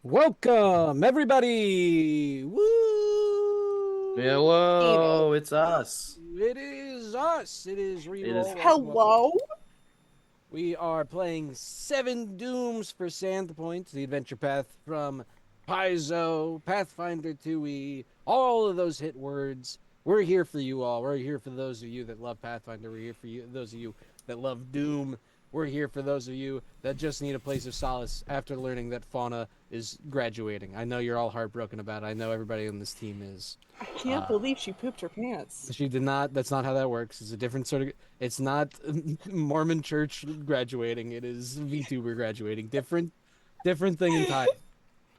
Welcome, everybody! Woo! Hello, it's us. It is us. It is It is. Reroll. Welcome, welcome. Hello? We are playing Seven Dooms for Sandpoint, the adventure path from Paizo, Pathfinder 2e, all of those hit words. We're here for you all. We're here for those of you that love Pathfinder. We're here for you, those of you that love Doom. We're here for those of you that just need a place of solace after learning that Fauna is graduating. I know you're all heartbroken about it. I know everybody on this team is. I can't believe she pooped her pants. She did not. That's not how that works. It's a different sort of. It's not Mormon church graduating. It is VTuber graduating. Different thing entirely.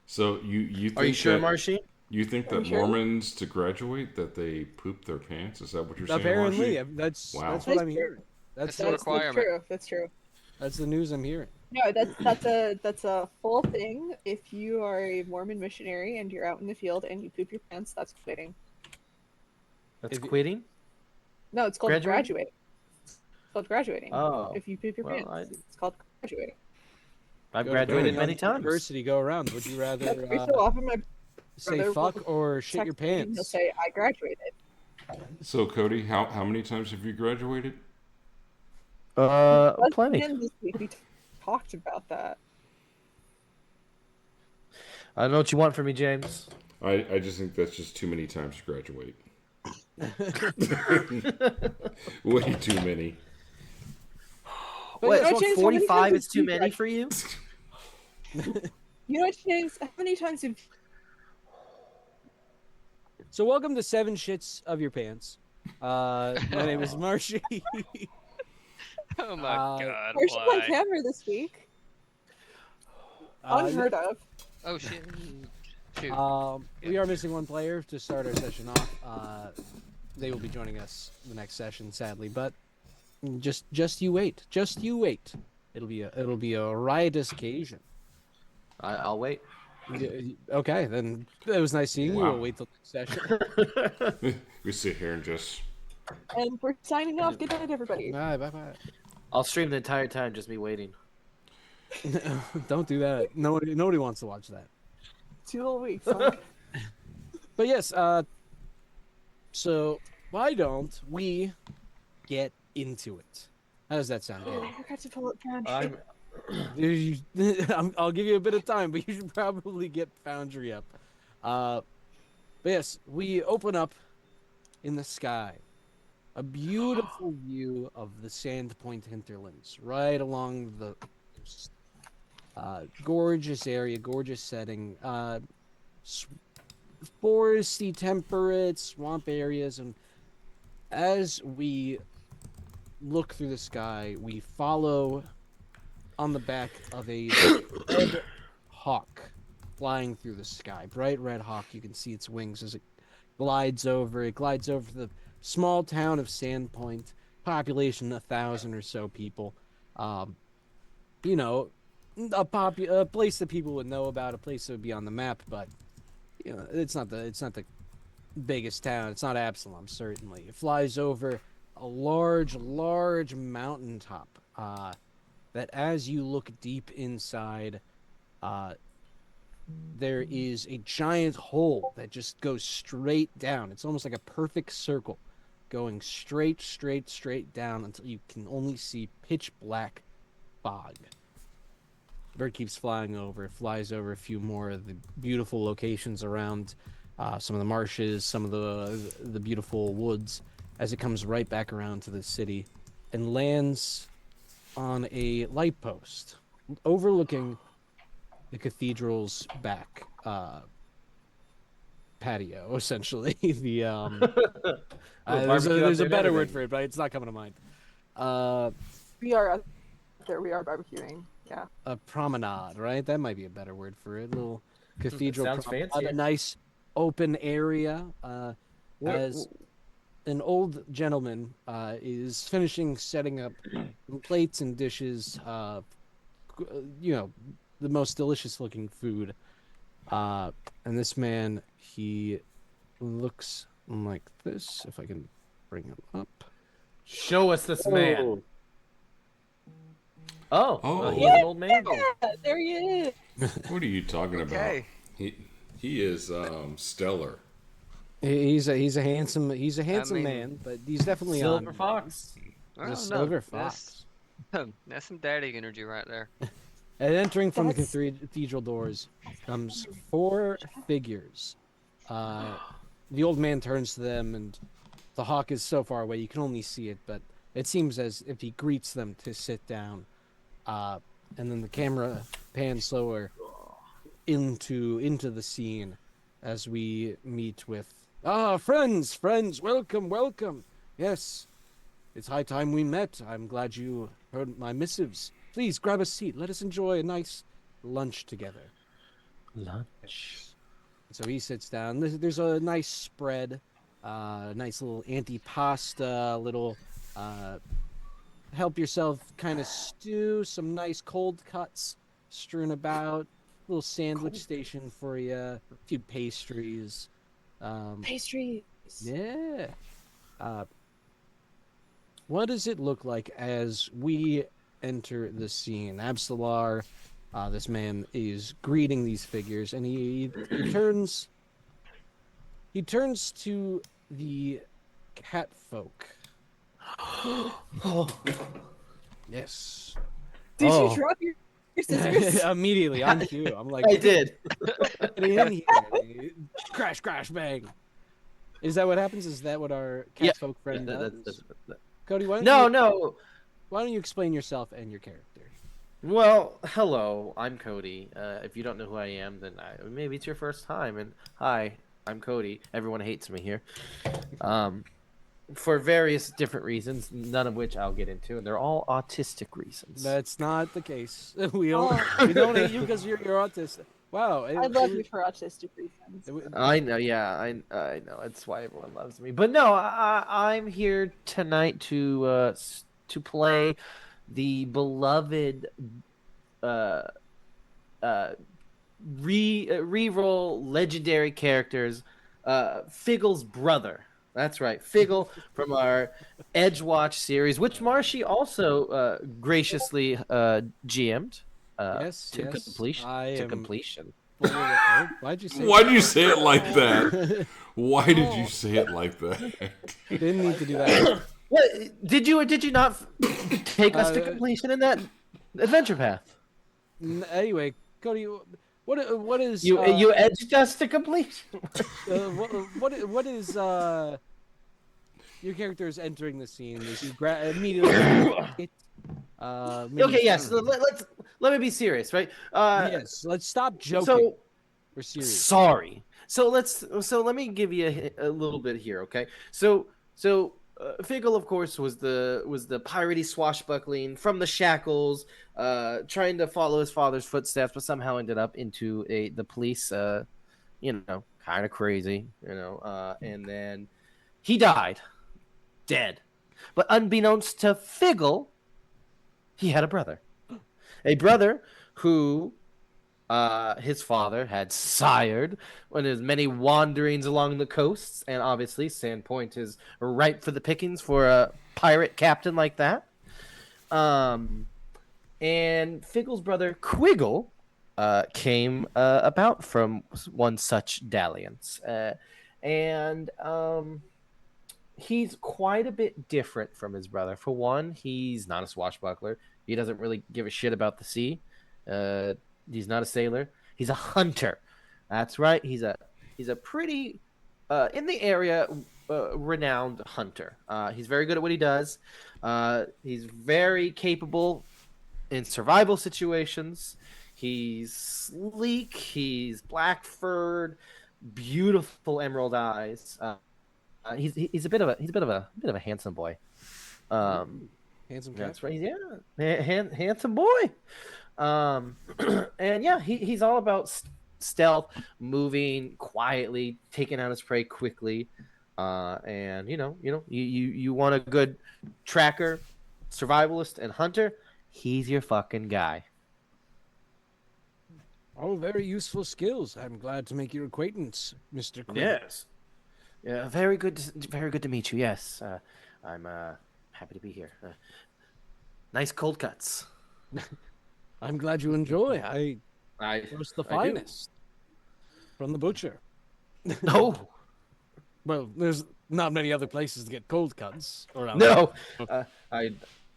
So you think Are you sure, that Marshy? you think Are you that sure? Mormons to graduate that they poop their pants? Is that what you're saying, Apparently, Marshy? that's Wow. that's what That's I'm true. hearing. That's the That's requirement. true. That's true. That's the news I'm hearing. No, that's a full thing. If you are a Mormon missionary and you're out in the field and you poop your pants, that's quitting. That's If you- quitting? No, it's called Graduating? graduating. It's called graduating. Oh. If you poop your Well, pants, it's called graduating. I've Go- graduated go many to times. University, go around. Would you rather Every so often, my say brother fuck will or shit your text me and he'll pants? say, "I graduated." So Cody, how many times have you graduated? Let's Plenty. begin this week. We talked about that. I don't know what you want from me, James. I just think that's just too many times to graduate. Way too many. What, you know, what, James, how many 45 times is have too you many for you? You know what, James? How many times have So welcome to Seven Shits of Your Pants. My name is Marshy. Oh my god, Where's she on why? camera this week? Unheard of. Oh shit. Shoot. We are missing one player to start our session off. They will be joining us the next session, sadly, but just you wait. Just you wait. It'll be a riotous occasion. I'll wait. Okay, then it was nice seeing you. Wow. We'll wait till next session. We sit here and just. And we're signing off. Good night, everybody. Bye. I'll stream the entire time, just me waiting. Don't do that. Nobody wants to watch that. 2 whole weeks. Huh? But yes, so why don't we get into it? How does that sound, Gary? I forgot to pull up Foundry. I'll give you a bit of time, but you should probably get Foundry up. But yes, we open up in the sky. A beautiful view of the Sandpoint hinterlands, right along the coast. Gorgeous area, gorgeous setting. Foresty, temperate, swamp areas, and as we look through the sky, we follow on the back of a red hawk flying through the sky. Bright red hawk. You can see its wings as it glides over. It glides over the small town of Sandpoint. Population 1,000 or so people. You know, a place that people would know about, a place that would be on the map, but you know, it's not the biggest town. It's not Absalom, certainly. It flies over a large mountaintop. That as you look deep inside, there is a giant hole that just goes straight down. It's almost like a perfect circle, going straight down until you can only see pitch black fog. Bird keeps flying over. It flies over a few more of the beautiful locations around some of the marshes, some of the beautiful woods, as it comes right back around to the city and lands on a light post overlooking the cathedral's back patio, essentially. There's a better word for it, but it's not coming to mind. We are out there. We are barbecuing. Yeah. A promenade, right? That might be a better word for it. A little cathedral Sounds promenade, fancy. a nice open area. As an old gentleman is finishing setting up plates and dishes, you know, the most delicious looking food. And this man, he looks like this. If I can bring him up. Show us this man. Oh, Oh. he's an old man. Yeah, there he is. What are you talking Okay. about? He is stellar. He's a handsome mean- man, but he's definitely Silver on. fox. He's a Well, silver that's- fox. That's some daddy energy right there. And entering from the That's- cathedral doors comes 4 figures. The old man turns to them, and the hawk is so far away you can only see it, but it seems as if he greets them to sit down. And then the camera pans slower into the scene as we meet with friends, welcome. Yes, it's high time we met. I'm glad you heard my missives. Please grab a seat. Let us enjoy a nice lunch together. Lunch. So he sits down. There's a nice spread, nice little antipasta, little help yourself kind of stew, some nice cold cuts strewn about, little sandwich station for you, a few pastries. Pastries. Yeah. What does it look like as we enter the scene? Absalar, this man is greeting these figures, and he turns to the cat folk. Yes. Did Oh. you drop your scissors? Immediately on cue. I'm like, I did. get in here. Crash, bang. Is that what happens? Is that what our cat folk friend does? Cody, No. why don't you explain yourself and your character? Well, hello. I'm Cody. If you don't know who I am, then maybe it's your first time. And hi, I'm Cody. Everyone hates me here. For various different reasons, none of which I'll get into, and they're all autistic reasons. That's not the case. We don't hate you because you're autistic. Wow. I love you for autistic reasons. I know, yeah, I know. It's why everyone loves me. But no, I'm here tonight to play the beloved re-roll legendary characters, Figgle's brother. That's right, Figgle from our Edgewatch series, which Marshy also graciously GM'd. Yes, To yes, completion. I To am completion. Why'd you say Why that? do you say it like that? Why did you say it like that? You didn't need to do that. What did you or did you not take us to Uh, completion in that adventure path? Anyway, Cody, what is You edged us to completion. what is your character is entering the scene? Is he immediately? Maybe Okay, yes. Let me be serious, right? yes. Let's stop joking. So We're serious. sorry. So let me give you a little bit here, okay? So Figgle, of course, was the piratey swashbuckling from the shackles, trying to follow his father's footsteps, but somehow ended up into the police. Kind of crazy, and then he died, dead. But unbeknownst to Figgle, he had a brother who his father had sired on his many wanderings along the coasts, and obviously Sandpoint is ripe for the pickings for a pirate captain like that. And Figgle's brother Quiggle came about from one such dalliance, and he's quite a bit different from his brother. For one, he's not a swashbuckler. He doesn't really give a shit about the sea. He's not a sailor. He's a hunter. That's right. He's a pretty in the area renowned hunter. He's very good at what he does. He's very capable in survival situations. He's sleek. He's black furred, beautiful emerald eyes. He's a bit of a handsome boy. Handsome cat. That's right. Yeah, handsome boy. And yeah, he's all about stealth, moving quietly, taking out his prey quickly. And you want a good tracker, survivalist, and hunter. He's your fucking guy. All very useful skills. I'm glad to make your acquaintance, Mr. Quinn. Yes. Yeah, very good to meet you. Yes, I'm happy to be here. Nice cold cuts. I'm glad you enjoy. I I roast the I do. finest from the butcher. No, Well, there's not many other places to get cold cuts around here. no. I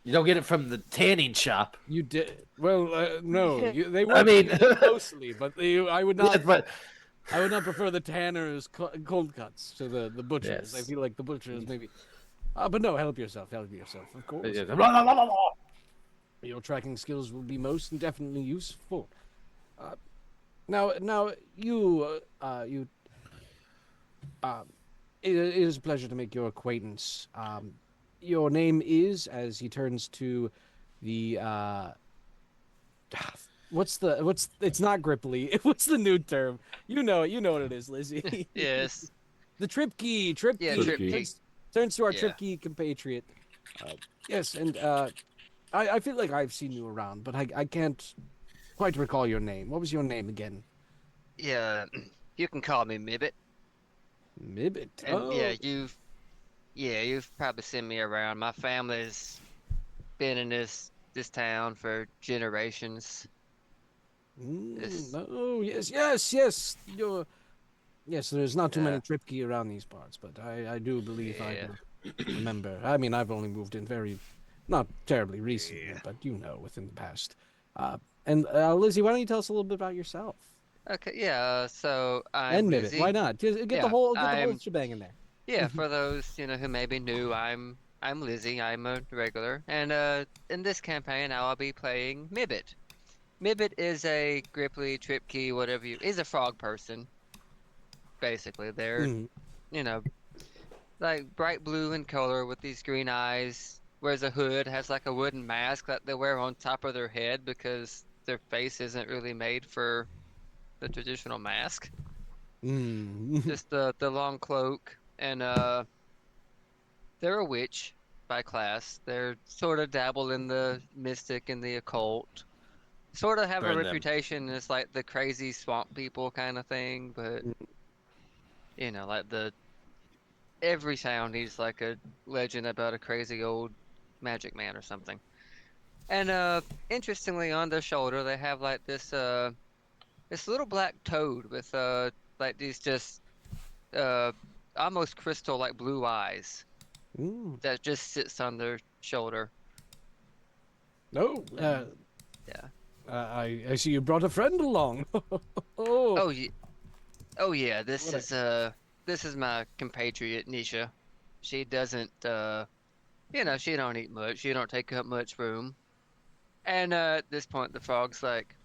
you don't get it from the tanning shop. You did well. No, they I work mean, closely, but I would not. yes, but I would not prefer the tanners' cold cuts to the butchers. I yes. feel like the butchers maybe. But no, help yourself. Help yourself, of course. Yes. Blah, blah, blah, blah, blah. Your tracking skills will be most definitely useful. Now, it is a pleasure to make your acquaintance. Your name is, as he turns to the it's not Gripply. What's the new term? You know what it is, Lizzie. Yes. The trip key. Yeah, Trip trip key. key. Turns to our Yeah. trip key compatriot. Yes, and I feel like I've seen you around, but I can't quite recall your name. What was your name again? Yeah, you can call me Mibbit. Mibbit. And Oh. you've probably seen me around. My family's been in this town for generations. This- Oh, yes. Yes, there's not too Yeah. many trip key around these parts, but I do believe Yeah. I remember. I mean, I've only moved in not terribly recently, but within the past. And Lizzie, why don't you tell us a little bit about yourself? Okay, yeah, so And I'm Mibbit, Lizzie. why not? Just get the Yeah, whole I'm shebang in there. yeah, for those, who may be new, I'm Lizzie, I'm a regular. And in this campaign I'll be playing Mibbit. Mibbit is a Gripply, Tripkey, whatever is a frog person, basically. They're, Mhm. you know, like bright blue in color with these green eyes, wears a hood, has like a wooden mask that they wear on top of their head because their face isn't really made for the traditional mask. Mm. Just the long cloak, and they're a witch by class. They're sort of dabble in the mystic and the occult. Sort of have a Burn them. reputation as like the crazy swamp people kind of thing, but like every town needs like a legend about a crazy old magic man or something. And interestingly, on their shoulder they have like this little black toad with like these just uh almost crystal like blue eyes Mm. that just sits on their shoulder. Oh, Yeah. I see you brought a friend along. Oh, Oh, oh yeah, What this is my compatriot Nisha. She doesn't she don't eat much. She don't take up much room. And at this point the frog's like,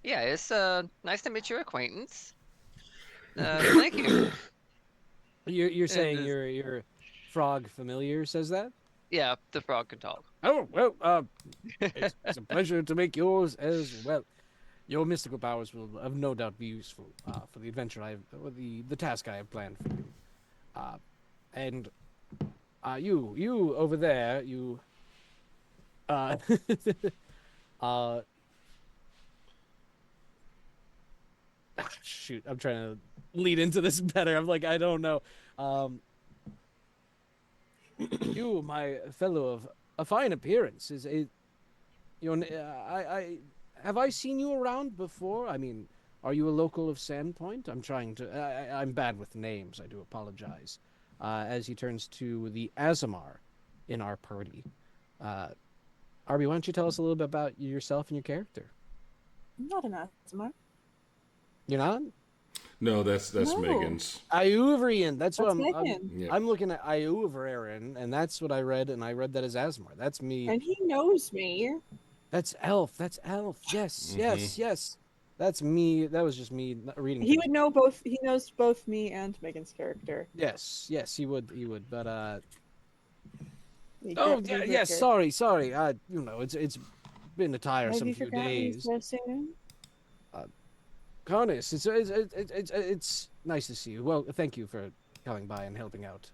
yeah, it's nice to meet your acquaintance. Thank you. you're And saying your frog familiar says that? yeah, the frog can talk. Oh well, it's a pleasure to make yours as well. Your mystical powers will have no doubt be useful for the adventure or the task I have planned for you. And you over there, you uh, uh, shoot, I'm trying to lead into this better. I'm like, I don't know. You, my fellow of a fine appearance, is a your. I have I seen you around before? I mean, are you a local of Sandpoint? I'm trying to. I'm bad with names. I do apologize. As he turns to the Azamar in our party. Arby, why don't you tell us a little bit about yourself and your character? I'm not an asthma. You're not? No, that's No. Megan's. Iuvarian. That's what That's I'm. Megan. Yeah. I'm looking at Iuvarian, and that's what I read, and I read that as Asmar. That's me. And he knows me. That's Elf. That's Elf. Yes, Mhm. yes. That's me. That was just me reading. He things. would know both. He knows both me and Megan's character. Yes, he would. He would. But He oh can't yeah, be yes. wicked. Sorry. It's been a Have tiresome you few forgotten me days. so soon? Conus, it's nice to see you. Well, thank you for coming by and helping out.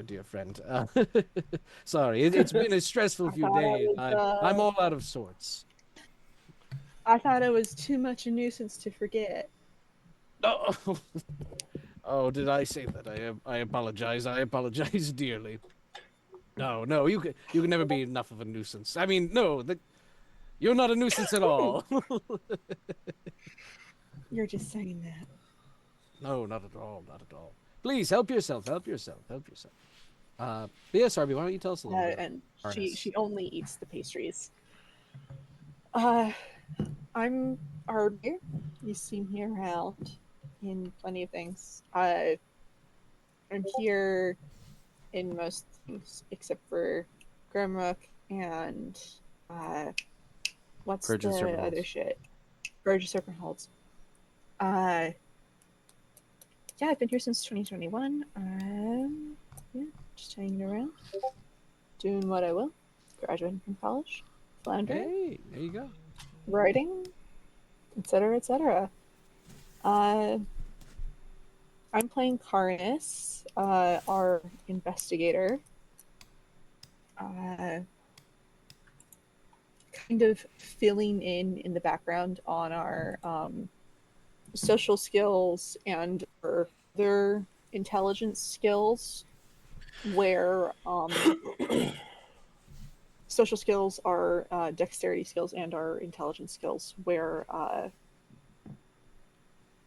Dear friend. Sorry, it's been a stressful I few thought I days. was, I'm all out of sorts. I thought it was too much a nuisance to forget. Oh, oh, did I say that? I apologize. I apologize dearly. No, you can never be enough of a nuisance. I mean, no, you're not a nuisance at all. You're just saying that. No, not at all, not at all. Please help yourself, help yourself, help yourself. But yes, Arby, why don't you tell us a little bit And about she only eats the pastries. Uh, I'm Arby. You've seen me around in plenty of things. I'm here in most things except for Grimrook and uh, what's Purge of the Serpent other Holds. shit? Purge of Serpent Holds. Yeah, I've been here since 2021. Yeah, just hanging around, doing what I will. Graduating from college, floundering, Hey, there you go. writing, etc., etc. Uh, I'm playing Karnas, our investigator. Uh, kind of filling in the background on our social skills and our other intelligence skills, where social skills are dexterity skills and our intelligence skills, where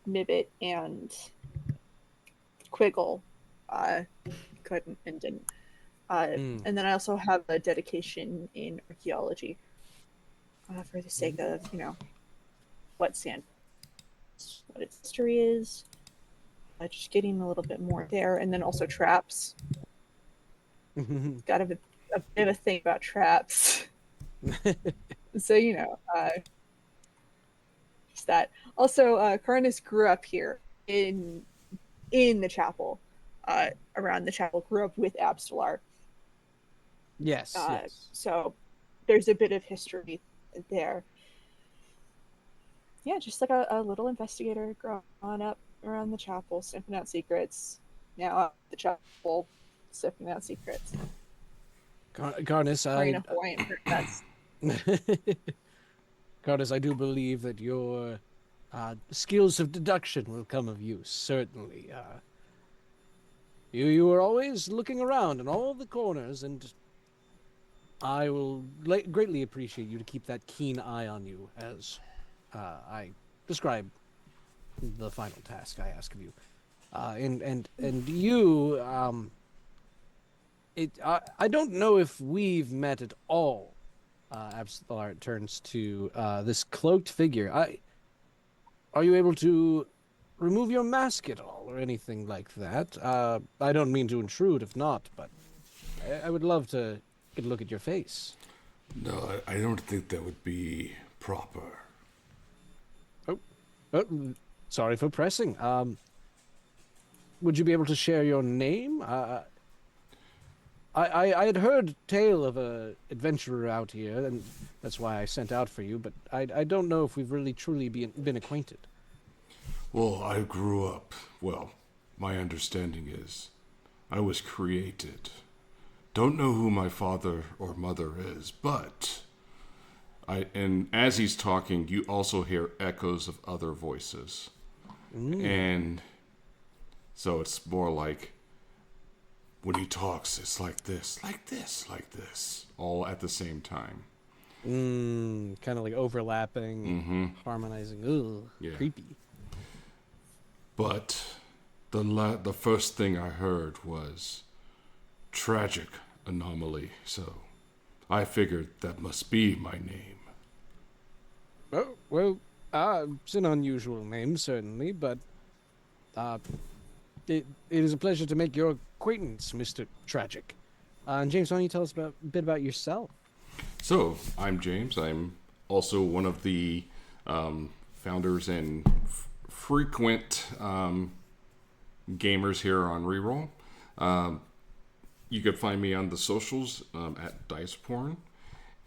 Nibbit and Quiggle couldn't and didn't. Mm. And then I also have a dedication in archaeology for the sake of, what Sandpoint, what its history is, just getting a little bit more there, and then also traps. Got a bit of a thing about traps. So, just that. Also, Karnas grew up here in the chapel, around the chapel, grew up with Abstelar. Yes, yes. So there's a bit of history there. Yeah, just like a little investigator growing up around the chapel, sniffing out secrets. Now at the chapel, sniffing out secrets. Garnis, Wearing a Hawaiian princess. Garnis, I do believe that your skills of deduction will come of use, certainly. You are always looking around in all the corners, and I will greatly appreciate you to keep that keen eye on you as I describe the final task I ask of you. And you, I don't know if we've met at all. Absalar turns to this cloaked figure. Are you able to remove your mask at all, or anything like that? I don't mean to intrude if not, but I would love to get a look at your face. No, I don't think that would be proper. Oh, sorry for pressing. Would you be able to share your name? I had heard tale of a adventurer out here, and that's why I sent out for you. But I don't know if we've really truly been acquainted. Well, I grew up. Well, my understanding is I was created. Don't know who my father or mother is, but and as he's talking, you also hear echoes of other voices. And so it's more like when he talks, it's like this, like this, like this, all at the same time. Kind of like overlapping, harmonizing. Ugh, Yeah. creepy. But the first thing I heard was tragic anomaly, so I figured that must be my name. Oh, well, it's an unusual name, certainly, but it is a pleasure to make your acquaintance, Mr. Tragic. And James, why don't you tell us a bit about yourself? So, I'm James. I'm also one of the founders and frequent gamers here on Reroll. You could find me on the socials at Dice Porn.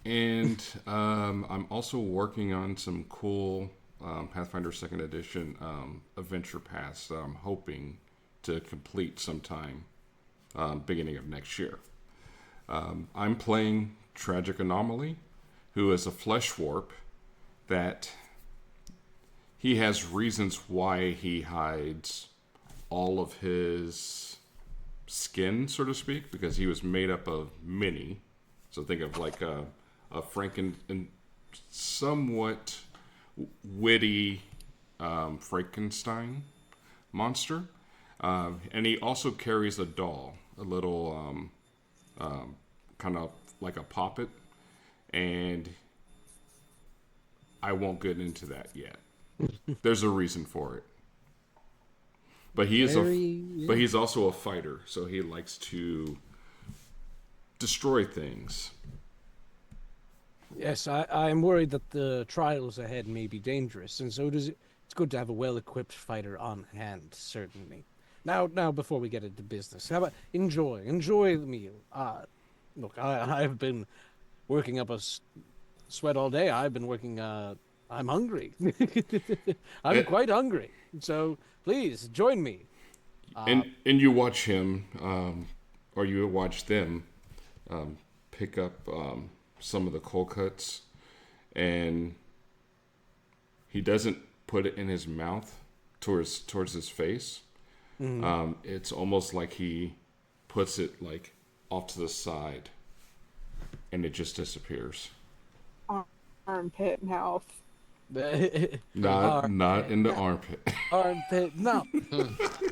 And I'm also working on some cool Pathfinder 2nd Edition adventure paths that I'm hoping to complete sometime beginning of next year. I'm playing Tragic Anomaly, who is a flesh warp that he has reasons why he hides all of his skin, so to speak, because he was made up of many. So think of like a and somewhat witty Frankenstein monster. And he also carries a doll, a little kind of like a puppet. And I won't get into that yet. There's a reason for it. But but he's also a fighter, so he likes to destroy things. Yes, I'm worried that the trials ahead may be dangerous, and so it's good to have a well-equipped fighter on hand, certainly. Now, before we get into business, how about enjoy the meal? Look, I've been working up a sweat all day. I've been working. I'm hungry. I'm Eh, quite hungry. So please join me. And you watch him, or you watch them, pick up some of the cold cuts, and he doesn't put it in his mouth towards his face. It's almost like he puts it like off to the side, and it just disappears. Armpit mouth. Not in the armpit. Armpit mouth.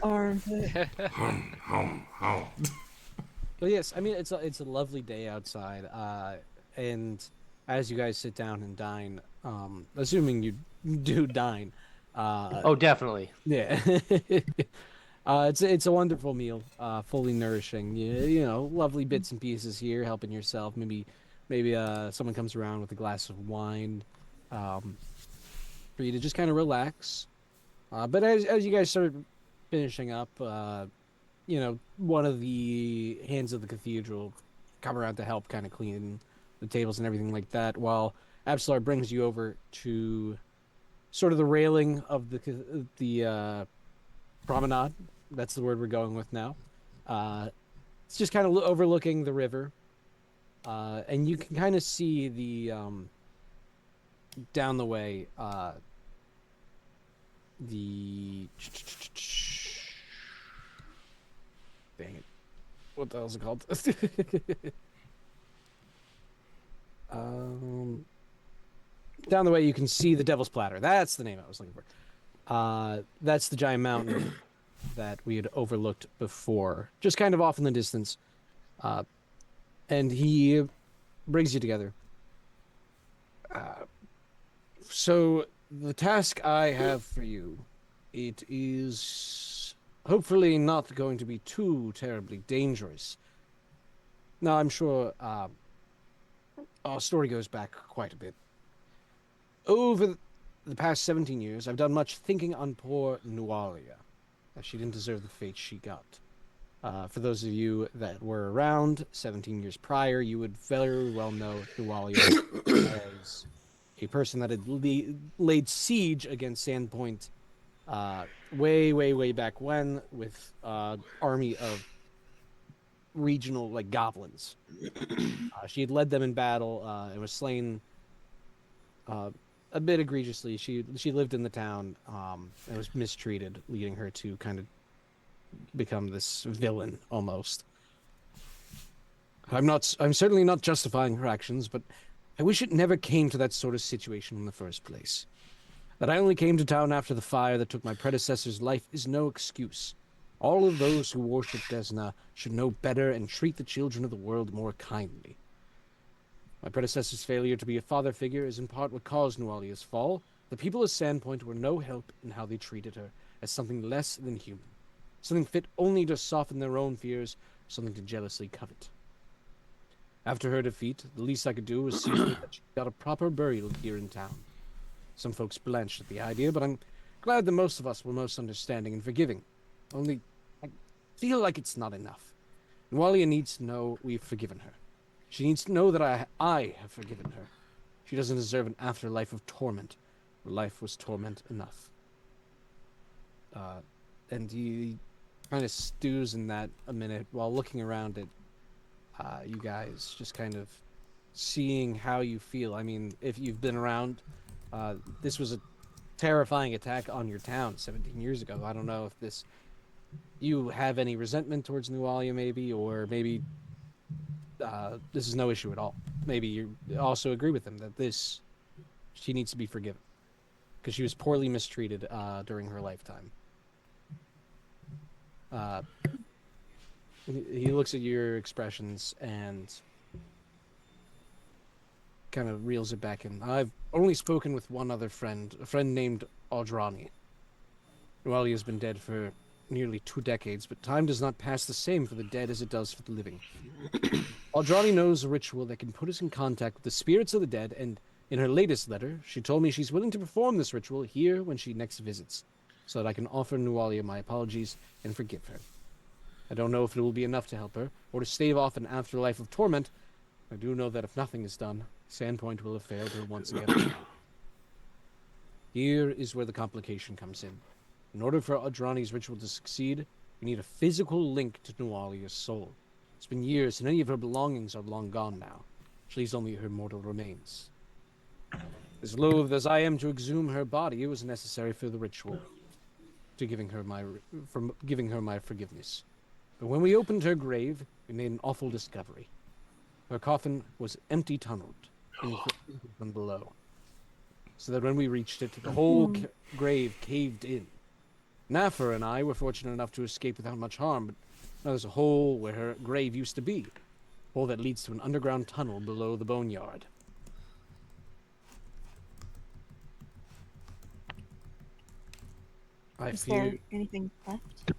Armpit. But yes, I mean it's a lovely day outside, and as you guys sit down and dine, assuming you do dine, Oh, definitely. yeah, it's a wonderful meal, fully nourishing. You know, lovely bits and pieces here, helping yourself. Maybe someone comes around with a glass of wine, for you to just kind of relax. But as you guys start finishing up, you know, one of the hands of the cathedral come around to help kind of clean the tables and everything like that, while Absalar brings you over to sort of the railing of the promenade. That's the word we're going with now. It's just kind of overlooking the river, and you can kind of see the down the way the dang it, what the hell is it called? Down the way you can see the Devil's Platter. That's the name I was looking for. That's the giant mountain that we had overlooked before, just kind of off in the distance. And he brings you together. So the task I have for you, it is hopefully not going to be too terribly dangerous. Now, I'm sure our story goes back quite a bit. Over the past 17 years, I've done much thinking on poor Nualia, as she didn't deserve the fate she got. For those of you that were around 17 years prior, you would very well know Nualia as a person that had laid siege against Sandpoint way back when with army of regional like goblins. She had led them in battle and was slain a bit egregiously. She lived in the town and was mistreated, leading her to kind of become this villain almost. I'm certainly not justifying her actions, but I wish it never came to that sort of situation in the first place. That I only came to town after the fire that took my predecessor's life is no excuse. All of those who worship Desna should know better and treat the children of the world more kindly. My predecessor's failure to be a father figure is in part what caused Nualia's fall. The people of Sandpoint were no help in how they treated her, as something less than human. Something fit only to soften their own fears, something to jealously covet. After her defeat, the least I could do was see to it that she got a proper burial here in town. Some folks blanched at the idea, but I'm glad that most of us were most understanding and forgiving. Only, I feel like it's not enough. Nualia needs to know we've forgiven her. She needs to know that I have forgiven her. She doesn't deserve an afterlife of torment. Her life was torment enough. And he kind of stews in that a minute while looking around at you guys, just kind of seeing how you feel. I mean, if you've been around, this was a terrifying attack on your town 17 years ago. I don't know if this you have any resentment towards Nualia, maybe, or maybe this is no issue at all. Maybe you also agree with him that she needs to be forgiven because she was poorly mistreated during her lifetime. He looks at your expressions and kind of reels it back in. I've only spoken with one other friend, a friend named Audrani. Nualia has been dead for nearly 2 decades, but time does not pass the same for the dead as it does for the living. Audrani knows a ritual that can put us in contact with the spirits of the dead, and in her latest letter, she told me she's willing to perform this ritual here when she next visits, so that I can offer Nualia my apologies and forgive her. I don't know if it will be enough to help her, or to stave off an afterlife of torment. I do know that if nothing is done, Sandpoint will have failed her once again. Here is where the complication comes in. In order for Audrani's ritual to succeed, we need a physical link to Nualia's soul. It's been years, and any of her belongings are long gone now. She leaves only her mortal remains. As loath as I am to exhume her body, it was necessary for the ritual, to giving her my forgiveness. But when we opened her grave, we made an awful discovery. Her coffin was empty tunneled from below, so that when we reached it, the whole grave caved in. Naffer and I were fortunate enough to escape without much harm, but now there's a hole where her grave used to be. A hole that leads to an underground tunnel below the boneyard. Is there anything left?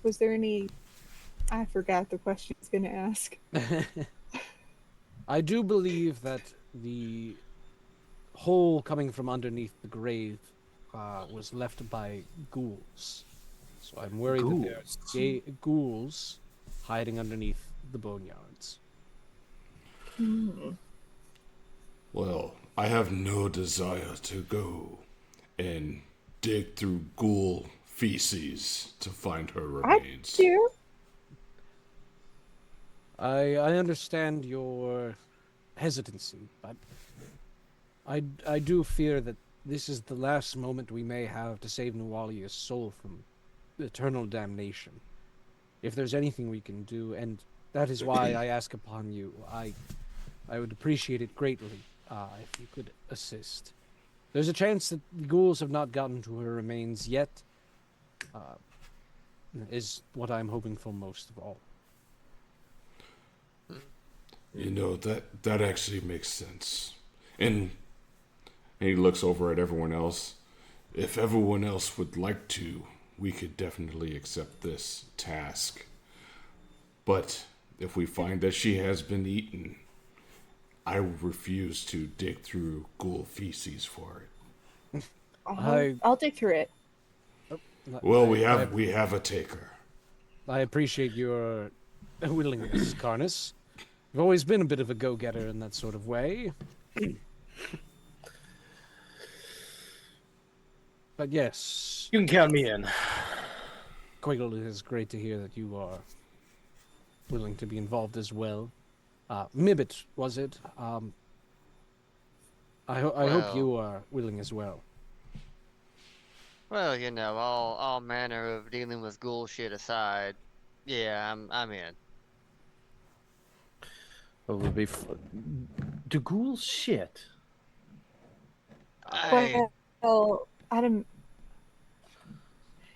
Was there any... I forgot the question I was going to ask. I do believe that the hole coming from underneath the grave was left by ghouls. So I'm worried that there are ghouls hiding underneath the boneyards. Well, I have no desire to go and dig through ghoul feces to find her remains. I do. I understand your hesitancy, but I do fear that this is the last moment we may have to save Nualia's soul from eternal damnation. If there's anything we can do, and that is why I ask upon you, I would appreciate it greatly if you could assist. There's a chance that the ghouls have not gotten to her remains yet, is what I'm hoping for most of all. You know, that actually makes sense. And he looks over at everyone else. If everyone else would like to, we could definitely accept this task. But if we find that she has been eaten, I refuse to dig through ghoul feces for it. I'll dig through it. Well, we have a taker. I appreciate your willingness, Carnus. You've always been a bit of a go-getter in that sort of way. But yes, You can count me in. Quiggle, it is great to hear that you are willing to be involved as well. Mibbit, was it? I hope you are willing as well. Well, you know, all manner of dealing with ghoul shit aside, yeah, I'm in. Well, would be do ghouls shit? Well, Adam,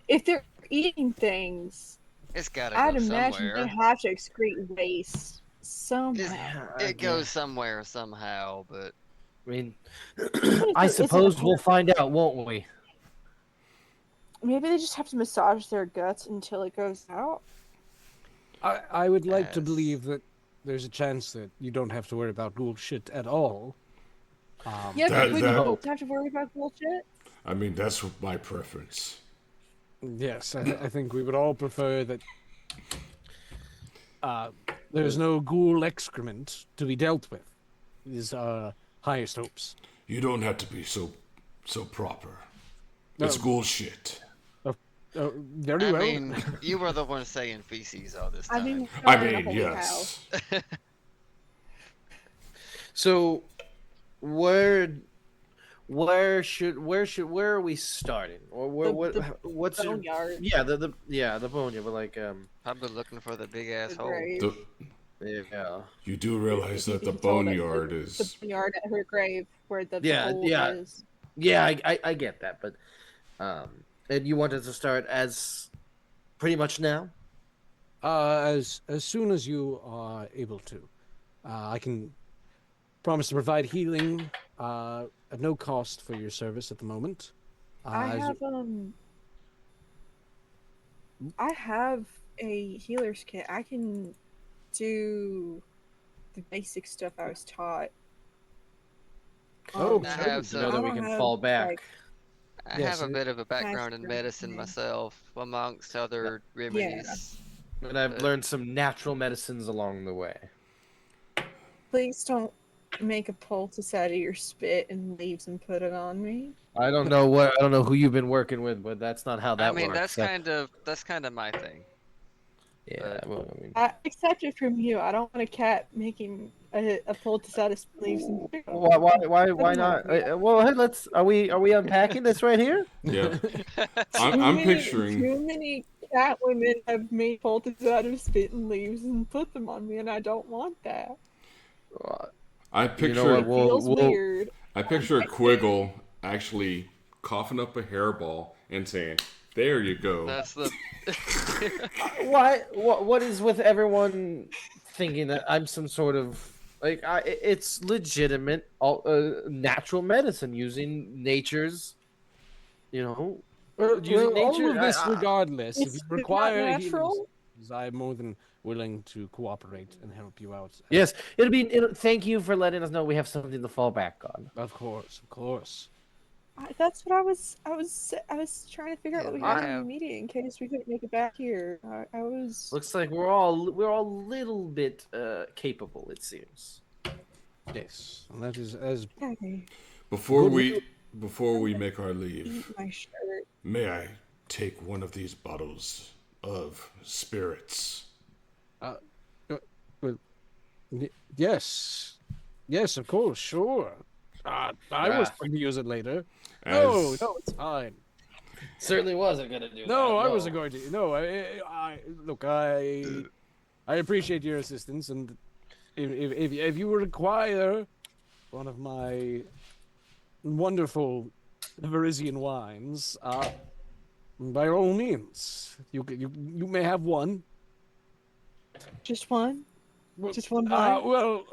if they're eating things, It's gotta I'd go imagine somewhere. they have to excrete waste somehow. It goes somewhere somehow, but I mean, Even if I it isn't suppose we'll find out, won't we? Maybe they just have to massage their guts until it goes out. I would like to Yes. believe that there's a chance that you don't have to worry about ghoul shit at all. Yeah, That- but we that- don't have to worry about bullshit. I mean, that's my preference. Yes, I think we would all prefer that there's no ghoul excrement to be dealt with. Is our highest hopes. You don't have to be so proper. It's ghoul shit. Very I well. mean, you were the one saying feces all this I time. mean, I not in a mean, holy yes. So, where where are we starting? Or what's your boneyard. the boneyard, but like Probably looking for the big ass The hole. grave. yeah. You do realize that the You told us boneyard the is. boneyard at her grave where the Yeah, hole yeah. is. Yeah, I get that, but and you wanted to start as pretty much now? As soon as you are able to, I can promise to provide healing at no cost for your service at the moment. I As- have a healer's kit. I can do the basic stuff I was taught. Oh, I sure. have You know some. that we I don't can have, fall back. like- I Yes, have a bit of a background in Master medicine thing. myself, amongst other remedies. And I've learned some natural medicines along the way. Please don't make a poultice out of your spit and leaves and put it on me. I don't know who you've been working with, but that's not how that I mean, works. that's kind of my thing. Yeah, well, I mean, I accept it from you. I don't want a cat making a poultice out of spit leaves and put it on why me. not? Well, hey, let's. Are we unpacking this right here? Yeah. Too I'm many- picturing. Too many cat women have made poultices out of spit and leaves and put them on me, and I don't want that. I You picture. know what? Feels weird. I picture a Quiggle actually coughing up a hairball and saying, "There you go." That's the. Why? What is with everyone thinking that I'm some sort of like? It's legitimate, natural medicine using nature's, using all of nature. this regardless, if It's you not require healing natural. I'm more than willing to cooperate and help you out. Yes, thank you for letting us know we have something to fall back on. Of course, of course. That's what I was trying to figure out what we Yeah, had I in the have- meeting in case we couldn't make it back here. I was. Looks like we're all a little bit capable. It seems. Yes, and that is as Okay, Before Good we make our leave, eat my shirt. may I take one of these bottles of spirits? yes, yes, of course, sure. I was Ah. going to use it later. As, No, it's fine. Certainly wasn't gonna do No, I wasn't going to. No, look, I appreciate your assistance, and if you require one of my wonderful Varisian wines, by all means, you may have one. Just one. Well, Just one wine. well,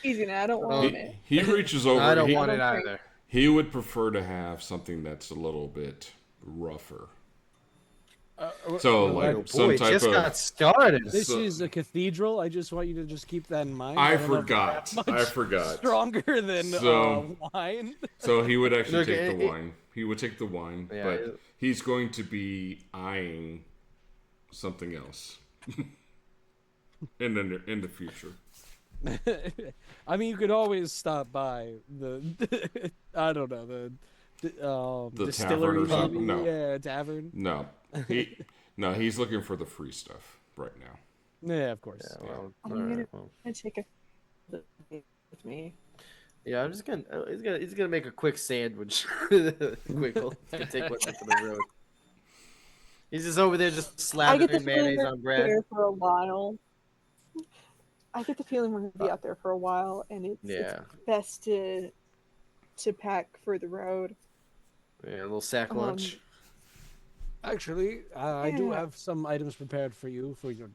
Easy now. I don't want it. he reaches over. I don't he, want it don't think- either. he would prefer to have something that's a little bit rougher. So, well, like Oh, some boy, type just of. got started. this So- is a cathedral. I just want you to just keep that in mind. I don't know if forgot. it's that I much forgot. Stronger than So- wine. So he would actually Look, take the it- wine. He would take the wine, Yeah, but it- he's going to be eyeing something else in the future. I mean, you could always stop by the I don't know the The distillery, tavern or something? maybe? No. Yeah, tavern. No, he's looking for the free stuff right now. Yeah, of course. Yeah, well, I'm all gonna- right, well. I'm gonna take a with me. Yeah, I'm just gonna. He's gonna make a quick sandwich. Quick, he's gonna take one for the road. He's just over there, just I get the slathering feeling mayonnaise we're on bread. there for a while. I get the feeling we're gonna be out there for a while, and it's Yeah, best to pack for the road. yeah, a little sack lunch. Actually, I do Yeah. have some items prepared for you for your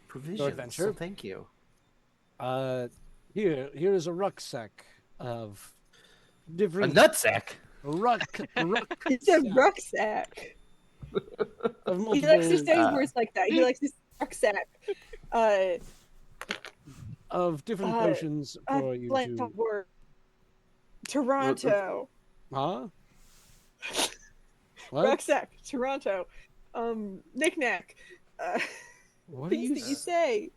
Provisions. adventure. So thank you. here is a rucksack of A different nutsack. It's a rucksack rucksack. of He multiple likes to say words like that. He likes to say rucksack. of different potions for you Blank to word. Toronto. huh? What? Rucksack. Toronto. Knick-knack. What are Things you? that you say.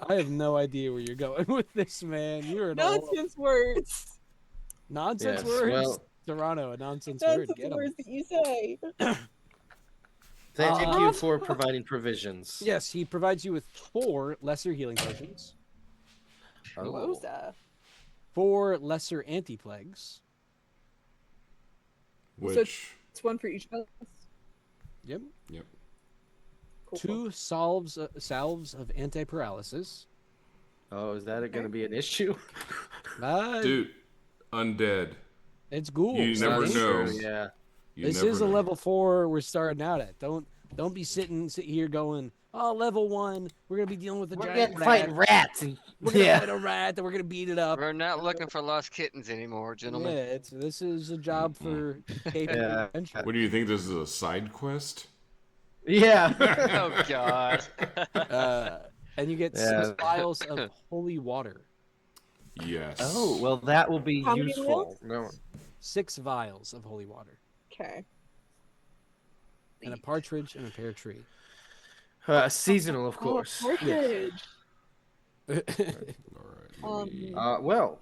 I have no idea where you're going with this, man. You're an old Nonsense words. nonsense Yes, words. well- Toronto, a nonsense word. Nonsense Get 'em. words that you say. Thank you for providing provisions. Yes, he provides you with 4 lesser healing potions. Oh. Rosa. 4 lesser anti-plagues. Which, It's one for each of us. Yep. yep. Cool. 2 salves of anti-paralysis. Oh, is that going to be an issue? Dude, undead. It's ghouls. You never it's know. dangerous. Yeah. You This never is a know. level 4 we're starting out at. Don't be sit here going, oh, level 1, we're gonna be dealing with a We're giant getting rat. fighting rats. And, We're gonna yeah. fight a rat, then we're gonna beat it up. We're not looking for lost kittens anymore, Yeah, gentlemen. this is a job for capable Yeah. adventure. What do you think? This is a side quest? Yeah. Oh God. And you get Yeah. 6 vials of holy water. Yes. Oh, well, that will be How many useful. No. 6 vials of holy water. Okay. And a partridge and a pear tree. Seasonal, of Oh, course. partridge. All right. Let me... Well,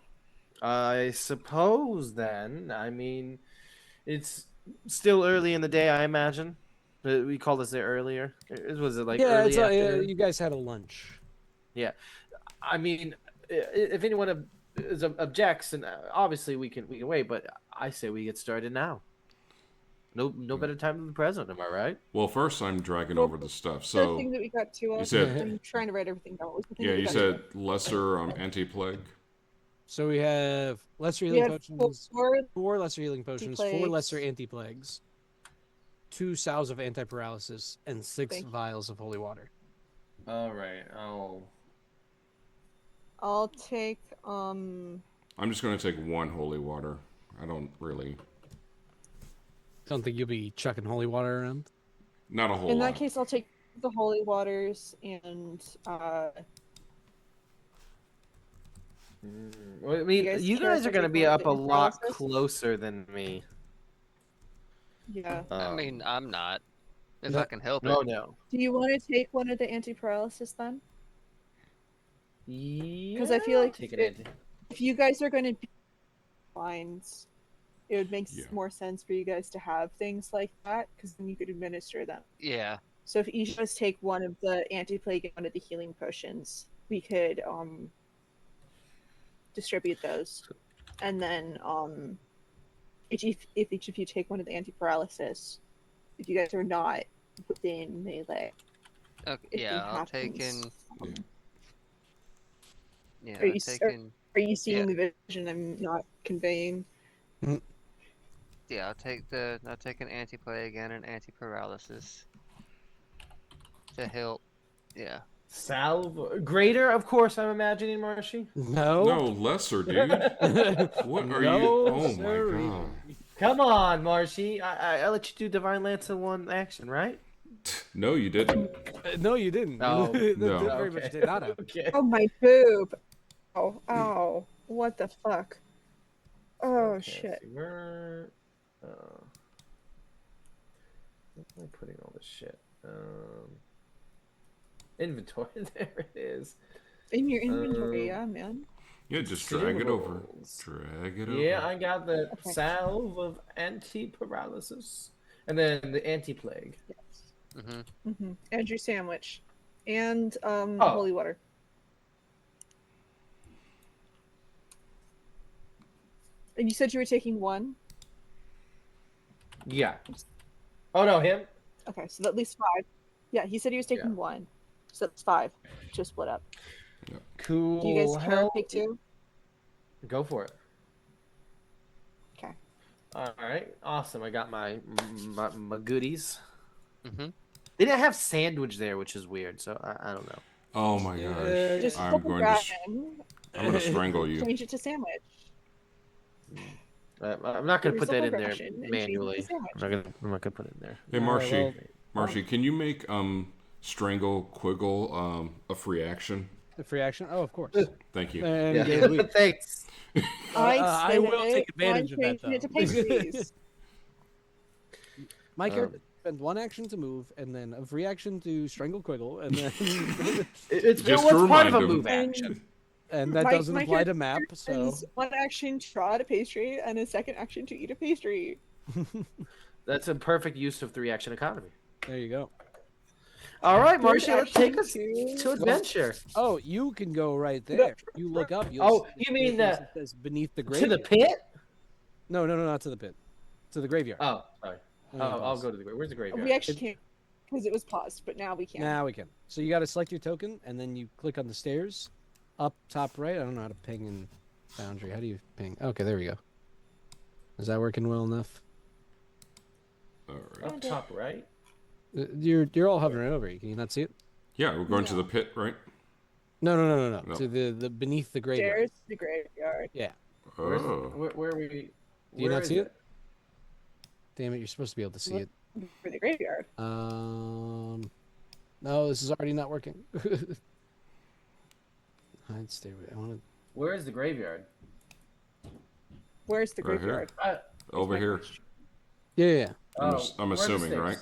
I suppose then, I mean, it's still early in the day, I imagine. We called this there earlier. Was it like yeah, early it's afternoon? you guys had a lunch. Yeah. I mean, if anyone objects, and obviously we can wait, but I say we get started now. No better time than the present, am I right? Well, first I'm dragging Well, over the stuff. The So, thing that we got to us. said- I'm trying to write everything down. What was the thing yeah, that we you got said to? lesser anti-plague. So we have lesser We healing had potions, 4 4 lesser healing potions, 4 Anti-plagues. lesser anti-plagues, 2 salves of anti-paralysis, and 6 Thank you. vials of holy water. All right. Oh. I'll take I'm just going to take 1 holy water. I don't really... Don't think you'll be chucking holy water around. Not a whole in lot. that case I'll take the holy waters and Well, I mean, guys you care guys if I are going to take be one of up the a lot paralysis? closer than me. yeah. I Um, mean, I'm not. If No- I can help no, it. no. Do you want to take one of the anti-paralysis then? Because I feel like take an it- anti. If you guys are going to be lines, it would make Yeah. more sense for you guys to have things like that because then you could administer them. Yeah. So if each of us take one of the anti-plague and one of the healing potions, we could distribute those, and then if each of you take one of the anti-paralysis, if you guys are not within melee, Okay. if Yeah. it I'll take happens, in. Yeah. Are you I'll take in. are you seeing Yeah. the vision I'm not conveying? Yeah. I'll take an anti-plague and an anti-paralysis to help. Yeah. Salve. Greater, of course, I'm imagining, Marshy. No. No, lesser, dude. What are No, you... Oh, sirree. my God. Come on, Marshy. I let you do Divine Lance in 1 action, right? No, you didn't. No, you didn't. Oh, That no. very much did not happen. Okay. Oh my boob! Oh, ow! What the fuck? Oh Okay, shit! see, where am I putting all this shit? Inventory. There it is. In your inventory, Um, yeah, man. Yeah, just drag it over. Consumables. Drag it over. Yeah, I got the Okay. salve of anti-paralysis, and then the anti-plague. Yes. Mm-hmm. And your sandwich, and Oh. holy water. And you said you were taking 1. Yeah. Oh no, him. Okay, so at least 5. Yeah, he said he was taking Yeah. 1, so that's 5. Just split up. Cool. Do you guys care hell- to take 2? Go for it. Okay. All right. Awesome. I got my goodies. Mm-hmm. They didn't have sandwich there, which is weird. So I don't know. Oh, my gosh. Just I'm flip it going to... back I'm going to strangle you. change it to sandwich. I'm not gonna Give put that yourself in a there ration and change it to manually. sandwich. I'm not gonna put it in there. Hey, All right, Marshy. well- Marshy, can you make Strangle Quiggle a free action? The free action? Oh, of course. Thank you. And Yeah. yeah, we- Thanks. I said will it, take advantage I'm of that, changing it to though. pastries. my character spends 1 action to move, and then a free action to strangle Quiggle, and then It's Just to part of a remind him. move action. and that My- doesn't my apply to character map. So Spends 1 action to draw out a pastry and a second action to eat a pastry. That's a perfect use of 3 action economy. there you go. All right, There's Marcia, let's take us actually to two- adventure. Oh, you can go right there. You look up. You'll Oh, see you mean it says beneath the To grave. the pit? No, not to the pit. To the graveyard. Oh, sorry. Oh, yeah, I'll pause. go to the graveyard. Where's the graveyard? We actually can't because it was paused, but now we can. Now we can. So you got to select your token, and then you click on the stairs, up top right. I don't know how to ping in Foundry. How do you ping? Okay, there we go. Is that working well enough? All right. Up top right. You're all hovering over you. Can you not see it? Yeah, we're going to No. the pit, right? No. No. To the beneath the graveyard. Stairs to the graveyard. Yeah. Oh. Where are we? Do you where not is see it? Damn it! You're supposed to be able to see it. For the graveyard. No, this is already not working. Hide stairway. I want to. Where is the graveyard? Where's the Right here. graveyard? Over my here. question. Yeah. I'm where are the assuming, stairs? right?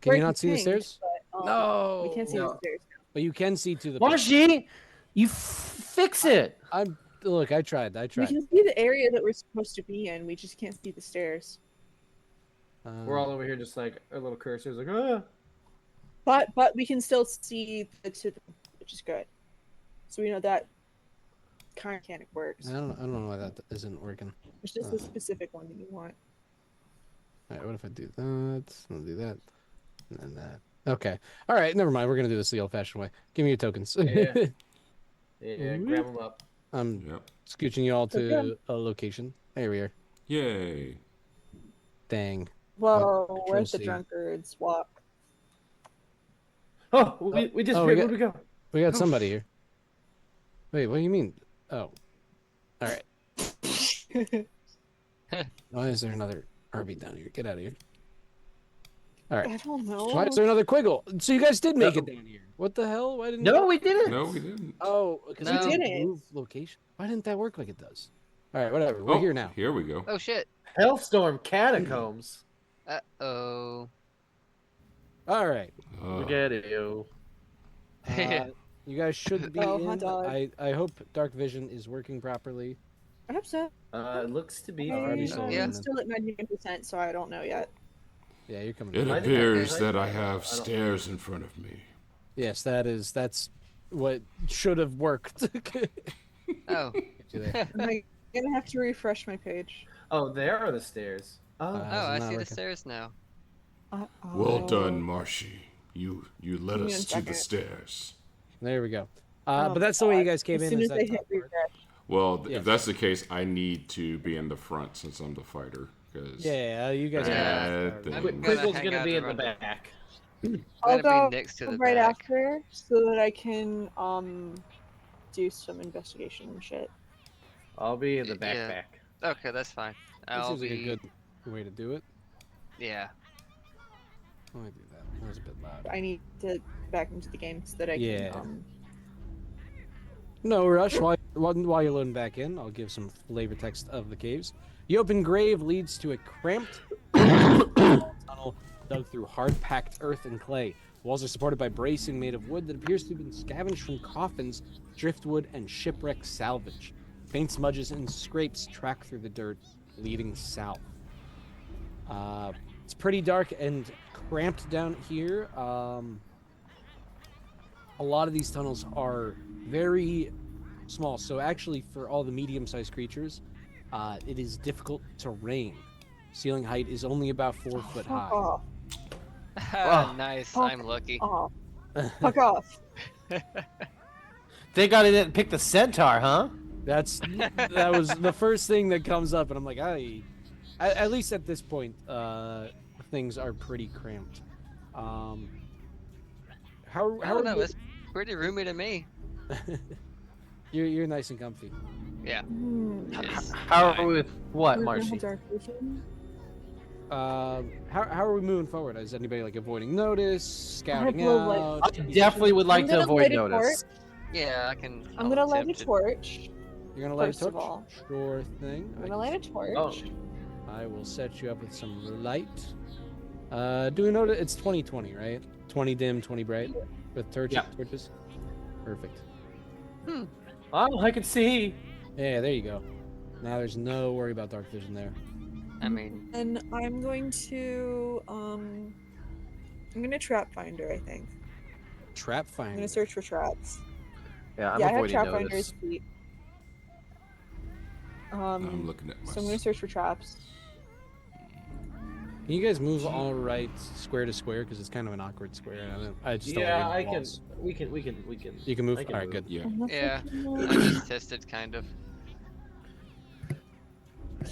Can you Where not see the pinged, stairs? but, No. We can't see No. the stairs now. But you can see to the. pit. Marcy, you fix it. Look. I tried. We can see the area that we're supposed to be in. We just can't see the stairs. We're all over here, just like our little cursors, like ah. But we can still see the which is good. So we know that kind of mechanic works. I don't know why that isn't working. It's just the specific one that you want. All right, what if I do that? I'll do that, and then that. Okay. All right, never mind. We're gonna do this the old-fashioned way. Give me your tokens. Yeah. Yeah, grab them up. I'm Yep. scooching you all to Okay. a location. There we are. Yay. Dang. Whoa, Control where's the C. drunkards walk? Oh, we just we where'd we go? We got somebody here. Wait, what do you mean? Oh. All right. Why is there another Arby down here? Get out of here. All right. I don't know. Why is there another Quiggle? So you guys did make it down here. What the hell? Why didn't? No, we didn't. No, we didn't. Oh, because No. we We didn't didn't. move location. Why didn't that work like it does? All right, whatever. We're here now. Here we go. Oh shit. Hellstorm Catacombs. Uh-oh. All right. Forget it, yo. You guys should be Oh, in. hot dog. I hope dark vision is working properly. I hope so. It looks to be. Already I'm sold Yeah. in. still at 99%, so I don't know yet. Yeah, you're coming. It I think appears I- that I I have don't- stairs in front of me. Yes, that's what should have worked. Oh. Get you there. Am I gonna have to refresh my page? Oh, there are the stairs. Oh, Oh, it's I not see the working. stairs now. Well done, Marshy. You led Give me us a to the second. stairs. There we go. Oh But my that's the way you God. guys came As in. soon is as that I hit top part. refresh. Well, Yeah. if that's the case, I need to be in the front since I'm the fighter. Cause Yeah, you guys. Bad are thing. I'm Quiggle's gonna gonna hang be out in the around back. I'm I'll gonna go be next to the right back. after so that I can do some investigation and shit. I'll be in the Yeah. backpack. Okay, that's fine. That I'll seems like be. a good way to do it. Yeah. Let me do that. That was a bit loud. I need to back into the game so that I Yeah. can No rush. While you're loading back in, I'll give some flavor text of the caves. The open grave leads to a cramped tunnel dug through hard-packed earth and clay. Walls are supported by bracing made of wood that appears to have been scavenged from coffins, driftwood, and shipwreck salvage. Faint smudges and scrapes track through the dirt, leading south. It's pretty dark and cramped down here. A lot of these tunnels are very small, so actually for all the medium-sized creatures, it is difficult terrain. Ceiling height is only about 4 foot fuck high. off. Nice. Fuck I'm lucky. Off. Fuck off. They didn't pick the centaur, huh? That was the first thing that comes up, and I'm like, at least at this point, things are pretty cramped. How I don't are know. you? It's pretty roomy to me. You're nice and comfy. Yeah. It's How fine. are we with what, We're gonna Marcy? have dark vision. How are we moving forward? Is anybody like avoiding notice, scouting will, like- out? I definitely would like I'm to gonna avoid light a notice. Yeah, I can. I'm I'll gonna light a attempt it. torch. You're gonna light First a of torch? all. Sure thing. I'm gonna light a torch. Oh. I will set you up with some light. Do we know that it's 20/20, right? 20 dim, 20 bright with torches. Perfect. Oh, I can see. Yeah, there you go. Now there's no worry about dark vision there. I mean, And I'm going to trap finder, I think. trap I'm finder. gonna search for traps. Yeah, I'm Yeah, I have avoiding trap notice. finder's feet. I'm looking at my. So I'm gonna search for traps. Can you guys move all right square to square because it's kind of an awkward square. I just don't Yeah, like I any can. walls. We can. You can move. I can All right, move. good. Yeah. Yeah, Can I just tested kind of.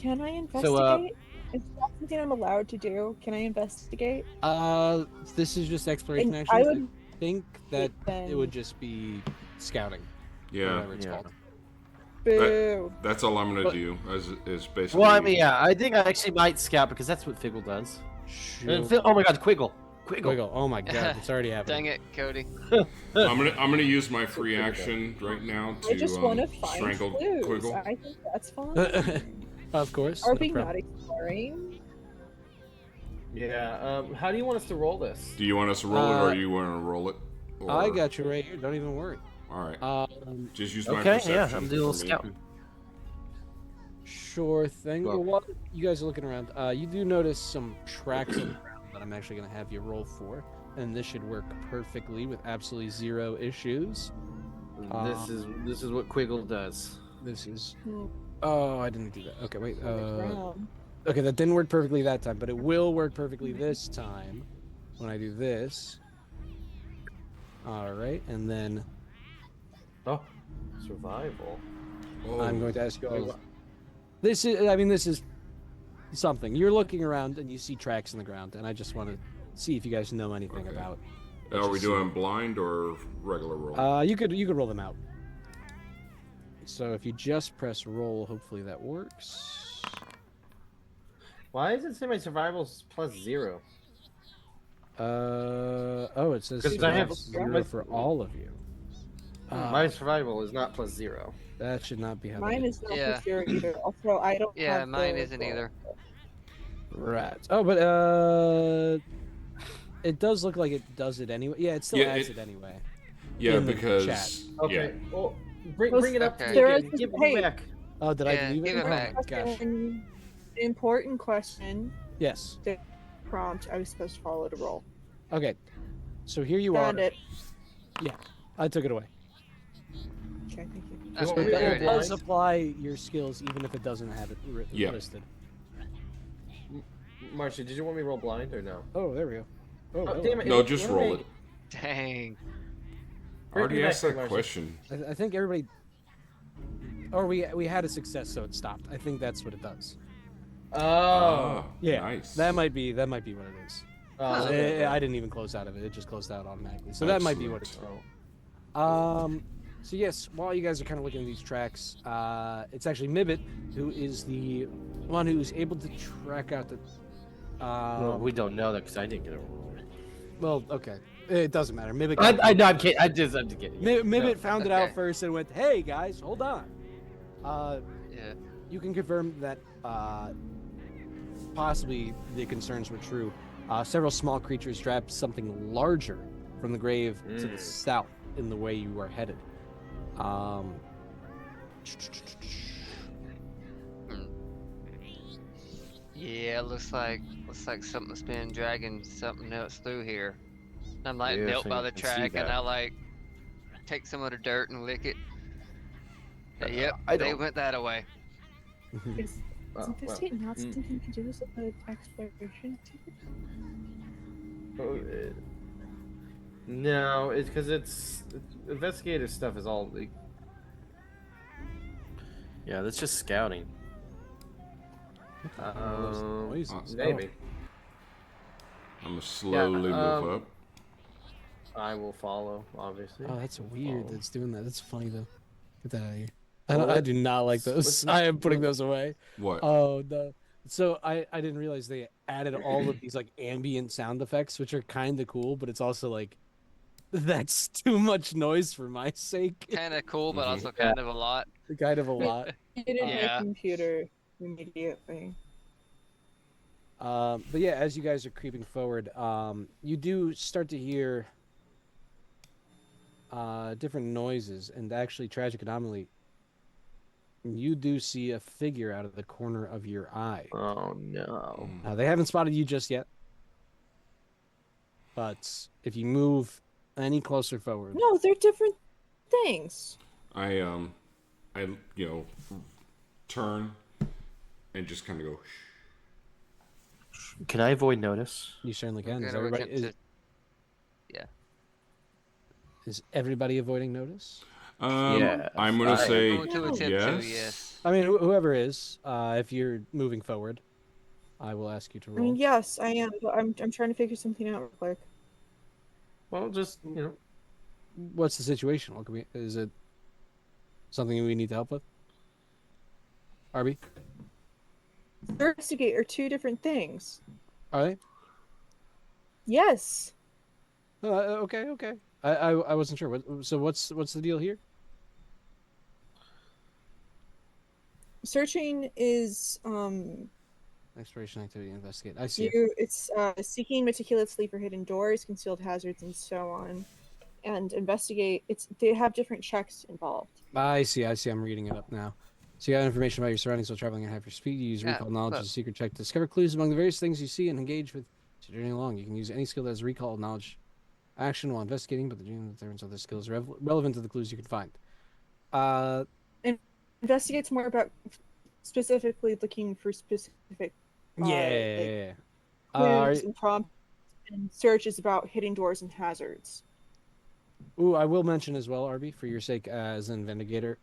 I investigate? Is that something I'm allowed to do? Can I investigate? This is just exploration And actions. I would think that then it would just be scouting. Or Yeah. whatever it's Yeah. called. boo. That's all I'm gonna But- do. Is basically. Well, I mean, yeah, I think I actually might scout because that's what Figgle does. Sure. Oh my God, Quiggle. Wiggle. Oh my god, it's already happening. Dang it, Cody. I'm gonna use my free action right now to I just want to find strangle clues. Quiggle. I think that's fine. Of course. Are no we problem. not exploring? Yeah. How do you want us to roll this? Do you want us to roll it, or you want to roll it? Or... I got you right here. Don't even worry. All right. Um, Just use my Okay, perception. yeah, I'm doing a little for me. scout. Sure thing. Well- Well, while you guys are looking around, you do notice some tracks on the ground that I'm actually going to have you roll for, and this should work perfectly with absolutely zero issues. This is what Quiggle does. This is. Hmm. Oh, I didn't do that. Okay, wait. On the ground. Okay, that didn't work perfectly that time, but it will work perfectly this time when I do this. All right, and then Oh, survival. Oh, I'm going to ask you all. This is something. You're looking around and you see tracks in the ground, and I just want to see if you guys know anything Okay. about. Are we doing blind or regular roll? You could roll them out. So if you just press roll, hopefully that works. Why does it say my survival's +0? Oh, it says 'Cause I have- zero for all of you. My survival is not +0. That should not be how. Mine that is not Yeah. for sure either. Also, I don't. Yeah, have mine the isn't roll. either. Right. Oh, but it does look like it does it anyway. Yeah, it still Yeah, adds it- it anyway. yeah, in the because chat. Okay. yeah, Well, bring it up to Okay. me There again. is- Give hey. it back. Oh, did I Yeah, leave it? give it Oh back. my gosh. Question, important question. Yes. Prompt. I was supposed to follow to roll. Okay. So here you Found are. it. I took it away. Okay, thank you. You want Okay, me to It there roll it does is. blind? apply your skills even if it doesn't have it Yeah. listed. Marcia, did you want me to roll blind or no? Oh, there we go. Oh, Oh, hello. damn it. no, just roll it. Dang. I already Bring it asked back, that Marcia. question. I think everybody. Or we had a success, so it stopped. I think that's what it does. Oh. Ah, Yeah, nice. that might be what it is. Oh, Huh. okay. I didn't even close out of it. It just closed out automatically. So that might be what it's Excellent. for. So yes, while you guys are kind of looking at these tracks, it's actually Mibbit who is the one who's able to track out the. Well, we don't know that because I didn't get a roll. Well, okay, it doesn't matter. Mibbit. I'm kidding. I'm just kidding. Mibbit No. found it out Okay. first and went, "Hey guys, hold on." Yeah. You can confirm that possibly the concerns were true. Several small creatures dragged something larger from the grave to the south in the way you are headed. Yeah, looks like something's been dragging something else through here. I'm like Yeah, I knelt think by I the can see track and that. I like take some of the dirt and lick it. Yep, I they don't- went that away. Is Oh, investigate not mm. something to do with the exploration? No, it's because investigative stuff is all. Yeah, that's just scouting. Noises. Maybe. I'm gonna slowly Yeah, move up. I will follow, obviously. Oh, that's weird. Follow. That's doing that. That's funny though. Get that out of here. Well, I do not like let's those. not- I am putting those away. What? Oh no. So I didn't realize they added all of these like ambient sound effects, which are kind of cool, but it's also like that's too much noise for my sake. Kind of cool, but Mhm. also kind of a lot. Kind of a lot. It in Yeah. my computer immediately. But yeah, as you guys are creeping forward, you do start to hear different noises, and actually, tragic anomaly. You do see a figure out of the corner of your eye. Oh no. They haven't spotted you just yet, but if you move any closer forward. No, they're different things. I turn and just kind of go. Can I avoid notice? You certainly I'm can. Is gonna everybody attempt to. Yeah. is everybody avoiding notice? Yes, I'm gonna I- say Going to attempt yes. to, yes. I mean, whoever is, if you're moving forward, I will ask you to I roll. mean, yes, I am, but I'm trying to figure something out real quick. Well, just What's the situation? What can we? Is it something we need to help with? Arby, Investigate are two different things. are they? Yes. Okay, okay. I wasn't sure. So what's the deal here? Searching is Exploration activity, investigate. I see it. it's seeking meticulously for hidden doors, concealed hazards, and so on. And investigate, they have different checks involved. I see. I'm reading it up now. So you got information about your surroundings while traveling at half your speed. You use Yeah, recall knowledge look. as a secret check to discover clues among the various things you see and engage with as you're journeying along. You can use any skill that has recall knowledge action while investigating, but the dream determines other skills relevant to the clues you can find. Investigate's more about specifically looking for specific Yeah. clues and prompts, and search is about hidden doors and hazards. Ooh, I will mention as well, Arby, for your sake as an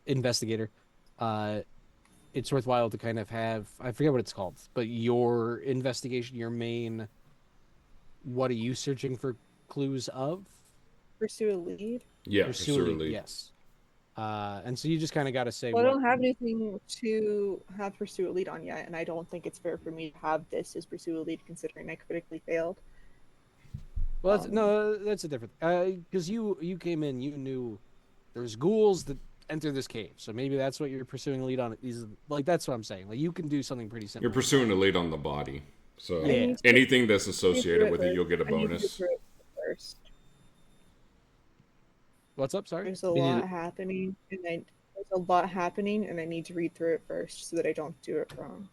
investigator, it's worthwhile to kind of have, I forget what it's called, but your investigation, your main, what are you searching for clues of? Pursue a lead. Yeah, Pursue a lead, yes. And so you just kind of got to say Well, I what. don't have anything to have pursue a lead on yet, and I don't think it's fair for me to have this as pursue a lead considering I critically failed. Well, no, that's a different. Because you came in, you knew there's ghouls that enter this cave, so maybe that's what you're pursuing a lead on. These like that's what I'm saying. Like you can do something pretty simple. You're pursuing a lead on the body, so Yeah. I need to anything that's read through associated with it, first. you'll get a I need to read bonus. through it first. What's up? Sorry. There's a We need lot to- happening, and there's a lot happening, and I need to read through it first so that I don't do it wrong.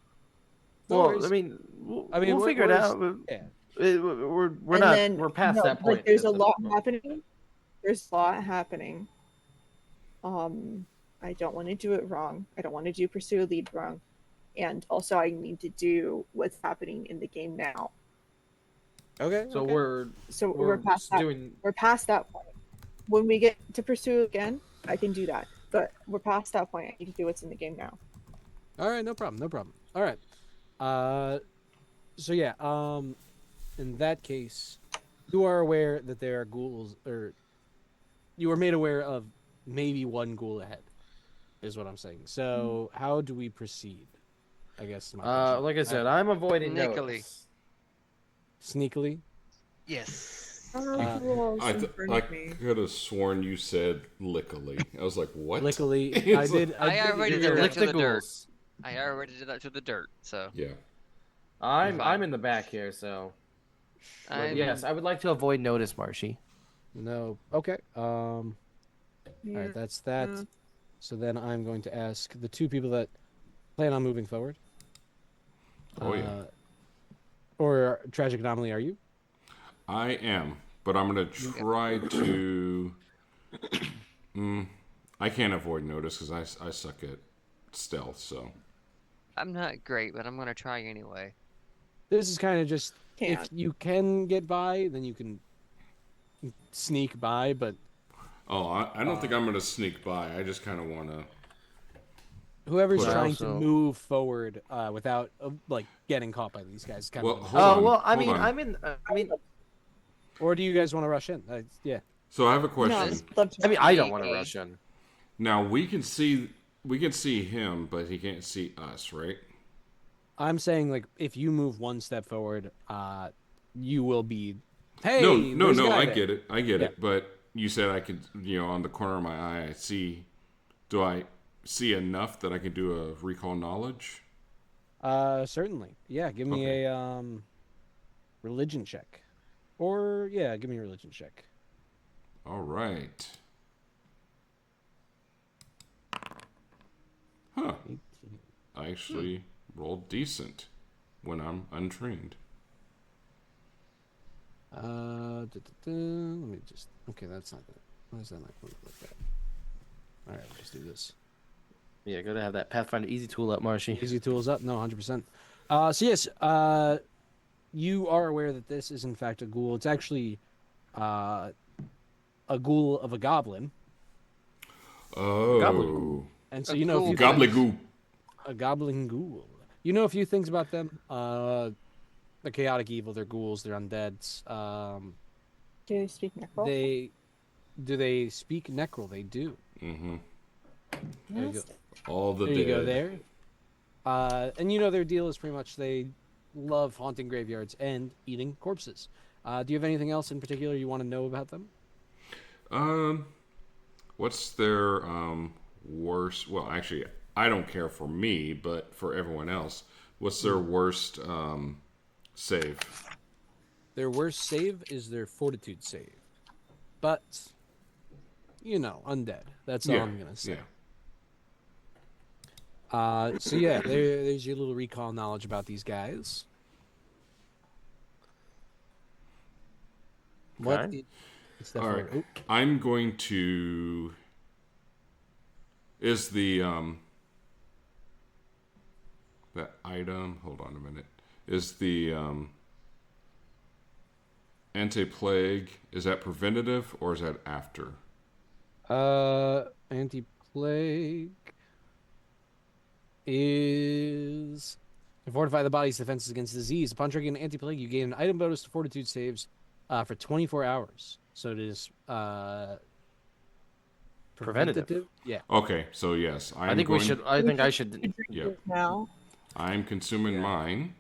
No well, worries. I mean, we'll we'll figure it where's- out. but Yeah. We're And not. then- We're past no, that but point. there's a at this lot point. happening. There's a lot happening. I don't want to do it wrong. I don't want to do pursue a lead wrong, and also I need to do what's happening in the game now. Okay. So okay. We're past that. doing. We're past that point. When we get to pursue again, I can do that. But we're past that point. I need to do what's in the game now. All right. No problem. No problem. All right. So yeah. In that case, you are aware that there are ghouls, or you are made aware of maybe one ghoul ahead. Is what I'm saying. So how do we proceed? I guess. Is my question. Like I said, I'm avoiding Sneakily. notice. Sneakily. Yes. I could have sworn you said lickily. I was like, what? Lickily. It's I did. I did already hear did that Lick to the the dirt. ghouls. I already did that to the dirt, so. Yeah. I'm Fine. in the back here, so. But I'm, yes, I would like to avoid notice, Marshy. No. Okay. All right. That's that. Yeah. So then I'm going to ask the two people that plan on moving forward. Oh, yeah. Or tragic anomaly? Are you? I am, but I'm gonna try to. I can't avoid notice because I suck at stealth. So I'm not great, but I'm gonna try anyway. This is kind of just if Can't. you can get by, then you can sneak by. But I don't think I'm gonna sneak by. I just kind of want to. whoever's But trying to also- move forward without like getting caught by these guys, kind Well, of. hold on. well, I hold mean, on. I'm in. I mean, Or do you guys want to rush in? Yeah. So I have a No, question. I'd love to. I mean, I don't want to Okay. rush in. Now we can see him, but he can't see us, right? I'm saying like if you move one step forward, you will be. Hey, No, there's a guy I there. get it. I get Yeah. it. But you said I could, on the corner of my eye, I see. Do I see enough that I can do a recall knowledge? Certainly. Yeah, give me Okay. a religion check. Or yeah, give me a religion check. All right. Huh. I actually rolled decent when I'm untrained. Let me just. Okay, that's not good. Why is that not going to look like that? All right, let's do this. Yeah, gotta have that Pathfinder easy tool up, Marshy. Easy tools up. No, 100%. So yes, you are aware that this is in fact a ghoul. It's actually a ghoul of a goblin, Oh. and so A you know a few goblin. things. Gobblegoo. A goblin ghoul. You know a few things about them. The chaotic evil. They're ghouls. They're undeads. Do they speak necro? They speak necral? They do. Mm-hmm. There you go. Yes. All the There dead. you go. There. And you know their deal is pretty much they love haunting graveyards and eating corpses. Do you have anything else in particular you want to know about them? What's their worst? Well, actually, I don't care for me, but for everyone else, what's their worst save? Their worst save is their fortitude save. But, you know, undead. That's all I'm going to say. Yeah. So yeah, there's your little recall knowledge about these guys. What? Okay. It's All definitely. right. I'm going to. Is the that item? Hold on a minute. Is the anti-plague? Is that preventative or is that after? Anti-plague is to fortify the body's defenses against disease. Upon triggering an anti-plague, you gain an item bonus to fortitude saves for 24 hours. So it is Preventative. Yeah. Okay, so yes, I think we should. I think I should. Drink Yep. it now. I'm consuming Yeah. mine.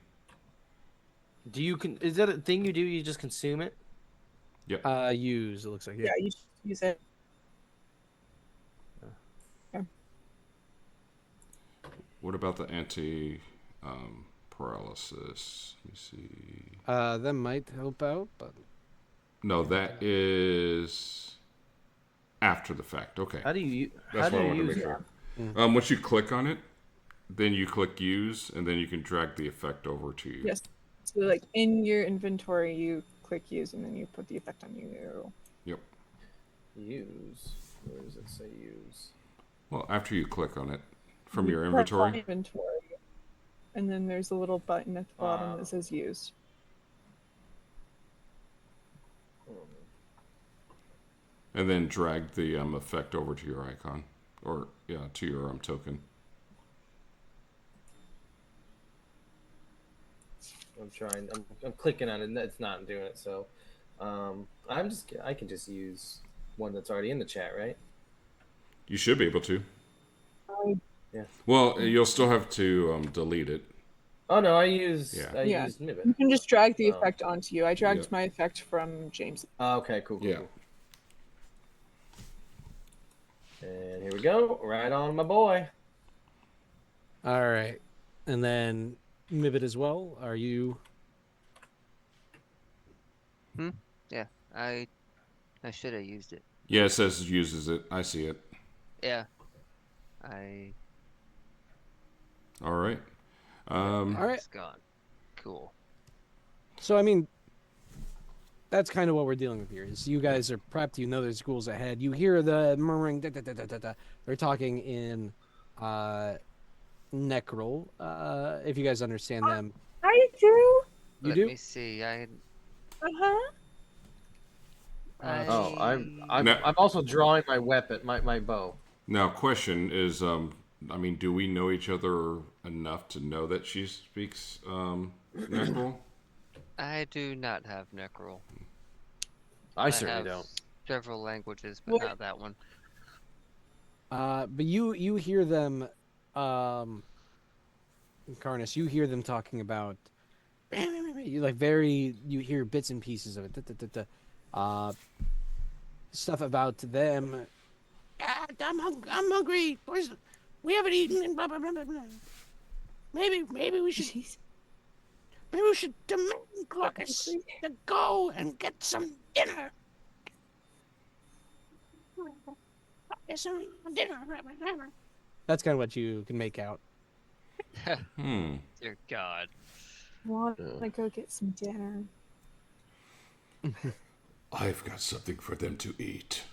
Do you? Is that a thing you do? You just consume it? Yep. Use. It looks like Yeah, you should use it. What about the anti paralysis? Let me see. That might help out, but No, that is after the fact. Okay. How do you? How That's do what I you want to use make it? sure. Mm. Once you click on it, then you click use, and then you can drag the effect over to you. Yes. So, like in your inventory, you click use, and then you put the effect on you. Yep. Use. Where does it say use? Well, after you click on it from your You press on inventory. inventory, and then there's a little button at the bottom that says use. And then drag the effect over to your icon, or yeah, to your token. I'm trying. I'm clicking on it, and it's not doing it. So, I can just use one that's already in the chat, right? You should be able to. Yeah. Well, you'll still have to delete it. Oh no, I use. Yeah. I Yeah. use Mibit. You can just drag the Oh. effect onto you. I dragged Yeah. my effect from James. Oh, okay, cool, cool, Yeah. cool. And here we go, right on my boy. all right. And then Mibit as well. Are you? Yeah, I should have used it. Yeah, it says uses it. I see it. Yeah. All right. All right. It's gone. Cool. So I mean, that's kind of what we're dealing with here. Is you guys are prepped. You know there's ghouls ahead. You hear the murmuring. Da, da, da, da, da, da. They're talking in Necral. If you guys understand them, I do. you Let do. me see. Uh-huh. Oh, I'm No. I'm also drawing my weapon, my bow. Now, question is, I mean, do we know each other enough to know that she speaks Necral? I do not have Necral. I certainly have don't. several languages, but What? not that one. But you hear them, Carnus. You hear them talking about. You you hear bits and pieces of it. Da, da, da, da. Stuff about them. I'm hungry. We haven't eaten. Blah, blah, blah, blah, blah. Maybe we should. Jeez. Maybe we should demand Glaucus to go and get some dinner. Get some dinner. That's kind of what you can make out. Hmm. Dear God. Want to go get some dinner? I've got something for them to eat.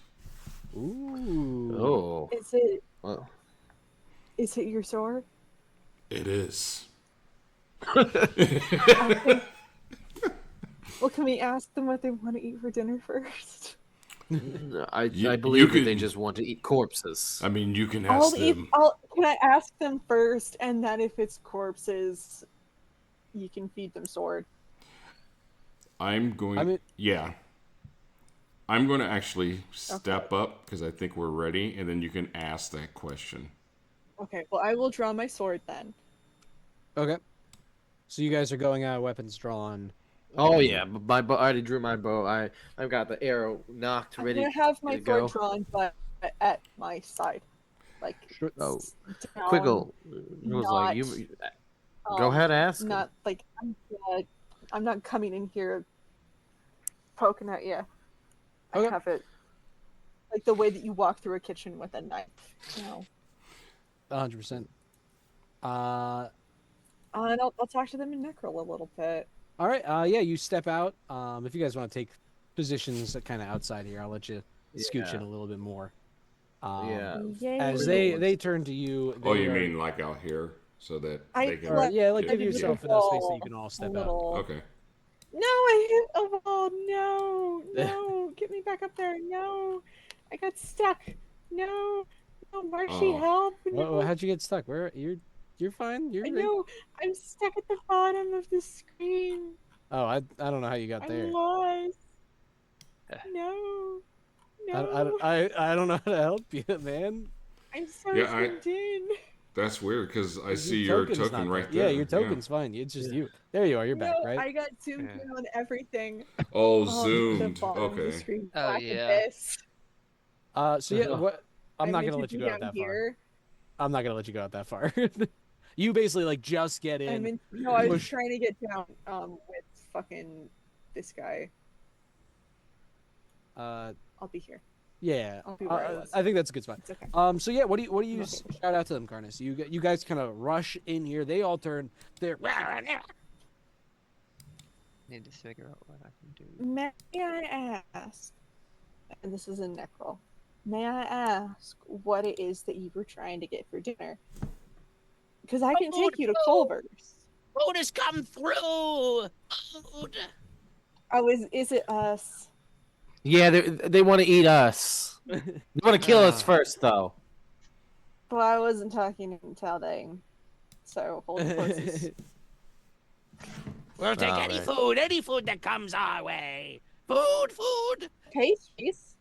Ooh. Oh. Is it Well. your sword? It is. Okay. Well, can we ask them what they want to eat for dinner first? I You believe that they can- just want to eat corpses. I mean, you can ask them. Can I ask them first, and then if it's corpses, you can feed them sword. I'm going. I mean- yeah. I'm going to actually step up because I think we're ready, and then you can ask that question. Okay, well, I will draw my sword then. Okay. So you guys are going out, weapons drawn. Oh yeah, but my bow. I already drew my bow. I've got the arrow knocked, I'm ready gonna have my to sword go. drawn, but at my side, like Sure. Oh, down, Quiggle was like, not, "You go ahead, ask." him." Not like I'm not coming in here poking at you. I Okay. have it like the way that you walk through a kitchen with a knife. You know. 100%. And I'll talk to them in Necrol a little bit. All right. Yeah, you step out. If you guys want to take positions kind of outside here, I'll let you scooch in Yeah. a little bit more. Yeah. Yay. As Quiggle they turn to you, Oh, they you are, mean like out here, so that I they can. or, yeah, like Yeah, give I yourself hit enough space that you wall can all a step out. little. Okay. No, I hit a wall. No, get me back up there. No, I got stuck. No, Marshy, Oh. help! Oh, No, how'd you get stuck? Where you're fine. You're right. no, I'm stuck at the bottom of the screen. Oh, I don't know how you got I'm there. lost. No, I don't know how to help you, man. I'm so Yeah, zoomed in. that's weird because I see Your your token's token not right there. there. Yeah, your token's fine. It's just Yeah. you. There you are. You're No, back, right? I got zoomed Yeah. in on everything. Oh, The zoomed. bottom of the Okay. screen. Oh, Black yeah. abyss. So yeah, what? I'm I not meant gonna to let you be go out down that far. here. I'm not gonna let you go out that far. You basically like just get in. No, I was push- trying to get down with fucking this guy. Uh, I'll be here. yeah. I'll be where I was. I think that's a good spot. It's okay. So yeah, what do you Okay. shout out to them, Carnus? You guys kind of rush in here. They all turn. They're Need to figure out what I can do. May I ask, and this is in Necrol, may I ask what it is that you were trying to get for dinner? Because I can take you to Culver's. food has come through. Food. Oh, is it us? Yeah, they want to eat us. They want to kill us Ah. first, though. Well, I wasn't talking in Taldane, so hold your horses. We'll take any food that comes our way. Food. Pastries?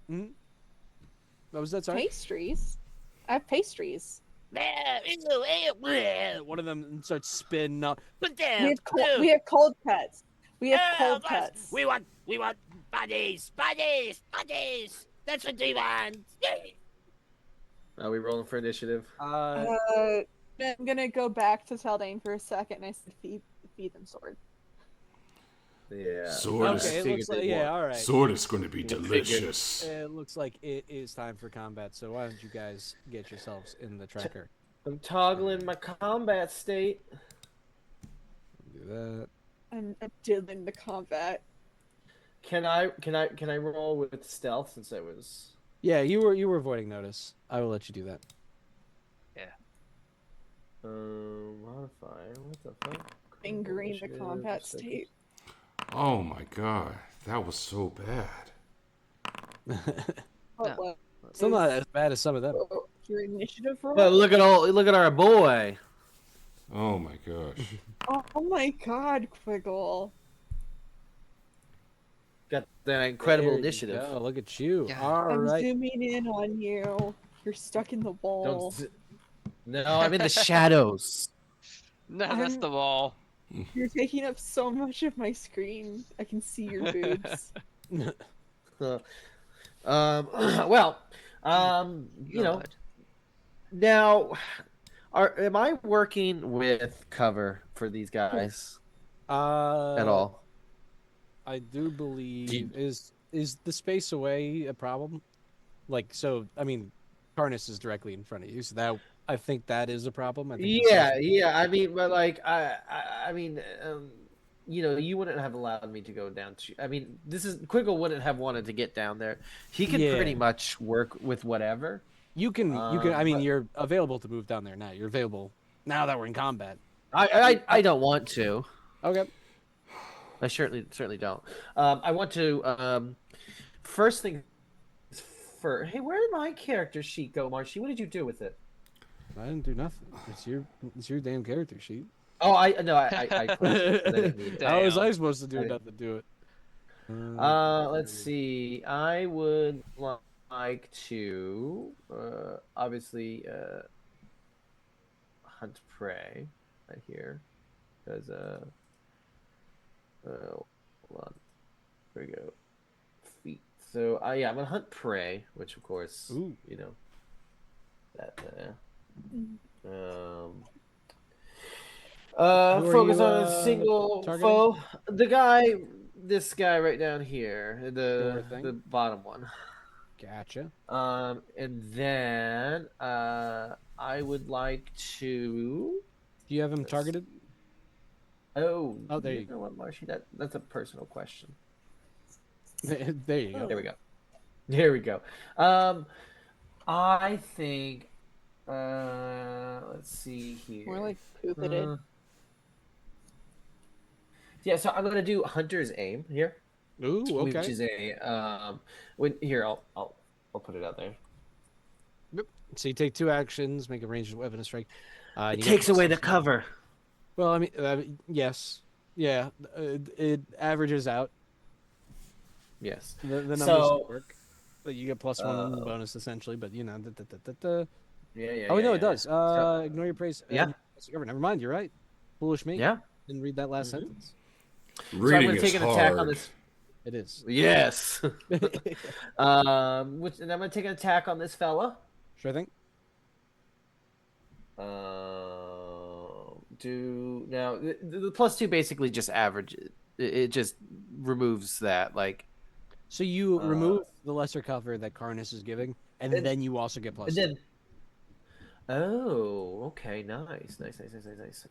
What was that? Sorry. Pastries? I have pastries. One of them starts spinning up. But We have cold cuts. We have cold cuts. We want buddies. That's what we want. Are we rolling for initiative? I'm gonna go back to Taldane for a second, and I said feed them sword. Yeah. Sword is- Okay, it looks like all right. Sword is going to be Figured. delicious. It looks like it is time for combat. So why don't you guys get yourselves in the tracker? I'm toggling my combat state. Do that. I'm diddling the combat. Can I roll with stealth since I was? Yeah, you were avoiding notice. I will let you do that. Modifier. What the fuck? Fingering the Initiative, combat second. state. Oh my god, that was so bad. What Still not was as bad as some of them. your initiative roll? But look at our boy. Oh my gosh. Oh my god, Quiggle. Got that incredible There you initiative. go, look at you. Yeah. All I'm right. zooming in on you. You're stuck in the wall. No, I'm in the shadows. No, that's I'm- the wall. You're taking up so much of my screen. I can see your boobs. Well, you know, God. now, am I working with cover for these guys at all? I do believe Do- is the space away a problem? Like, so I mean, Carnus is directly in front of you, so that I think that is a problem. I think the Yeah, space- yeah. I mean, but like, I mean, you wouldn't have allowed me to go down to. I mean, Quiggle wouldn't have wanted to get down there. He could Yeah. pretty much work with whatever. You can. I mean, but you're available to move down there now. You're available now that we're in combat. I don't want to. Okay. I certainly don't. I want to. First thing first. Hey, where did my character sheet go, Marshy? What did you do with it? I didn't do nothing. It's your damn character sheet. Oh, I closed it. I didn't need it. How was I Damn. supposed to do I- nothing to do it? Let's see. I would like to obviously hunt prey right here because hold on. There we go. Feet. So yeah, I'm gonna hunt prey, which of course Ooh. that Who are focus you, on a single targeting? foe. This guy right down here, Door thing? the bottom one. Gotcha. And then I would like to. Do you have him targeted? Oh, there you know what, Marshy? That's a personal question. There you go. There we go. There we go. I think. Let's see here. More like poopited. Yeah, so I'm gonna do Hunter's Aim here, Ooh, okay. which is a I'll put it out there. So you take 2 actions, make a ranged weapon strike. It you takes get away the +6. cover. Well, I mean, yes, yeah, it averages out. Yes. The numbers So- work. But you get +1 bonus essentially, but Yeah. Oh no, yeah, it does. So- Ignore your praise. Yeah. Never mind. You're right. Foolish me. Yeah. Didn't read that last Mhm. sentence. So I'm Reading gonna is take an attack on hard. this. It is. Yes. And I'm gonna take an attack on this fella. Sure thing. Do now the +2 basically just average. It just removes that like. So you remove the lesser cover that Karnas is giving, and and- then you also get And +2. then. Oh, okay, nice.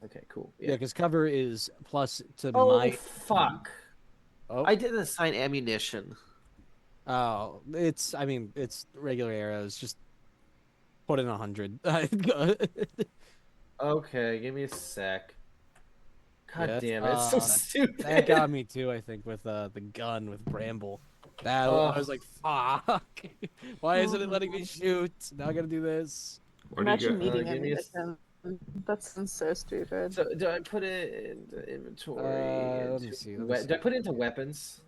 Okay, cool. Yeah, because cover is plus to Oh my. fuck! Oh, I didn't assign ammunition. oh, it's. I mean, it's regular arrows. Just put in 100. Okay, give me a sec. God Yeah, damn it! It's so stupid. That got me too. I think with the gun with Bramble. That I was like, fuck. Why isn't it letting me shoot? Now I gotta do this. Why do you Imagine get? meeting give him me in a this room. That sounds so stupid. So do I put it into inventory? Let me see, let me see. Do I put it into weapons?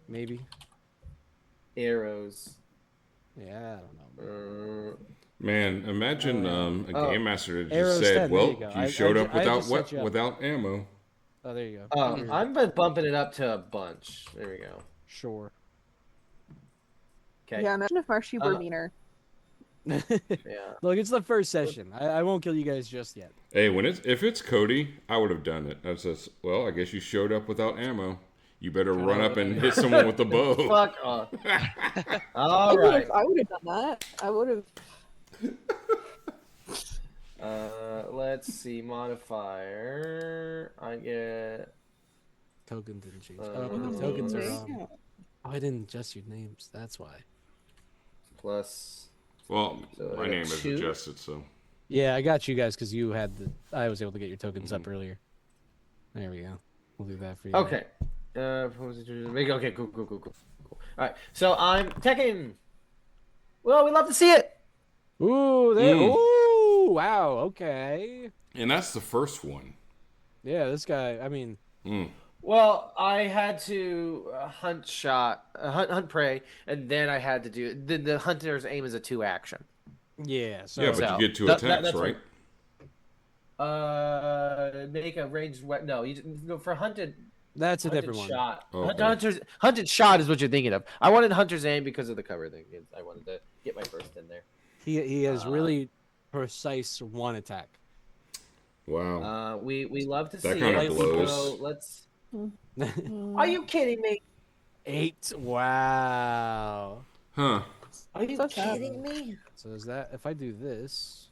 Maybe. Arrows. Yeah, I don't know. Man, imagine a Oh. game master that Arrows just 10, said, there "Well, you go. you showed up I without just set you up. without ammo." Oh, there you go. Oh, Here. I'm bumping it up to a bunch. There we go. Sure. Okay. Yeah, imagine if Marshy were Uh, meaner. Yeah. Look, it's the first session. I won't kill you guys just yet. Hey, if it's Cody, I would have done it. I says, "Well, I guess you showed up without ammo. You better run up and hit someone with the bow." Fuck off. All right. I would have done that. I would have. Let's see. Modifier. I get. Token didn't change. Oh, the tokens are Oh, I didn't adjust your names. That's why. Plus. Well, So I my got name is 2. adjusted, so Yeah, I got you guys because you had the. I was able to get your tokens up earlier. There we go. We'll do that for you. Okay. Okay. Cool. All right. So I'm taking. Well, we'd love to see it. Ooh, there. Mm. Ooh, wow. Okay. and that's the first one. Yeah, this guy. I mean, Mm. Well, I had to hunt prey, and then I had to do the hunter's aim is a 2 action. yeah. So Yeah, but So, you get 2 that- attacks, that's right? Make a ranged weapon. No, you go for hunted. that's a Hunted different one. shot. Oh, okay. Hunted shot is what you're thinking of. I wanted hunter's aim because of the cover thing. I wanted to get my first in there. He has really precise one attack. Wow. We love to That see kinda it. blows. So let's. Are you kidding me? 8. Wow. Huh. Are you So sad. kidding me? So is that if I do this?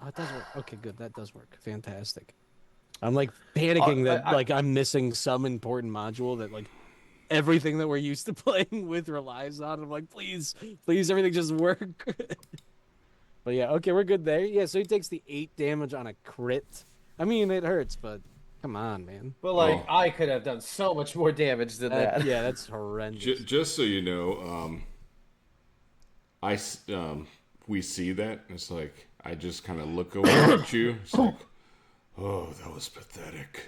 Oh, it does work. Okay, good. That does work. Fantastic. I'm like panicking that I- like I'm missing some important module that like everything that we're used to playing with relies on. I'm like, please, please, everything just work. But yeah, okay, we're good there. Yeah, so he takes the 8 damage on a crit. I mean, it hurts, but come on, man. But like, Oh. I could have done so much more damage than that. Yeah, that's horrendous. Just so you know, we see that. It's like I just kind of look over at you. It's like, oh, that was pathetic.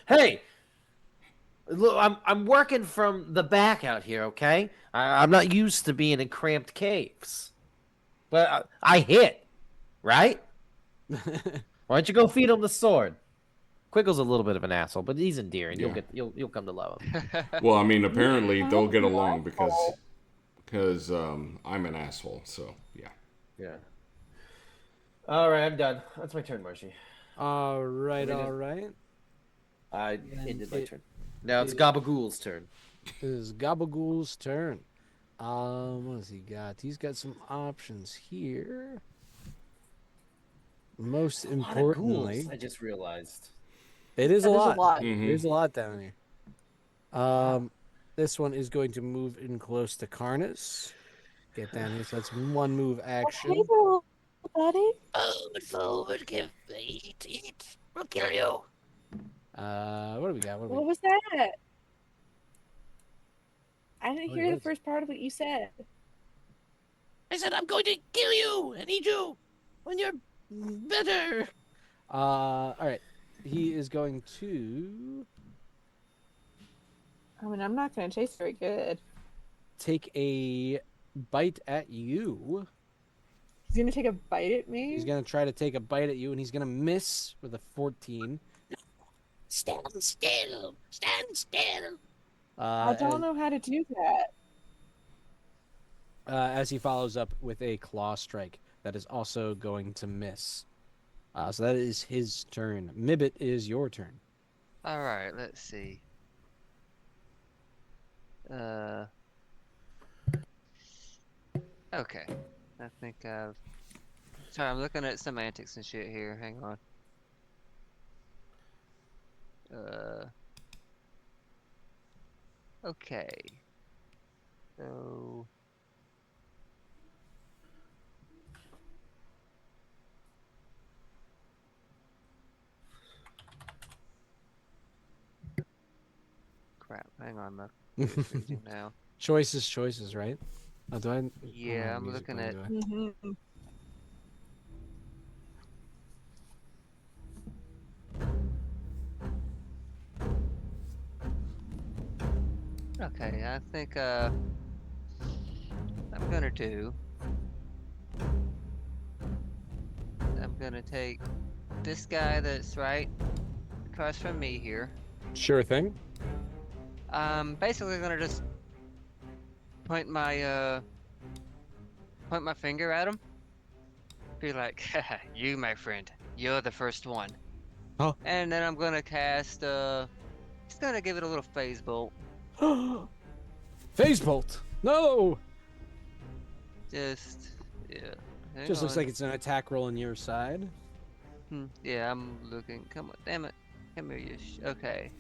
Hey, look, I'm working from the back out here. Okay, I'm not used to being in cramped caves, but I hit, right? Why don't you go feed him the sword? Quiggle's a little bit of an asshole, but he's endearing. Yeah. You'll come to love him. Well, I mean, apparently they'll get along because I'm an asshole. So yeah. Yeah. All right, I'm done. That's my turn, Marshy. All right, We all did- right. I And ended my it- turn. Now it's Gabagool's turn. This is Gabagool's turn. What has he got? He's got some options here. Most A lot of importantly, ghouls, I just realized. it is a That is lot. a lot. Mhm. There's a lot down here. This one is going to move in close to Karnas. Get down here. So that's one move action. Hey there, little buddy. Oh, forward, give me eat. We'll kill you. What do we got? What do we What got? was that? I didn't Oh, hear the yes. first part of what you said. I said I'm going to kill you and eat you when you're better. All right. He is going to I mean, I'm not going to taste very good. take a bite at you. He's going to take a bite at me? He's going to try to take a bite at you, and he's going to miss with a 14. Stand still. Stand still. I don't know how to do that. As he follows up with a claw strike that is also going to miss. So that is his turn. Mibbit is your turn. All right, let's see. Okay. I think I've. Sorry, I'm looking at semantics and shit here. Hang on. Okay. So. Crap. Hang on, my computer's freezing now. Choices, right? Oh, do I? Yeah, oh, I'm music looking playing, at. do I? Mm-hmm. Okay, I think I'm gonna do. I'm gonna take this guy that's right across from me here. Sure thing. I'm basically gonna just point my finger at him. Be like, haha, you my friend, you're the first one. Oh. And then I'm gonna cast just gonna give it a little phase bolt. Phase bolt. No. Just yeah. Hang Just looks on. like it's an attack roll on your side. Yeah, I'm looking. Come on, damn it. Come here, you okay.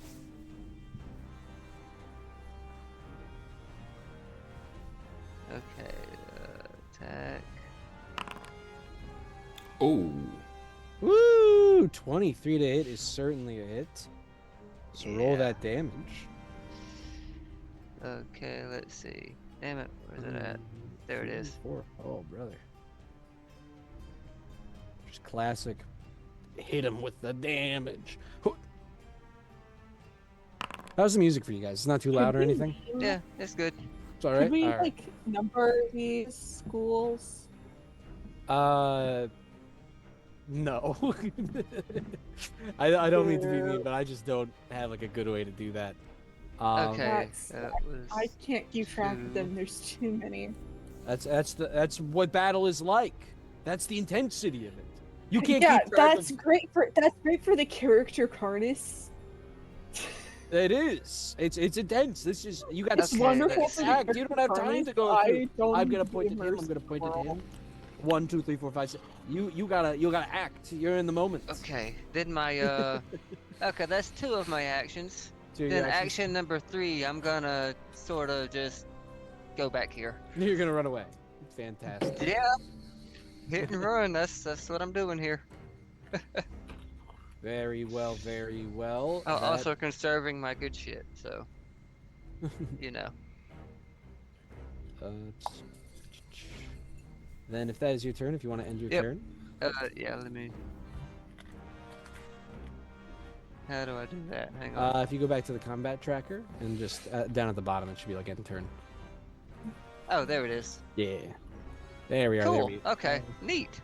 Okay, attack. Oh, Woo! 23 to hit is certainly a hit. So roll Yeah. that damage. Okay, let's see. Damn it, where's it at? There it is. 4. Oh, brother. Just classic. Hit him with the damage. How's the music for you guys? It's not too loud or anything? Yeah, it's good. It's all Could right? we, All right. like, number these schools? No. I don't mean to be mean, but I just don't have like a good way to do that. Okay, That's- that was. I can't keep track of them. two. There's too many. That's what battle is like. That's the intensity of it. You can't Yeah, keep track that's great for the character Karnas. It is. It's intense. This is you got It's to Okay, wonderful let's for the act. You don't have character time Karnas, to go but through. I don't I'm gonna need point to it to him. I'm immerse gonna point it to the him. 1, 2, 3, 4, 5, 6. You gotta act. You're in the moment. Okay, then my okay, that's 2 of my actions. So your Then actions- action number 3, I'm gonna sort of just go back here. You're gonna run away. Fantastic. Yeah, hit and run. That's what I'm doing here. Very well, very well. Oh, That- also conserving my good shit. So, you know. uh, then if that is your turn, if you want to end your Yep. turn. Yeah. Let me. How do I do that? Hang on. If you go back to the combat tracker and just down at the bottom, it should be like end turn. Oh, there it is. Yeah. There we are. There Cool. we Okay. Neat.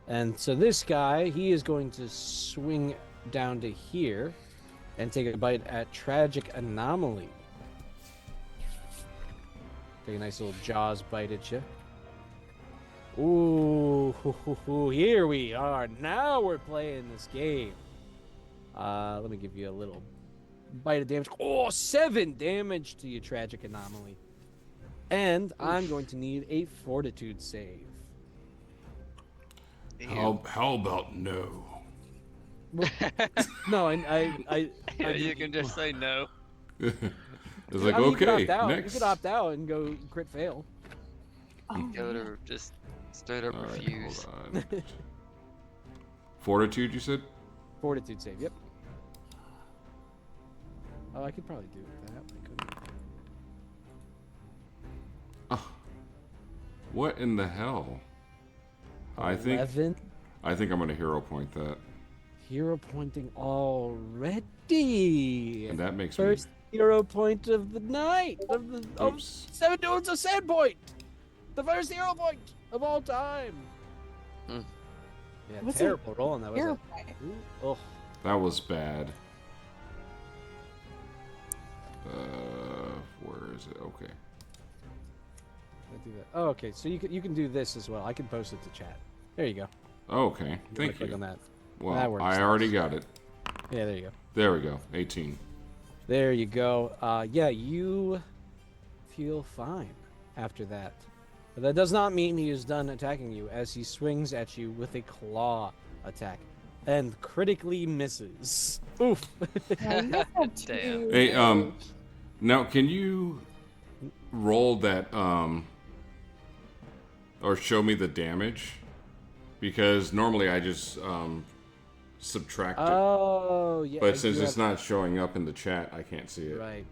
And so this guy, he is going to swing down to here and take a bite at Tragic Anomaly. Take a nice little jaws bite at you. Ooh, here we are. Now we're playing this game. Let me give you a little bite of damage. Oh, 7 damage to you, Tragic Anomaly. And I'm going to need a Fortitude save. How about no? No, I You can just say no. It's like, I mean, you could okay, opt out. next. You could opt out and go crit fail. Go to just straight up All right, refuse. hold on. Fortitude, you said? Fortitude save, yep. Oh, I could probably do it that way, couldn't I? What in the hell? I think 11 I'm gonna hero point that, hero pointing already. and that makes First hero point of the night of the me. of Oops. 7 dudes of Sandpoint. The first hero point of all time. Hmm. Yeah, What's terrible roll on that, was Hero it? point. Ooh, oh. That was bad. Where is it? Okay. I do that. Oh, okay. So you can do this as well. I can post it to chat. There you go. Okay. You wanna Thank click you. on that. Well, That works. I already got it. Yeah, there you go. There we go. 18. There you go. Yeah, you feel fine after that. But that does not mean he is done attacking you, as he swings at you with a claw attack and critically misses. Oof. Damn. Hey, now can you roll that or show me the damage? Because normally I just subtract it. Oh, yeah. But I since do it's have- not showing up in the chat, I can't see it. right.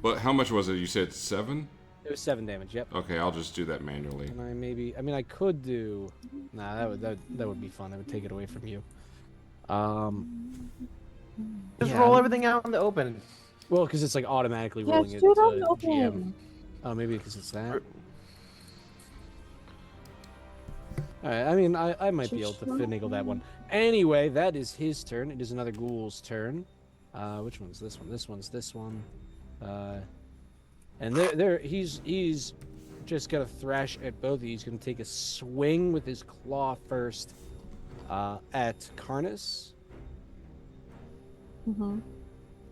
But how much was it? You said 7? It was 7 damage. Yep. Okay, I'll just do that manually. And I mean, I could do. Nah, that would be fun. That would take it away from you. Just yeah, roll everything out in the open. Well, because it's like automatically Yeah, rolling it shoot to on GM. open. Oh, maybe because it's that. Alright, I mean, I might be able to finagle that one. Anyway, that is his turn. It is another ghoul's turn. Which one's this one? This one's this one. And he's just gonna thrash at both of you. He's gonna take a swing with his claw first at Karnas. Mm-hmm.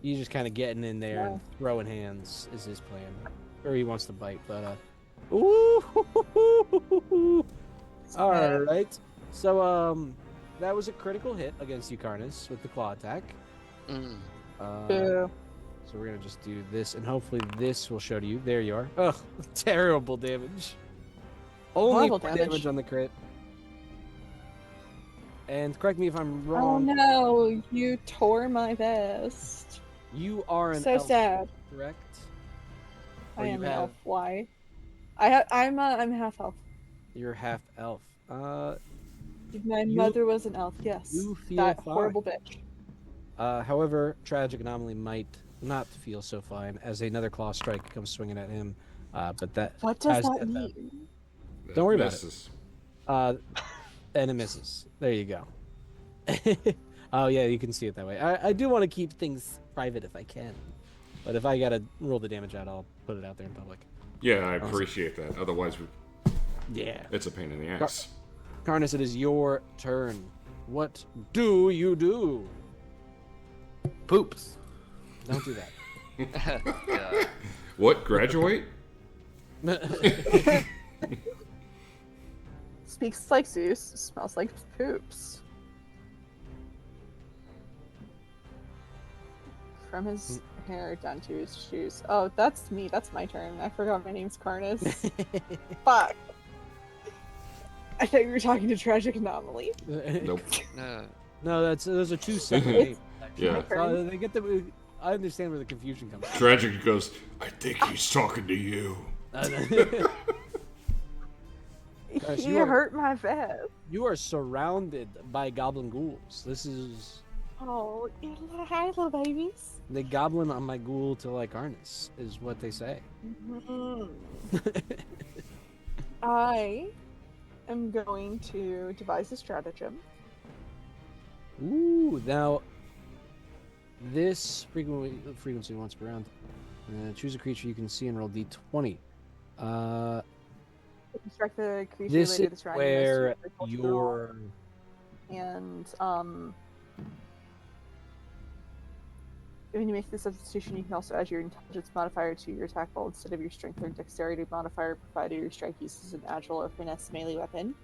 He's just kind of getting in there and throwing hands is his plan, or he wants to bite. But ooh, all right. So that was a critical hit against you, Karnas, with the claw attack. Mm. So we're gonna just do this, and hopefully this will show to you. There you are. Oh, terrible damage. Only Horrible 4 damage. damage on the crit. And correct me if I'm Oh wrong. no, you tore my vest. You are an So elf, sad. correct? I Or you am an have- elf. Why? I'm half elf. You're half elf. My You- mother was an elf. Yes. you feel that fine. horrible bitch. However, Tragic Anomaly might not feel so fine as another claw strike comes swinging at him. But that What does has that hit them. mean? Don't worry about it. Misses. And it misses. There you go. Oh yeah, you can see it that way. I do want to keep things private if I can, but if I gotta roll the damage out, I'll put it out there in public. Yeah, I appreciate that. Otherwise, Yeah. it's a pain in the ass. Karnas, it is your turn. What do you do? Poops. Don't do that. God. What? Graduate? Speaks like Zeus, smells like poops. From his hair down to his shoes. Oh, that's me. That's my turn. I forgot my name's Carnus. Fuck. I thought you were talking to Tragic Anomaly. Nope. No. No, those are two separate names. Actually. Yeah. So they get the. I understand where the confusion comes from. Tragic goes, I think he's talking to you. Gosh, He you are- hurt my vest. You are surrounded by goblin ghouls. This is Oh, hi, little babies. the goblin on my ghoul to like harness, is what they say. Mhm. I am going to devise a stratagem. Ooh, now this frequency once per round. Choose a creature you can see and roll d20. Instruct the creature This related to the is surrounding where mystery of the cultural your and when you make the substitution, you can also add your intelligence modifier to your attack roll instead of your strength or dexterity modifier, provided your strike uses an agile or finesse melee weapon.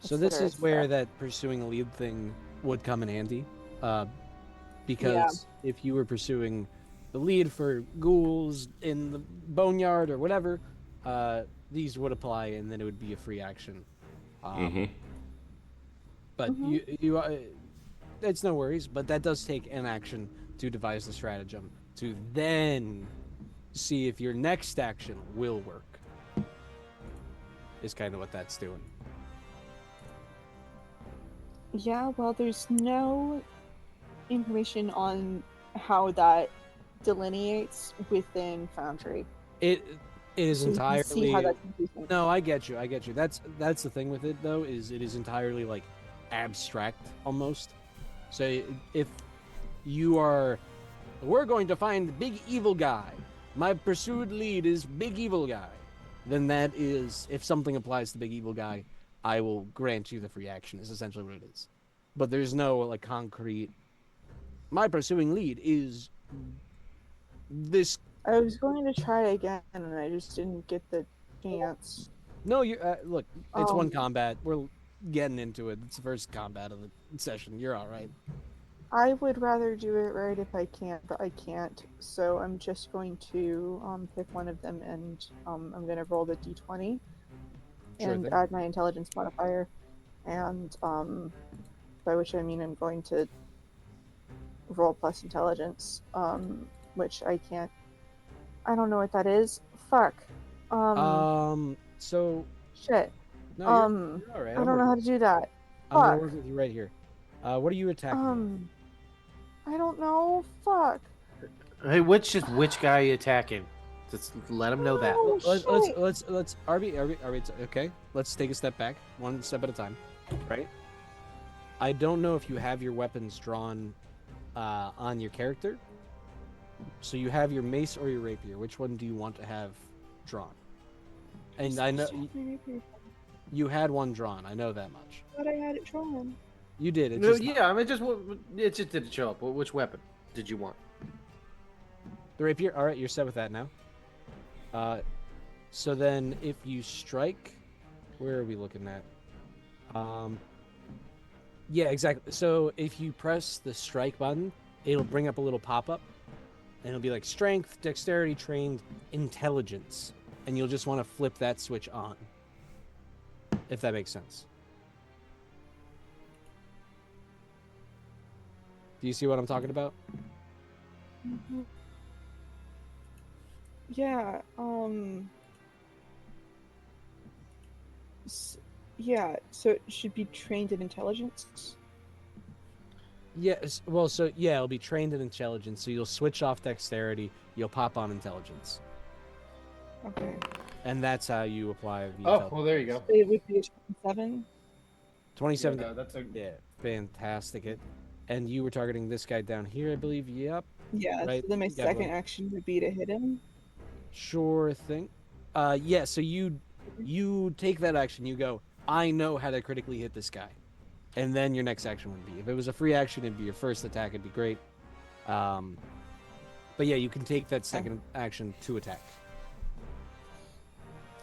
So this etc., is where etc. that pursuing a lead thing would come in handy, because if you were pursuing the lead for ghouls in the boneyard or whatever, these would apply, and then it would be a free action. But it's no worries. But that does take an action to devise the stratagem to then see if your next action will work. Is kind of what that's doing. Yeah, well, there's no information on how that delineates within Foundry. It is So you can see how entirely. that's confusing. No, I get you. That's the thing with it though, is it is entirely like abstract almost. So if you are, we're going to find the big evil guy. My pursued lead is big evil guy. Then that is, if something applies to big evil guy, I will grant you the free action. Is essentially what it is. But there's no like concrete. My pursuing lead is this. I was going to try again, and I just didn't get the chance. No, you look. It's one Um, combat. We're getting into it. It's the first combat of the session. You're all right. I would rather do it right if I can, but I can't. So I'm just going to pick one of them, and I'm going to roll the d20 Sure and thing. add my intelligence modifier, and by which I mean I'm going to roll plus intelligence, which I can't. I don't know what that is. Fuck. So Shit. no, you're all right. I don't know how to do that. I'm gonna Fuck. work with you right here. What are you attacking? I don't know. Fuck. Hey, which guy are you attacking? Just let him know that. Oh, Let's RB, okay. Let's take a step back, one step at a time, right? I don't know if you have your weapons drawn on your character. So you have your mace or your rapier. Which one do you want to have drawn? And I know you had one drawn. I know that much. I thought I had it drawn. You did. It No, just yeah, I mean, it just didn't show up. Which weapon did you want? the rapier. All right, you're set with that now. So then, if you strike, where are we looking at? Yeah, exactly. So if you press the strike button, it'll bring up a little pop-up, and it'll be like strength, dexterity, trained, intelligence, and you'll just want to flip that switch on, if that makes sense. Do you see what I'm talking about? Yeah. Yeah. So it should be trained in intelligence. Yes. Well, so yeah, it'll be trained in intelligence. So you'll switch off dexterity. You'll pop on intelligence, Okay. and that's how you apply the. Oh, well, there you go. It would be a 27. 27. Yeah, that's a Yeah, fantastic. And you were targeting this guy down here, I believe. Yep. Yeah. Right. So then my Yeah, second well. action would be to hit him. Sure thing. Yeah. So you take that action. You go. I know how to critically hit this guy, and then your next action would be. If it was a free action, it'd be your first attack. It'd be great. But yeah, you can take that second action to attack.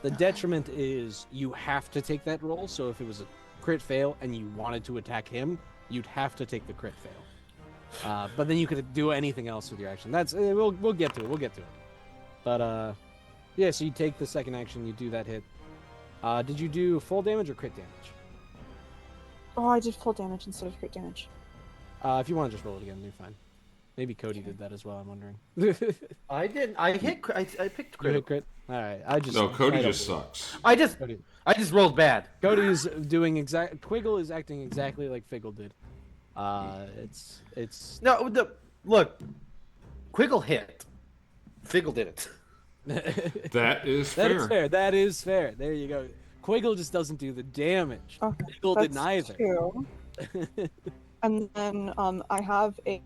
The detriment is you have to take that roll. So if it was a crit fail and you wanted to attack him, you'd have to take the crit fail. But then you could do anything else with your action. That's we'll get to it. We'll get to it. But yeah. So you take the second action. You do that hit. Did you do full damage or crit damage? Oh, I did full damage instead of crit damage. If you want to just roll it again, you're fine. Maybe Cody did that as well. I'm wondering. I did. I picked You hit crit. crit. All right. No, Cody I don't just do it. sucks. I just rolled bad. Cody's doing Quiggle is acting exactly like Figgle did. It's No, look. Quiggle hit. Figgle didn't. That is fair. That is fair. That is fair. There you go. Quiggle just doesn't do the damage. Okay, Figgle did that's neither. true. And then I have a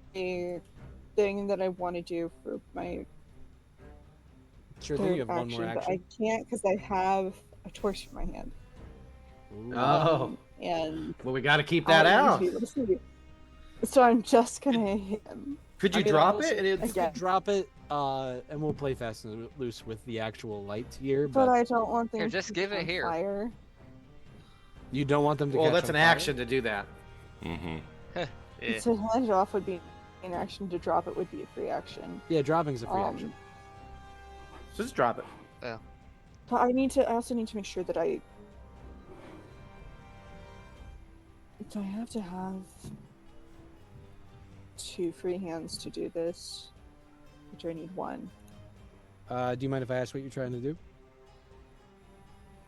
thing that I want to do for my Sure thing. third You have one action, more but action. I can't because I have a torch in my hand. Ooh. Oh. And Well, we got to keep that I need out. to be able to see. So I'm just gonna hit him. Could you I mean, drop also- it? And You it's, Yeah. could drop it, and we'll play fast and loose with the actual light here. But But I don't want things Here, just to give be it on here. Fire. you don't want them to. well, catch that's on an fire? action to do that. Mm-hmm. Yeah. To hand it off would be an action. To drop it would be a free action. Yeah, dropping's a free action. So just drop it. But I also need to make sure that I. Do I have to have 2 free hands to do this? Or do I need 1? Do you mind if I ask what you're trying to do?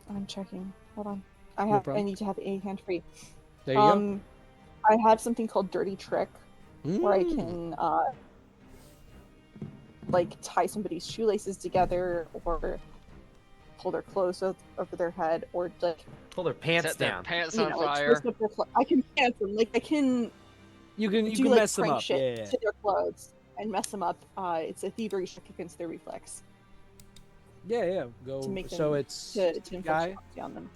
I'm checking. Hold on. No I problem. need to have a hand free. There you go. I have something called Dirty Trick where I Mm. can like tie somebody's shoelaces together or pull their clothes over their head or like Pull their pants Set their down. pants you on know, like, fire. twist up their I can pants them. Like I can You can do like mess them prank up. shit Yeah. to their clothes and mess them up. It's a thievery check against their reflex Yeah. Go. to make So them it's to inflict guy. honesty on them.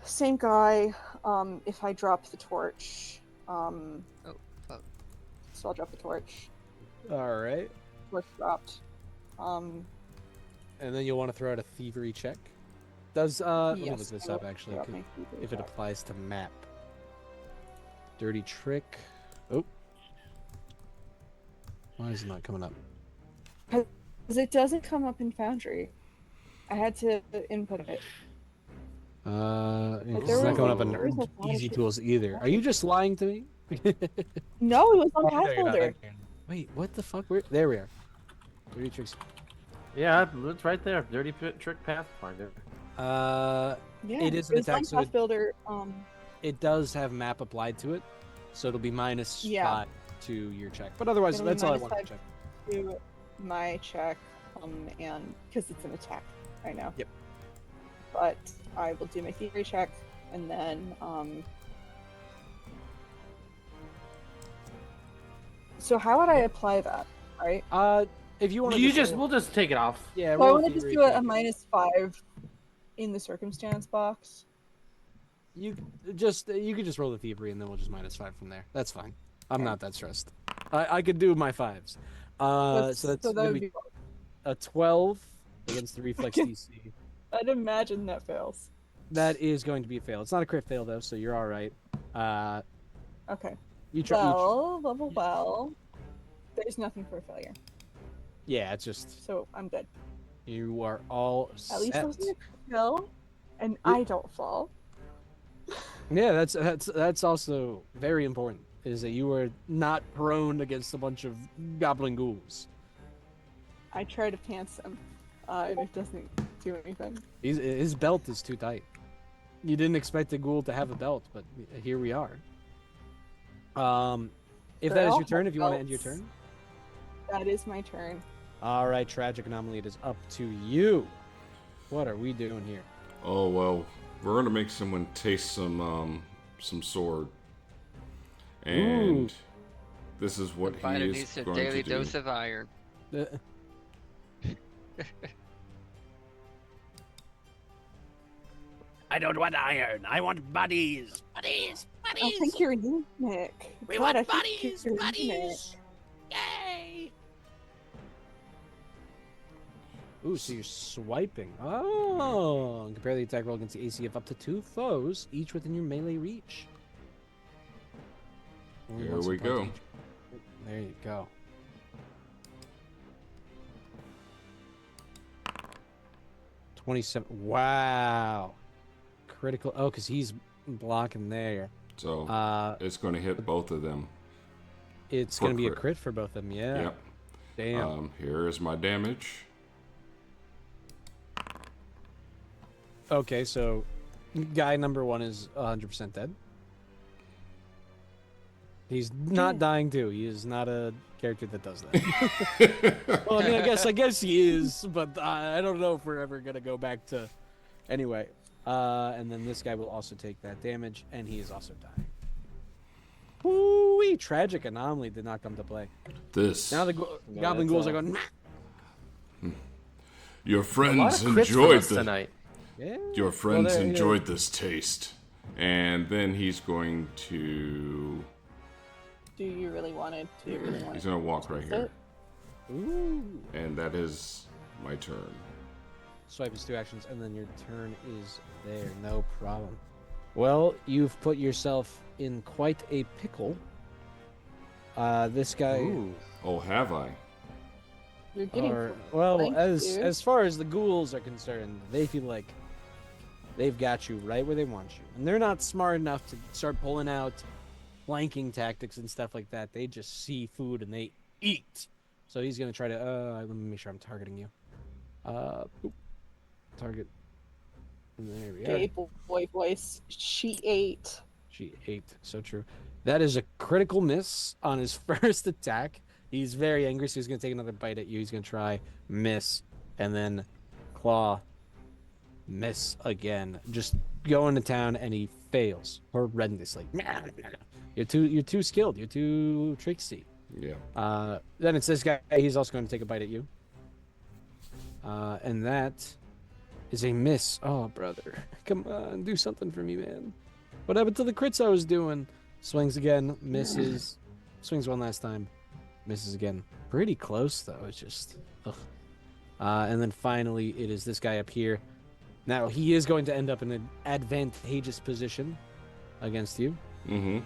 Same guy. If I drop the torch, oh. so I'll drop the torch. All right. Torch dropped. And then you'll want to throw out a thievery check. Does let me Yes, look this I up will actually, drop my thievery if it check. applies to map. Dirty trick. Oh. Why is it not coming up? Because it doesn't come up in Foundry. I had to input it. It's there not was coming a- up in there was a lot of Easy shit. Tools either. Are you just lying to me? No, it was on Oh, there you're not. Pathfinder. Wait, what the fuck? There we are. Dirty tricks. Yeah, it's right there. Dirty Trick Pathfinder. Yeah, It is an was on attack, so it- Pathbuilder. It does have map applied to it, so it'll be minus Yeah. 5 to your check. But otherwise, It'll be that's all I minus wanted to 5. check. To my check, and because it's an attack, I know. Yep. But I will do my thievery check, and then So how would I apply that? Right. If you want to, We'll just take it off. yeah. So I roll want to just thievery do a check. -5 in the circumstance box. You could just roll the thievery and then we'll just -5 from there. That's fine. I'm not that stressed. I could do my 5s. So that's that gonna would be be. a 12 against the reflex DC. I'd imagine that fails. That is going to be a fail. It's not a crit fail though, so you're all right. Okay. You try. Well. There's nothing for a failure, Yeah, it's just so I'm good. you are all At least I set. was in a kill, and I don't fall. Yeah, that's also very important. Is that you are not prone against a bunch of goblin ghouls. I try to pants him, and it doesn't do anything. His belt is too tight. You didn't expect a ghoul to have a belt, but here we are. If They that is all your turn, have if you want to end your belts. turn. That is my turn. All right, tragic anomaly. It is up to you. What are we doing here? Oh well, we're gonna make someone taste some sword, and this is what he Fighter is needs a going daily to do. dose of iron. I don't want iron. I want buddies. Buddies. I Buddies. think you're eunuch. We God, I want think buddies. you're eunuch. Buddies. Yay. Ooh, so you're swiping. Oh, compare the attack roll against the AC of up to 2 foes, each within your melee reach. Only Here once we apart go. each- There you go. 27. Wow. Critical. Oh, because he's blocking there. So Uh, it's going to hit both of them. it's For going to be a crit. crit for both of them. Yeah. Yep. Damn. Here is my damage. Okay, so guy number 1 is 100% dead. He's not dying too. He is not a character that does that. Well, I mean, I guess he is, but I don't know if we're ever gonna go back to. Anyway, and then this guy will also take that damage, and he is also dying. Woo-wee! Tragic anomaly did not come to play. This. Now the goblin that's ghouls are all. going. "Meh." Your A lot friends of crits from enjoyed us the. tonight. Yeah. Your friends they're- enjoyed this taste. And then he's going to. Do you really want it? Do you really want He's it? going to walk right here. Ooh. And that is my turn. Swipe is 2 actions, and then your turn is there. No problem. Well, you've put yourself in quite a pickle. This guy, Ooh. Oh, have I? You're getting well, flanked, dude. as far as the ghouls are concerned, they feel like they've got you right where they want you, and they're not smart enough to start pulling out flanking tactics and stuff like that. They just see food and they eat. So he's gonna try to. Let me make sure I'm targeting you. Boop. Target. There we Okay, are. boy voice. She ate. She ate. So true. That is a critical miss on his first attack. He's very angry, so he's going to take another bite at you. He's going to try, miss, and then claw, miss again. Just go into town, and he fails horrendously. You're too skilled. You're too tricksy. Yeah. Then it's this guy. He's also going to take a bite at you. And that is a miss. Oh, brother. Come on, do something for me, man. What happened to the crits I was doing? Swings again, misses. Swings one last time, misses again. Pretty close, though. It's just... Ugh. And then finally, it is this guy up here. Now, he is going to end up in an advantageous position against you. Mm-hmm.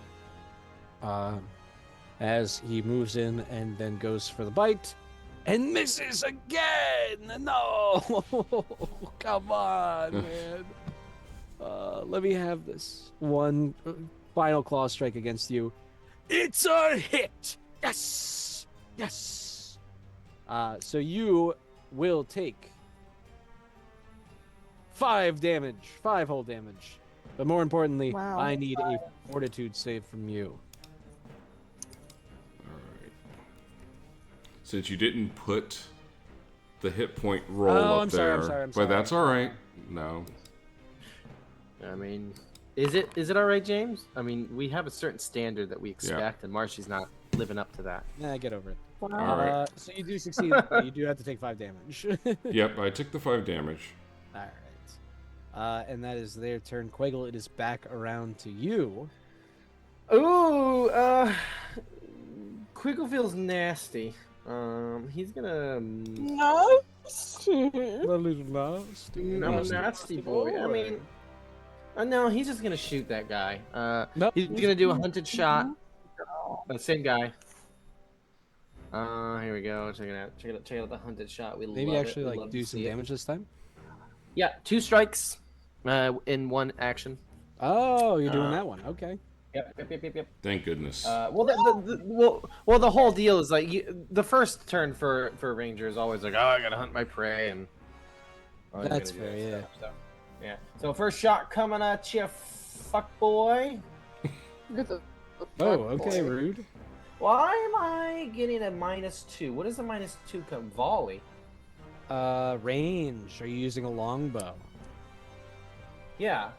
As he moves in and then goes for the bite. And misses again! No! Come on, man. Let me have this. One final claw strike against you. It's a hit! Yes! Yes! So you will take 5 damage. 5 whole damage. But more importantly, Wow. I need a fortitude save from you. All right. Since you didn't put the hit point roll up I'm there, sorry. but that's all right. No. I mean, is it all right, James? I mean, we have a certain standard that we expect, and Marshy's not living up to that. Nah, get over it. Wow. All right. So you do succeed, but you do have to take 5 damage. Yep, I took the 5 damage. All right. And that is their turn. Quaggle, it is back around to you. Ooh, Quiggle feels nasty. He's gonna. No. A little lost. No, nasty boy. I mean, no, he's just gonna shoot that guy. Nope. He's gonna do a hunted shot. Same guy. Here we go. Check it out. Check out the hunted shot. We Maybe love actually it. We like love do to some see it. damage this time. Yeah, 2 strikes, in 1 action. Oh, you're doing that one. Okay. Yep. Thank goodness. Well, the whole deal is like the first turn for Ranger is always like, oh, I gotta hunt my prey, and oh, he's That's gonna do fair, that stuff, so, yeah. So first shot coming at you, fuck boy. Oh, okay, rude. Why am I getting a -2? What is the -2 come? Volley. Range. Are you using a longbow? Yeah.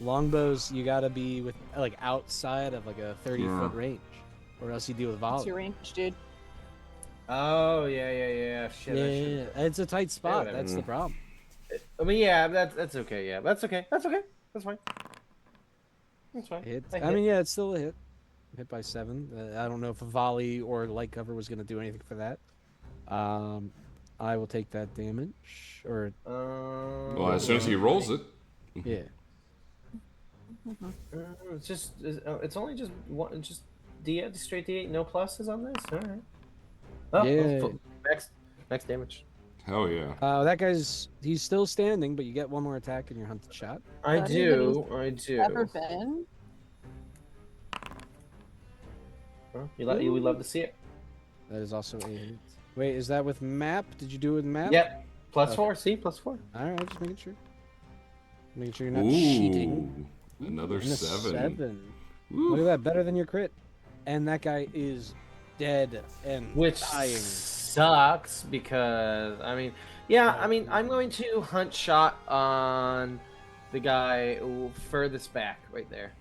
Longbows, you gotta be with like outside of like a 30-foot Yeah. range, or else you deal with What's volley. your range, dude? Oh yeah. Shit. I should've- It's a tight spot. whatever. That's the problem. I mean, yeah, that's okay. Yeah, that's okay. That's fine. That's fine. Hit. I I hit. mean, yeah, it's still a hit. Hit by 7. I don't know if a volley or light cover was gonna do anything for that. I will take that damage. Or Well, as soon as he rolls it. yeah. It's just it's only just one, just D8, straight D8, no pluses on this. All right. Oh, Yeah. max damage. Hell yeah. He's still standing, but you get one more attack in your hunted shot. I That do. Ever been? Well, you would love to see it. That is also a hit. Wait, is that with map? Did you do it with map? Yep. Plus Okay. 4. See, plus 4. All right, just making sure. Making sure you're not cheating. Ooh, another And a 7. Look at that, better than your crit. And that guy is dead and Which dying. sucks because I'm going to hunt shot on the guy furthest back right there,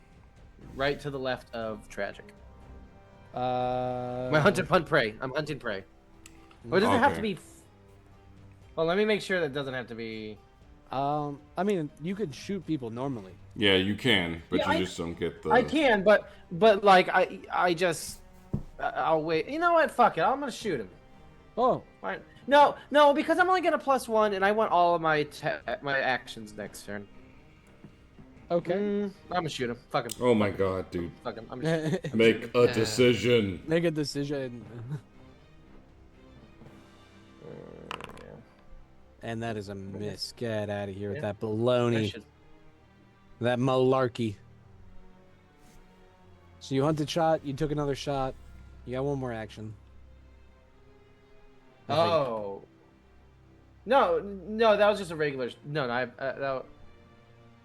right to the left of tragic. My hunt prey. I'm hunting prey. Or does it have to be? Well, let me make sure that doesn't have to be. I mean, you could shoot people normally. Yeah, you can, but Yeah, you just don't get the. I can, but like I'll wait. You know what? Fuck it. I'm gonna shoot him. Oh, Fine. No, because I'm only gonna +1, and I want all of my actions next turn. okay. I'm gonna shoot him. Fuck him. Oh my god, dude. Fuck him. I'm gonna shoot him. Make a decision. Make a decision. Yeah. And that is a miss. Get out of here with Yeah. that I baloney. should- That malarkey. So you hunted shot, you took another shot, you got one more action. I think. Oh. No, that was just a regular. No, that.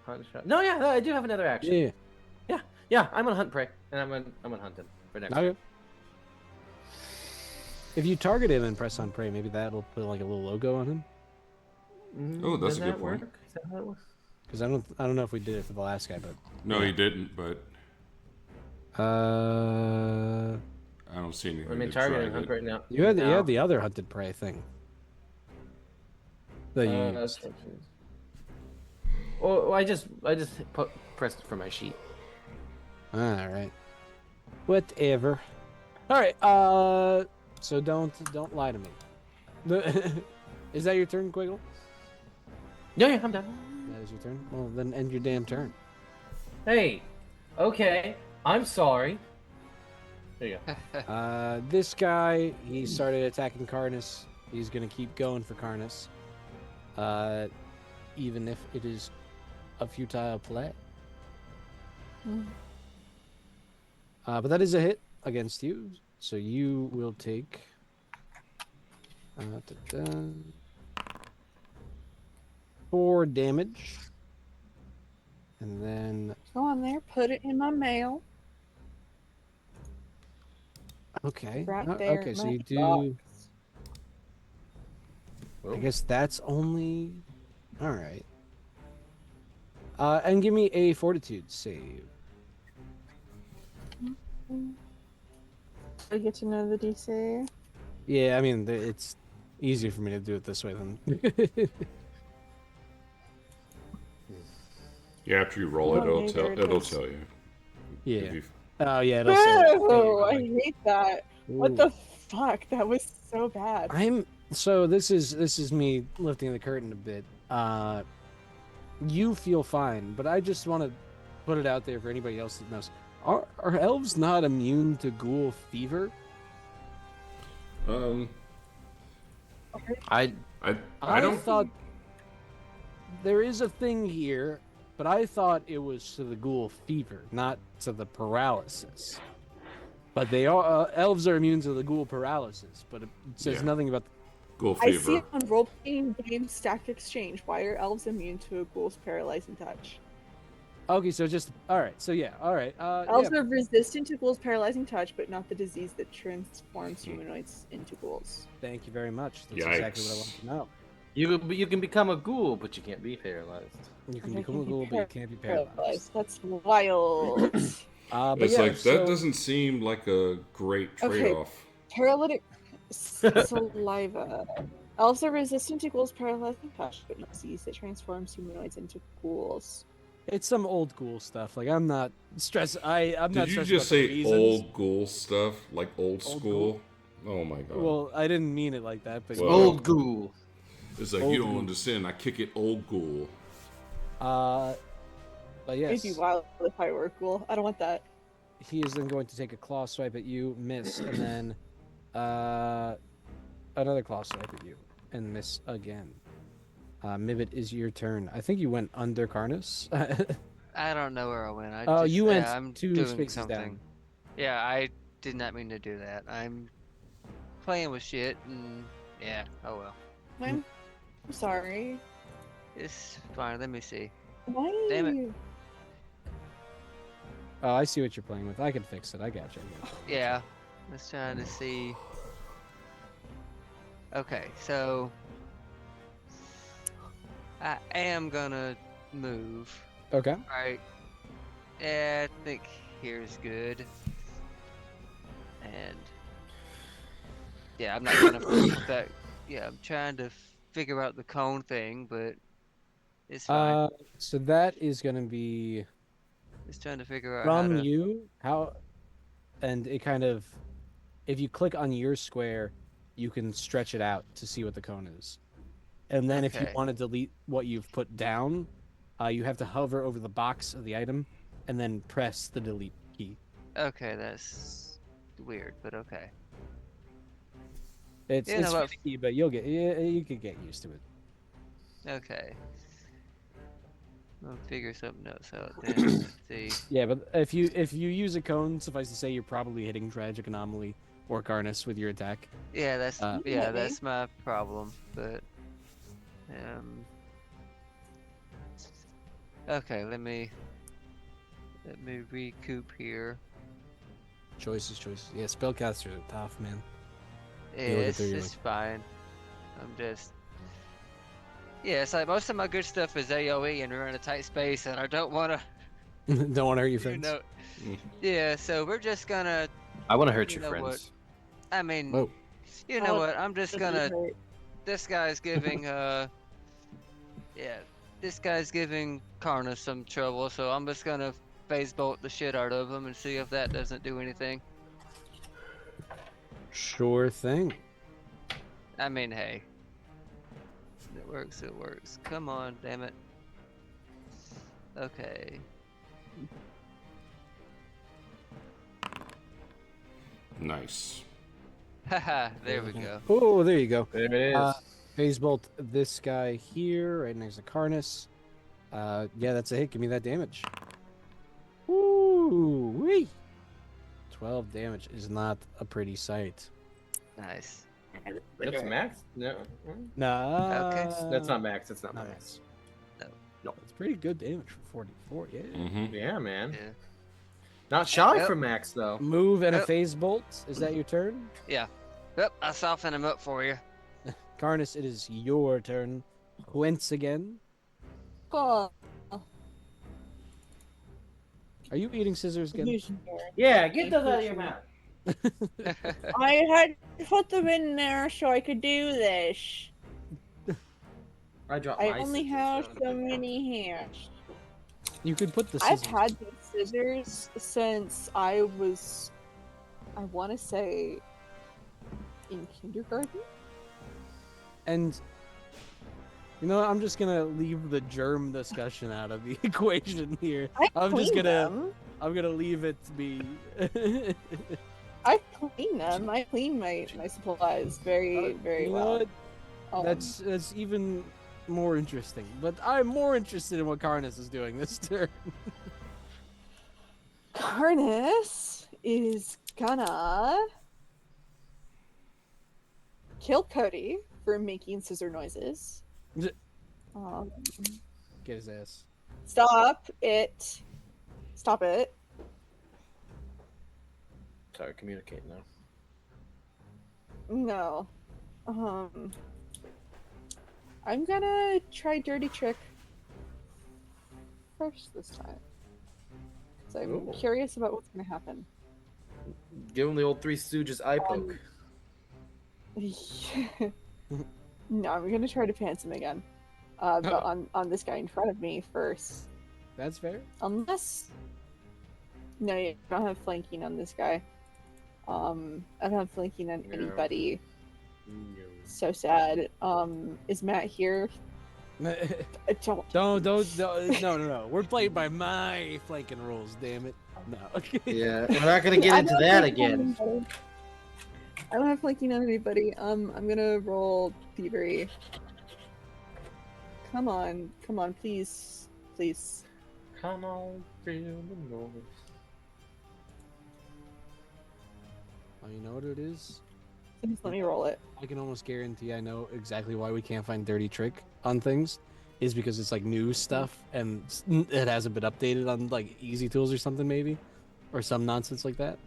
Hunt shot. No, yeah, I do have another action. Yeah. Yeah, I'm gonna hunt prey, and I'm gonna hunt him for next. Okay. If you target him and press on prey, maybe that'll put like a little logo on him. Oh, that's Does a good that point. work? Is that how it works? Because I don't know if we did it for the last guy, but No, he didn't, but uh, I don't see anything. I mean, to targeting drive hunt it. right now. you had No. the other hunted prey thing. That you That's used. Oh, I just pressed for my sheet. All right. Whatever. All right. So don't lie to me. Is that your turn, Quiggle? Yeah, I'm done. That is your turn. Well, then end your damn turn. Hey, okay, I'm sorry. There you go. This guy, he started attacking Karnas. He's gonna keep going for Karnas. Even if it is a futile play. But that is a hit against you, so you will take 4 damage, and then Go on there, put it in my mail. okay, Right oh, there. okay, in so my you do. box. I guess that's only. All right. And give me a fortitude save. I get to know the DC. Yeah, I mean it's easier for me to do it this way than. Yeah, after you roll it, Oh, it'll tell. maybe It'll it's- tell you. Yeah. If you- Oh yeah. It'll say, Oh, I hate that. What Ooh. the fuck? That was so bad. So this is me lifting the curtain a bit. You feel fine, but I just want to put it out there for anybody else that knows. Are elves not immune to ghoul fever? I I don't. thought there is a thing here, but I thought it was to the ghoul fever, not to the paralysis. But they are elves are immune to the ghoul paralysis, but it says Yeah. nothing about. Ghoul I see fever. it on role-playing game Stack Exchange. Why are elves immune to a ghoul's paralyzing touch? Okay, so just all right. So yeah, all right. Elves Yeah. are resistant to ghouls' paralyzing touch, but not the disease that transforms humanoids into ghouls. Thank you very much. That's exactly what I want Yikes. to know. you can become a ghoul, but you can't be paralyzed. You can They become a can be ghoul, but you can't be paralyzed. Paralyzed. That's wild. But It's yeah, like so, that doesn't seem like a great Okay. trade-off. Paralytic saliva. Elves are resistant to ghouls' paralyzing touch, but not disease that transforms humanoids into ghouls. It's some old ghoul stuff. Like I'm not stressed. I'm not Did you stressed just about the say reasons. old ghoul stuff, like old Old school? Oh my god. Well, I didn't mean it like that, but Well- Old ghoul. It's like, old you don't ghoul. understand. I kick it old ghoul. But It'd yes, be wild if I were cool. I don't want that. he is then going to take a claw swipe at you, miss, and then another claw swipe at you, and miss again. Mibit, is your turn. I think you went under Carnus. I don't know where I went. I Oh, just, you went I'm 2 doing spaces something. down. Yeah, I did not mean to do that. I'm playing with shit, and yeah, oh well. I'm sorry. It's fine. Let me see. Why? Damn it. Oh, I see what you're playing with. I can fix it. I got you. Yeah, I was trying to see. Okay, so I am gonna move. Okay. Right. Yeah, I think here's good. And yeah, I'm not gonna fuck with that. Yeah, I'm trying to figure out the cone thing, but it's fine. So that is gonna be Just trying to figure out how from to. you. And it kind of, if you click on your square, you can stretch it out to see what the cone is. And then if you Okay. want to delete what you've put down, you have to hover over the box of the item and then press the delete key. Okay, that's weird, but okay. It's You know what? finicky, but you could get used to it. Okay. I'll figure something else out then. Let's see. Yeah, but if you use a cone, suffice to say, you're probably hitting Tragic Anomaly or Garnus with your attack. Yeah, that's Maybe. that's my problem, but okay, let me recoup here. Choices. Yeah, spellcasters are tough, man. Yeah, You look at it's, there, you're it's fine. I'm just yeah, it's like most of my good stuff is AoE and we're in a tight space and I don't wanna Don't want to hurt your you friends. know yeah, so we're just gonna I want to hurt You your know what? friends. I mean Whoa. you know Oh, what, I'm just That'd gonna be hurt. this guy's giving yeah, this guy's giving Karna some trouble, so I'm just gonna phase bolt the shit out of him and see if that doesn't do anything. Sure thing. I mean, hey. It works, it works. Come on, damn it. Okay. Nice. Haha, there we go. Oh, there you go. There it is. Phase bolt this guy here, right next to Carnus. Yeah, that's a hit. Give me that damage. Ooh, wee. 12 damage is not a pretty sight. Nice. That's max? No. Nah. Okay. That's not max. That's not not max. It's pretty good damage for 44. Yeah. Mm-hmm. Yeah, man. Yeah. Not shy Yep. for max, though. Move and a Yep. phase bolt. Is that your turn? Yeah. Yep, I soften him up for you. Carnus, it is your turn. Once again. Oh, Are you eating scissors again? here's your- Yeah, get those out of your mouth. I had to put them in there so I could do this. I dropped I my only scissors, have so- so many hands. You could put the I've scissors. had these scissors since I want to say, in kindergarten. And you know what? I'm just gonna leave the germ discussion out of the equation here. I'm just clean gonna them. I'm gonna leave it to be. I clean them. I clean my supplies very You know well. what? That's even more interesting. But I'm more interested in what Carnus is doing this turn. Carnus is gonna kill Cody for making scissor noises. Z- Um, Get his ass. stop it. Stop it. Sorry, communicate now. No. I'm gonna try Dirty Trick first this time. Because I'm Ooh. curious about what's gonna happen. Give him the old Three Stooges eye poke. No, I'm gonna try to pants him again. But on this guy in front of me first. That's fair. Unless... No, you don't have flanking on this guy. I'm not flanking on No. anybody. So sad. Is Matt here? I don't. No. We're playing by my flanking rules, damn it. No. Yeah, we're not gonna get I'm into not that flanking on again. anybody. I don't have flanking on anybody. I'm gonna roll thievery. Come on, please, please. Come on, feel the noise. Oh, you know what it is? Please let me roll it. I can almost guarantee I know exactly why we can't find dirty trick on things. Is because it's like new stuff and it hasn't been updated on like easy tools or something maybe, or some nonsense like that.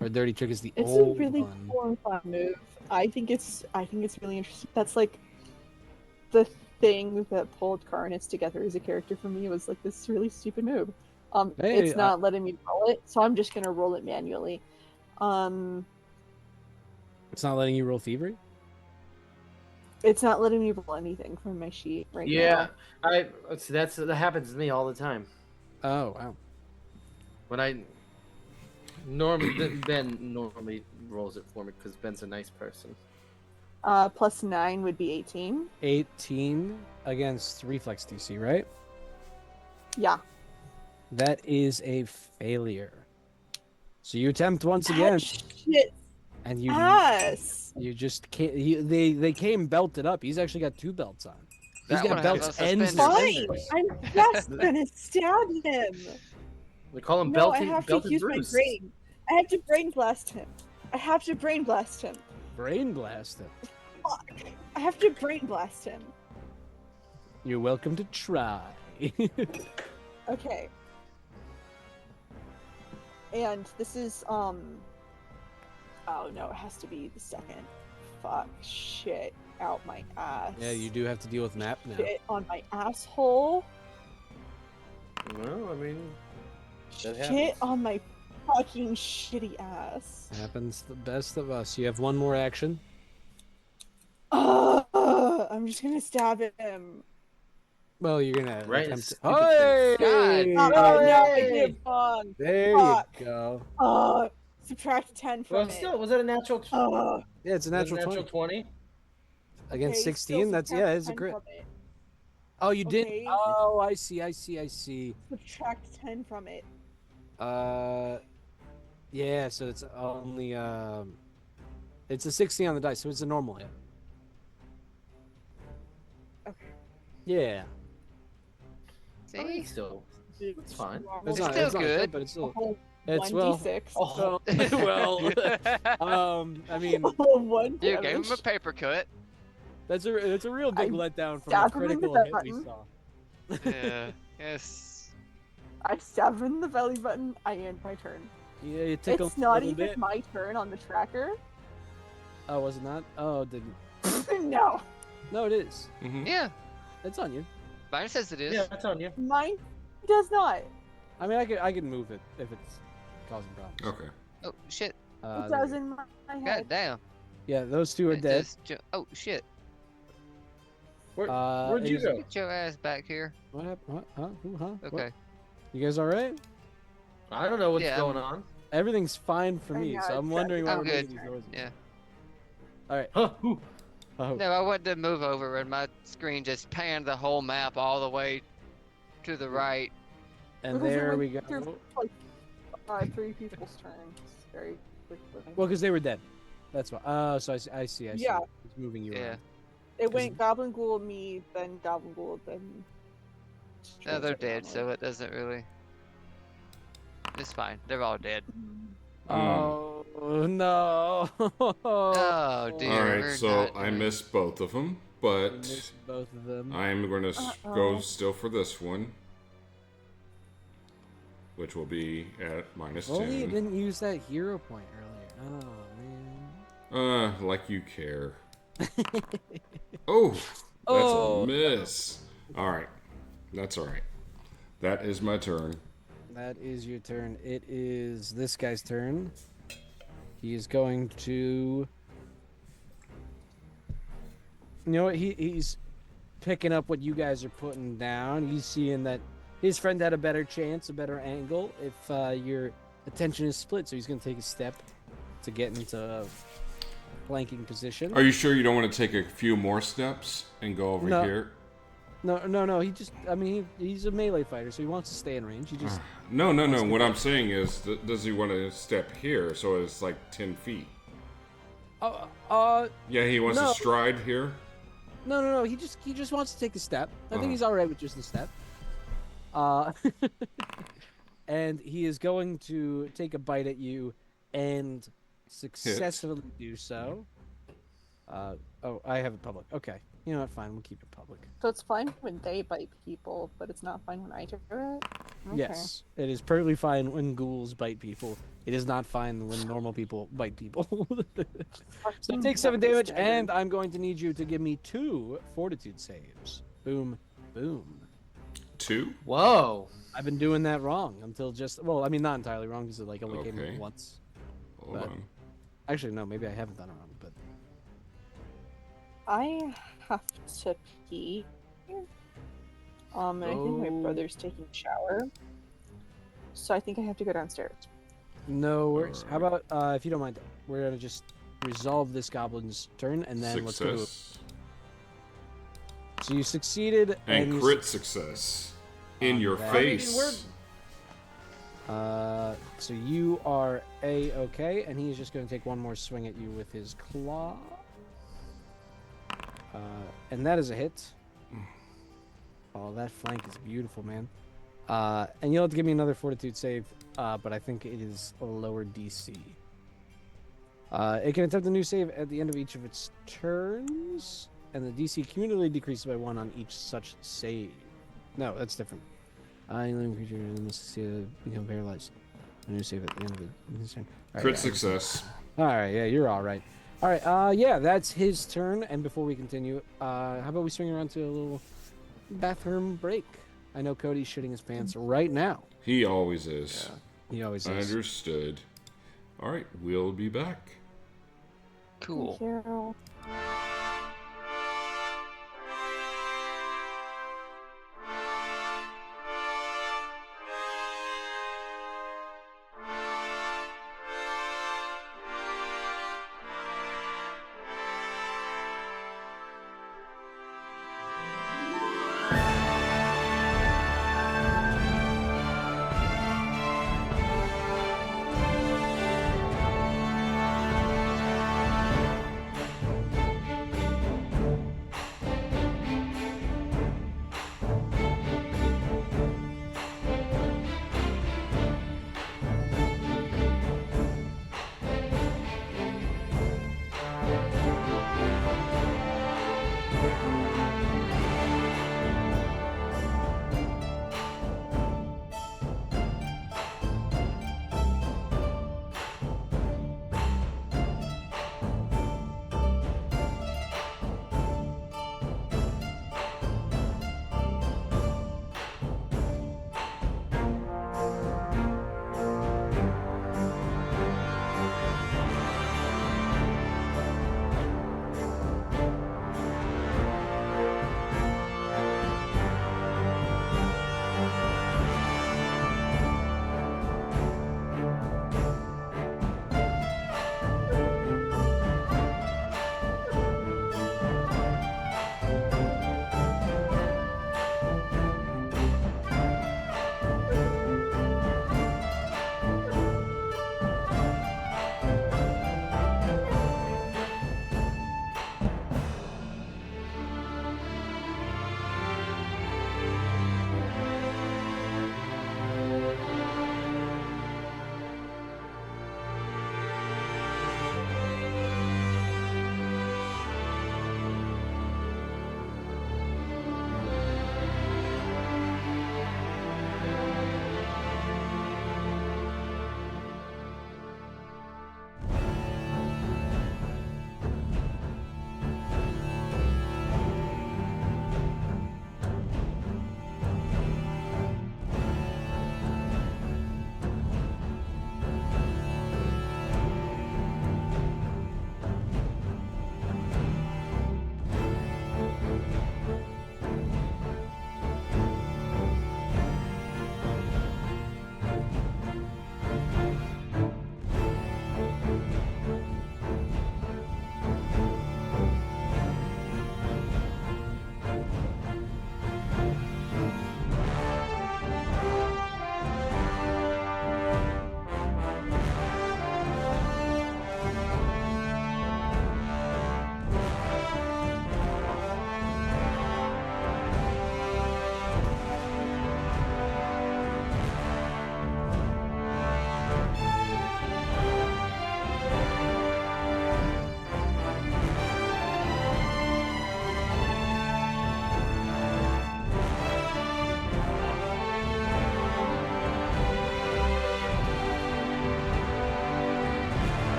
Or dirty trick is the It's old a really one. cool and fun move. I think it's really interesting. That's like the thing that pulled Karnas together as a character for me was like this really stupid move. Hey, It's not letting me roll it, so I'm just gonna roll it manually. It's not letting you roll thievery. It's not letting me roll anything from my sheet right Yeah, now. that happens to me all the time. Oh wow. When Ben normally rolls it for me because Ben's a nice person. Plus 9 would be 18. 18 against reflex DC, right? Yeah. That is a failure. So you attempt once That again, shit and you ass. just can't. They came belted up. He's actually got 2 belts on. He's That got one has belts on and suspenders. Fine. suspenders. I'm just gonna stab him. We call him No, I Belted, have to Belted use Bruce. my brain. I have to brain blast him. Brain blast him. Fuck. I have to brain blast him. You're welcome to try. Okay. And this is oh no, it has to be the second. Fuck, shit out my ass. Yeah, you do have to deal with map now. Shit on my asshole. Well, I mean, that Shit happens. on my fucking shitty ass. Happens to the best of us. You have one more action. I'm just gonna stab him. Well, you're gonna Right in attempt. his To... stupid Hey! God. Oh no, I Hey! did wrong. There Fuck. you go. Subtract 10 from Well, it. still, was it a natural? Yeah, it's a natural 20 20. against Okay, 16. still That's subtract it's a 10 crit. from it. Oh, you did. Okay. Oh, I see. Subtract 10 from it. Yeah. So it's only it's a 16 on the dice, so it's a normal hit. Okay. Yeah. I mean, See? still, it's fine. It's It's not, still it's not good. good, but it's still. Oh, It's well. 1d6. Oh, Well, I mean, One You gave damage. him a paper cut. it's a real big I letdown from stab the him in the critical hit we button. saw. Yeah. Yes. I stab him in the belly button. I end my turn. Yeah, you tickle It's not a little even bit. my turn on the tracker. Oh, was it not? Oh, it didn't. No, No, it is. Mm-hmm. Yeah. It's on you. Mine says it is. yeah, that's on you. mine does not. I mean, I can move it if it's causing problems. Okay. Oh shit. It There does you go. in my God head. damn. Yeah, those two are It dead. just oh shit. Where'd you is- go? Get your ass back here. What happened? What? Huh? Who? Huh? What? Okay. You guys all right? I don't know what's Yeah, going on. Everything's fine for I me, know, so I'm it's wondering why I'm we're good. making these noises. Yeah. All right. Huh? Ooh. Oh, No, I wanted to move over and my screen just panned the whole map all the way to the right. and Because it there went we go. through, like, 3 people's turns very quickly. Well, because they were dead. That's why. Oh, so I see. Yeah. It's moving you Yeah. around. It went Goblin Ghoul, me, then Goblin Ghoul, then. No, they're dead, so it doesn't really. It's fine. They're all dead. Oh no! Oh dear. All right, we're so not I doing- missed both of them, I but missed both of them. I'm going to Uh-oh. go still for this one, which will be at minus Only you 10. didn't use that hero point earlier. Oh man. Like you care. Oh, that's Oh. a miss. All right, that's all right. That is my turn. That is your turn. It is this guy's turn. He is going to. You know what? He's picking up what you guys are putting down. He's seeing that his friend had a better chance, a better angle. If you're attention is split, so he's going to take a step to get into a flanking position. Are you sure you don't want to take a few more steps and go over No. here? No. He just, I mean, he's a melee fighter, so he wants to stay in range. He just, No. What I'm saying is, does he want to step here so it's like 10 feet? Yeah, he wants no. to stride here. No. He just wants to take a step. I think Uh-huh. he's all right with just a step. And he is going to take a bite at you and successfully do so. Oh, I have it public. Okay. You know what? Fine. We'll keep it public. So it's fine when they bite people, but it's not fine when I do it? Okay. Yes. It is perfectly fine when ghouls bite people. It is not fine when normal people bite people. So take 7 damage, and I'm going to need you to give me 2 fortitude saves. Boom. 2? Whoa. I've been doing that wrong until just, well, I mean, not entirely wrong, because it like only came Okay. in once. Hold But- on. Actually, no, maybe I haven't done it wrong, but I have to pee. And I think my Oh. brother's taking a shower. So I think I have to go downstairs. no worries. How about, if you don't mind, we're going to just resolve this goblin's turn, and then let's go to Success. So you succeeded, And you crit success. In your that. face. So you are A-okay, and he's just going to take one more swing at you with his claw. And that is a hit. Oh, that flank is beautiful, man. And you'll have to give me another fortitude save, but I think it is a lower DC. It can attempt a new save at the end of each of its turns, and the DC cumulatively decreases by 1 on each such save. No, that's different. Living creature must become paralyzed. A new save at the end of it. Crit success. All right, yeah, you're all right. All right, yeah, that's his turn. And before we continue, how about we swing around to a little bathroom break? I know Cody's shitting his pants right now. He always is. He always is. Understood. All right, we'll be back. Cool. Thank you.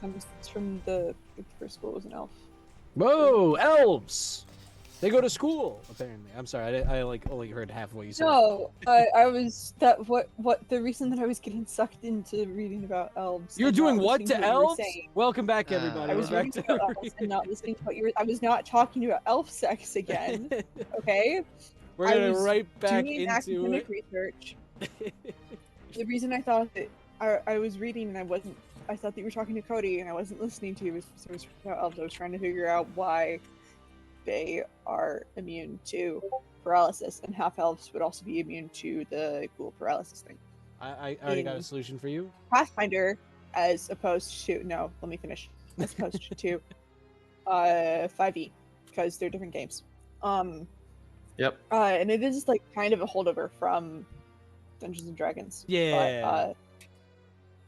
this comes from the first school was an elf. Whoa, elves! They go to school, apparently. I'm sorry, I like only heard half of what you said. No, I was what the reason that I was getting sucked into reading about elves. You're and doing not what listening to what you were elves? saying. Welcome back, everybody. I was We're reading back about to elves and not listening to what you were. I was not talking about elf sex again. Okay. We're I gonna was right back doing into academic it. research. The reason I thought that I was reading and I thought that you were talking to Cody and I wasn't listening to you was because I was talking about elves. I was trying to figure out why they are immune to paralysis, and half elves would also be immune to the ghoul paralysis thing. I already got a solution for you. Pathfinder, as opposed to let me finish. As opposed to 5e, because they're different games. Yep. And it is like kind of a holdover from Dungeons and Dragons. Yeah.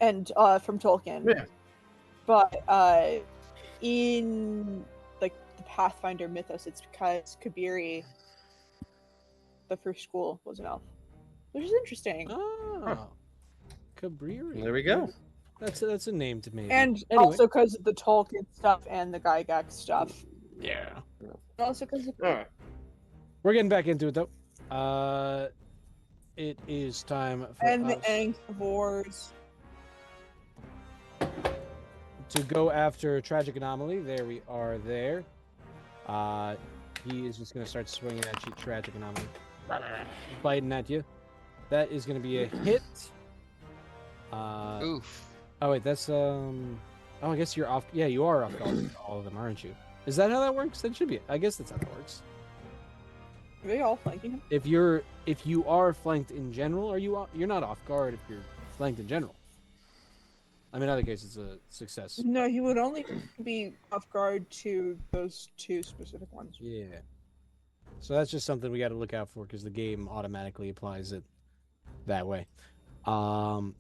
And from Tolkien. Yeah. But in like the Pathfinder mythos, it's because Kabiri, the first school, was an elf, which is interesting. Oh, Cabriri. There we go. That's a name to me. And anyway. also because of the Tolkien stuff and the Gygax stuff. Yeah. Also because of All right. We're getting back into it though. It is time for and us the Angkors. to go after Tragic Anomaly. There we are there. He is just going to start swinging at you, Tragic Anomaly. Biting at you. That is going to be a hit. Oof. Oh, wait, that's, Oh, I guess you're off. Yeah, you are off guard with all of them, aren't you? Is that how that works? That should be. I guess that's how that works. Are they all flanking him? If you are flanked in general, you're not off guard if you're flanked in general. I mean, in other cases, it's a success. No, he would only be off guard to those two specific ones. Yeah. So that's just something we got to look out for because the game automatically applies it that way. But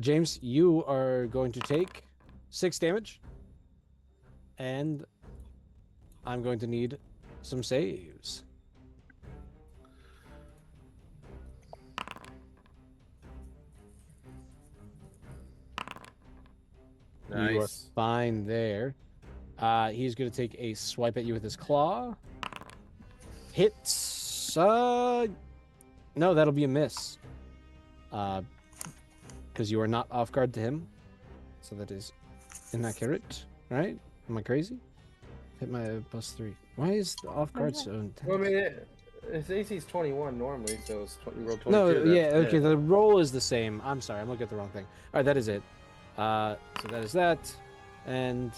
James, you are going to take 6 damage, and I'm going to need some saves. You are Nice. fine there. He's going to take a swipe at you with his claw. Hits. No, that'll be a miss. Because you are not off guard to him. So that is inaccurate, right? Am I crazy? Hit my +3. Why is the off guard so intense? Well, I mean, his AC is 21 normally, so it's you roll 22. No, that's yeah, okay, it. the roll is the same. I'm sorry, I'm looking at the wrong thing. All right, that is it. So that is that. And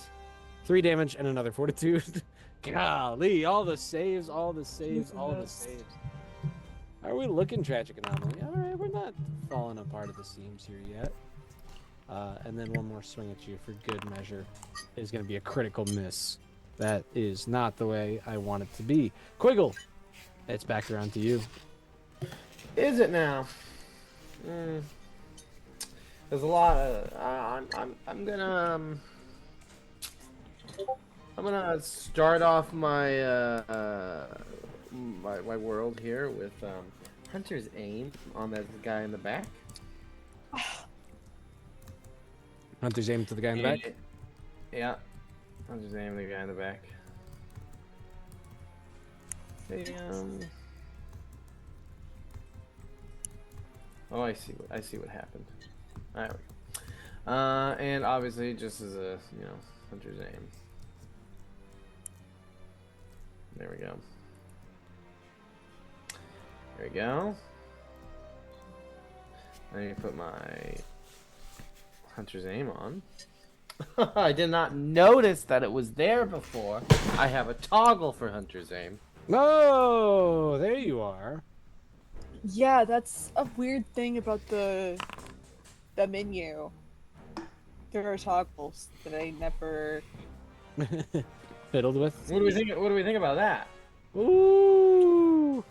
3 damage and another fortitude. Golly, all the saves. How are we looking, Tragic Anomaly? All right, we're not falling apart at the seams here yet. And then one more swing at you for good measure is going to be a critical miss. That is not the way I want it to be. Quiggle, it's back around to you. Is it now? There's a lot of. I'm gonna start off my my world here with Hunter's Aim on that guy in the back. Hunter's aim to the guy in the back. Yeah. Hunter's Aim the guy in the back. Oh, I see what happened. There we go. And obviously, just as a Hunter's Aim. There we go. There we go. I need to put my Hunter's Aim on. I did not notice that it was there before. I have a toggle for Hunter's Aim. Oh, there you are. Yeah, that's a weird thing about the menu. There are toggles that I never. Fiddled with. What do we think? What do we think about that? Ooh,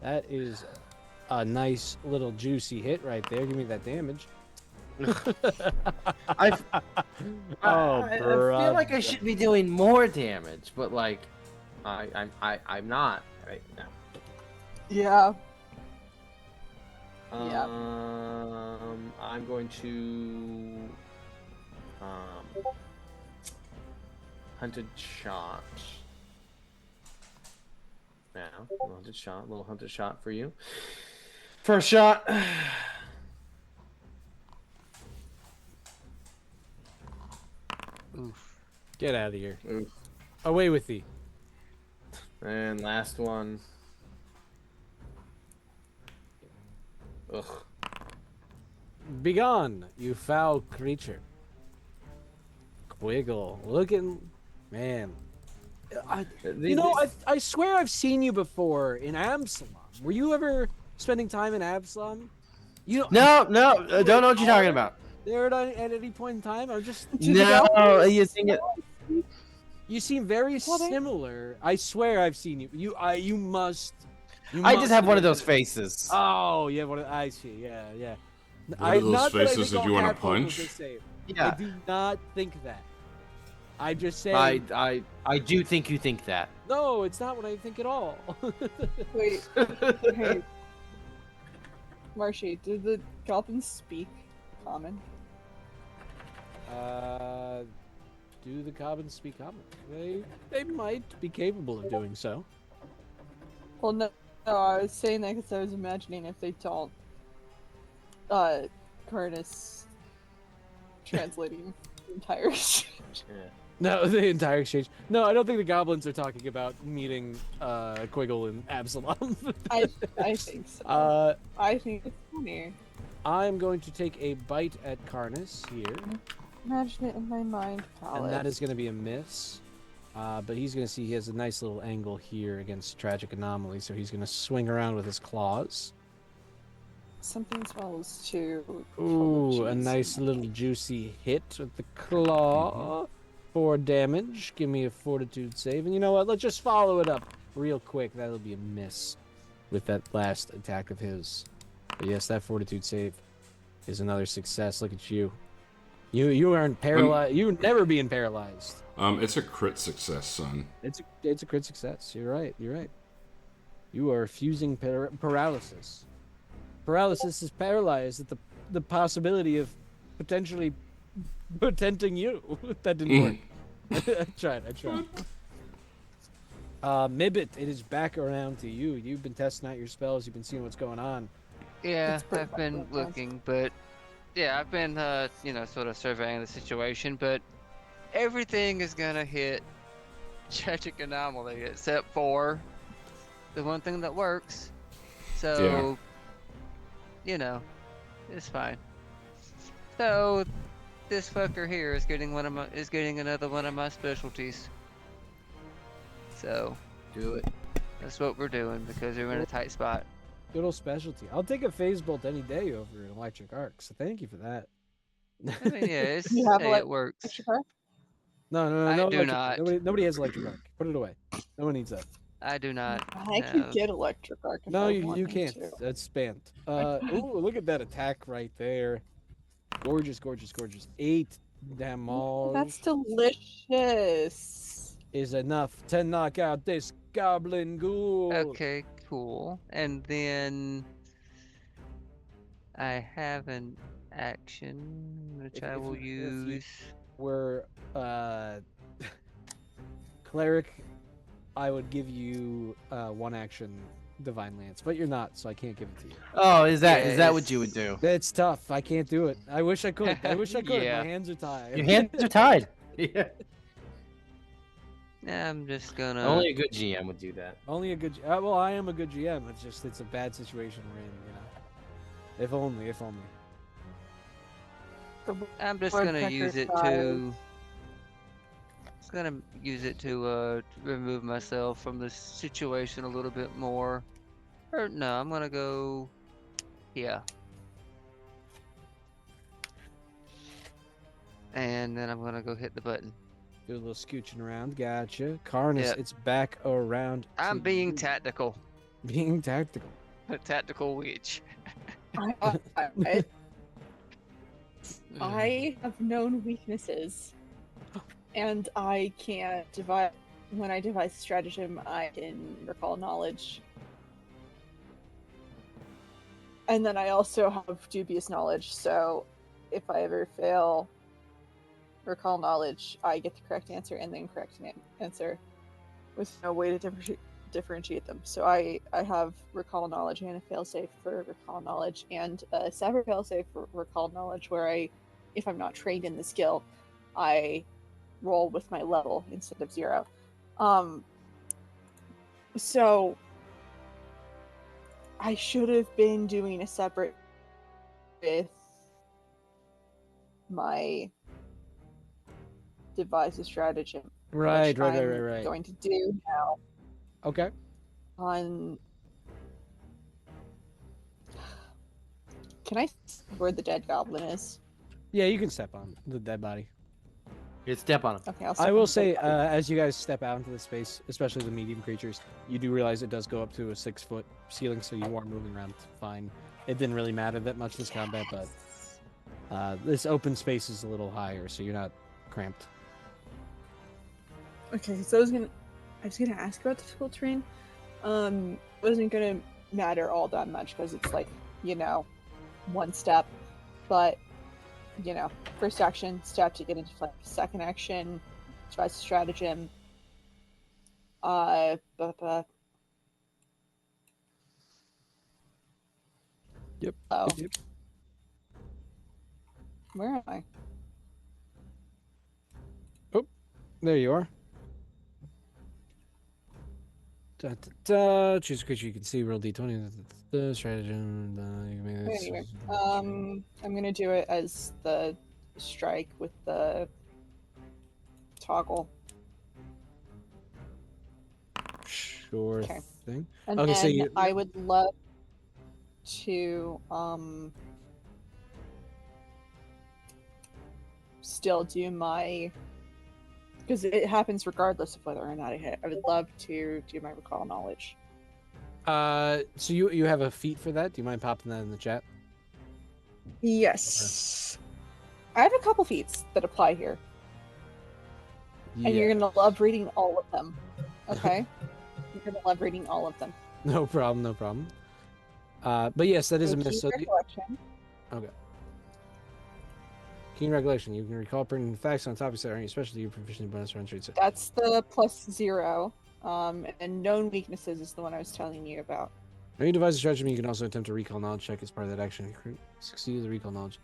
that is a nice little juicy hit right there. Give me that damage. I Oh, feel like I should be doing more damage, but like, I'm not right now. Yeah. I'm going to Hunted shot. Now, little hunted shot for you. First shot. Oof. Get out of here. Oof. Away with thee. And last one. Ugh. Begone, you foul creature. Quiggle. Looking. Man. You know, I swear I've seen you before in Absalom. Were you ever spending time in Absalom? You know, No, don't know what you're talking about. there at any point in time? I'm just. No, you think it. You seem very Well, they- similar. I swear I've seen you. You must. I just must have one of been- those faces. Oh yeah, I see. Yeah. One of those not that I faces think that you all wanna cat folk will punch? be safe. I Yeah, do not think that. I just say I do think you think that. no. It's not what I think at all. Wait, hey, Marshy, did the goblins speak common? Do the goblins speak common? They might be capable of doing so. Well, no, I was saying that because I was imagining if they don't, Curtis translating the entire exchange. Yeah. No, the entire exchange. No, I don't think the goblins are talking about meeting Quiggle and Absalom. I think so. uh, I think it's funny. I'm going to take a bite at Karnas here, Imagine it in my mind palace. and that is going to be a miss. But he's going to see he has a nice little angle here against Tragic Anomaly, so he's going to swing around with his claws. Something smells too. Ooh, a nice little juicy hit with the claw. 4 damage. Give me a fortitude save. And you know what? Let's just follow it up real quick. That'll be a miss with that last attack of his. But yes, that fortitude save is another success. Look at you. You aren't paralyzed. You're never being paralyzed. It's a crit success, son. It's a crit success. You're right. You are fusing paralysis. Paralysis is paralyzed at the possibility of potentially potenting you. That didn't work. I tried. Mibit, it is back around to you. You've been testing out your spells. You've been seeing what's going on. Yeah, It's pretty I've been bad. looking, but yeah, I've been sort of surveying the situation, but everything is gonna hit tragic anomaly except for the one thing that works. So, it's fine. So, this fucker here is getting another one of my specialties. So, Do it. that's what we're doing because we're in a tight spot. Good old specialty. I'll take a phase bolt any day over an electric arc. So thank you for that. I mean, yeah, You have it works. Extra car? No, I do electric not. arc. Nobody has electric arc. Put it away. No one needs that. I do not. I have. could get electric arc if No, I you wanted can't. to. That's spammed. Ooh, look at that attack right there. Gorgeous. 8 damage That's delicious. is enough to knock out this goblin ghoul. Okay, cool. And then I have an action which I will if you use. Were cleric, I would give you 1 action divine lance, but you're not, so I can't give it to you. Oh, is that what you would do? It's tough. I can't do it. I wish I could. Yeah. My hands are tied. Your hands are tied. Yeah. I'm just gonna. Only a good GM would do that. Only a good. Well, I am a good GM. It's a bad situation we're in. If only. I'm just Woodpecker gonna use it size. to. Just gonna use it to remove myself from the situation a little bit more. Or no, I'm gonna go. Yeah. And then I'm gonna go hit the button. Do a little scooching around. Gotcha. Karnas, Yep. it's back around. I'm to being you. tactical. Being tactical. A tactical witch. I have known weaknesses, and I can't devise. When I devise stratagem, I can recall knowledge, and then I also have dubious knowledge. So, if I ever fail, recall knowledge, I get the correct answer and the incorrect answer, with no way to differentiate them. So I have recall knowledge and a failsafe for recall knowledge, and a separate failsafe for recall knowledge, where if I'm not trained in the skill, I roll with my level instead of 0. So I should have been doing a separate with my devise a stratagem. Right, which right, right, I'm right, right. going to do now Okay. on. Can I see where the dead goblin is? Yeah, you can step on the dead body. You step on him. Okay, I'll I step will on the say, dead body. as you guys step out into the space, especially the medium creatures, you do realize it does go up to a 6-foot ceiling, so you are moving around fine. It didn't really matter that much this combat, but this open space is a little higher, so you're not cramped. Okay, so I was gonna ask about the difficult terrain. Wasn't gonna matter all that much because it's like, one step, but first action, step to get into like second action, devise a stratagem. But Yep. Oh, Yep. where am I? There you are. Da, da, da. Choose a creature you can see. Roll d20. The stratagem. You can make this- Anyway, I'm gonna do it as the strike with the toggle. Sure Okay. thing. And Okay, then so you. I would love to still do my, because it happens regardless of whether or not I hit. I would love to do my recall knowledge. So you have a feat for that? Do you mind popping that in the chat? Yes. I have a couple feats that apply here, Yeah. and you're gonna love reading all of them. Okay? You're gonna love reading all of them. No problem. No problem. But yes, that is a So miss. key recollection. Okay. Keen recollection. You can recall pertinent facts on topics that aren't especially your proficiency bonus run traits. That's the +0. And known weaknesses is the one I was telling you about. When you devise a stratagem, you can also attempt a recall knowledge check as part of that action. Succeed the recall knowledge.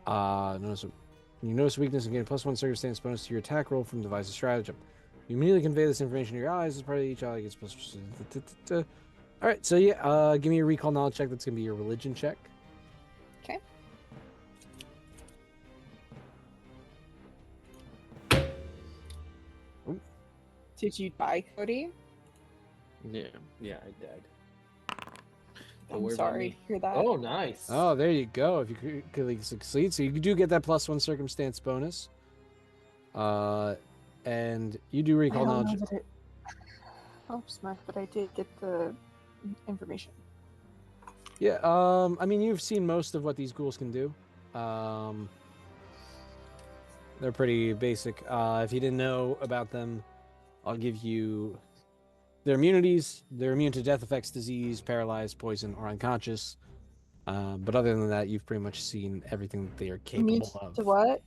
You notice a weakness and gain +1 circumstance bonus to your attack roll from devise a stratagem. You immediately convey this information to your allies as part of each ally gets plus. All right, so yeah, give me a recall knowledge check. That's gonna be your religion check. Okay. Ooh. Did you die, Cody? Yeah, I died. Don't I'm worry about sorry me. to hear that. Oh, nice. Oh, there you go. If you critically succeed, so you do get that +1 circumstance bonus. And you do I recall don't know knowledge. that it helps much, but I did get the information. Yeah. I mean, you've seen most of what these ghouls can do. They're pretty basic. If you didn't know about them, I'll give you their immunities. They're immune to death effects, disease, paralyzed, poison, or unconscious. But other than that, you've pretty much seen everything that they are Immune capable of. to what?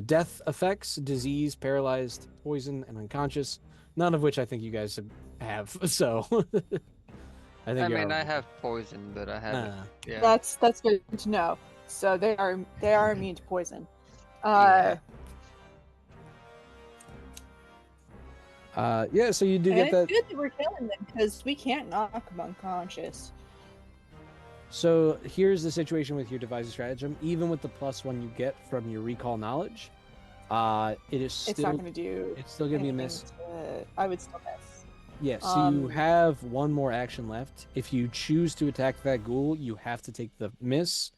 Death effects, disease, paralyzed, poison, and unconscious. None of which I think you guys have. So, I think I you're mean, I alright. have poison, but I haven't. Yeah. That's good to know. So they are immune to poison. Yeah. Yeah. So you do And get it's that. good that we're killing them because we can't knock them unconscious. So here's the situation with your devise a stratagem. Even with the +1 you get from your recall knowledge, it is still It's not going to do. it's still gonna be a anything miss. I would still miss. Yeah. So you Um, have one more action left. If you choose to attack that ghoul, you have to take the miss.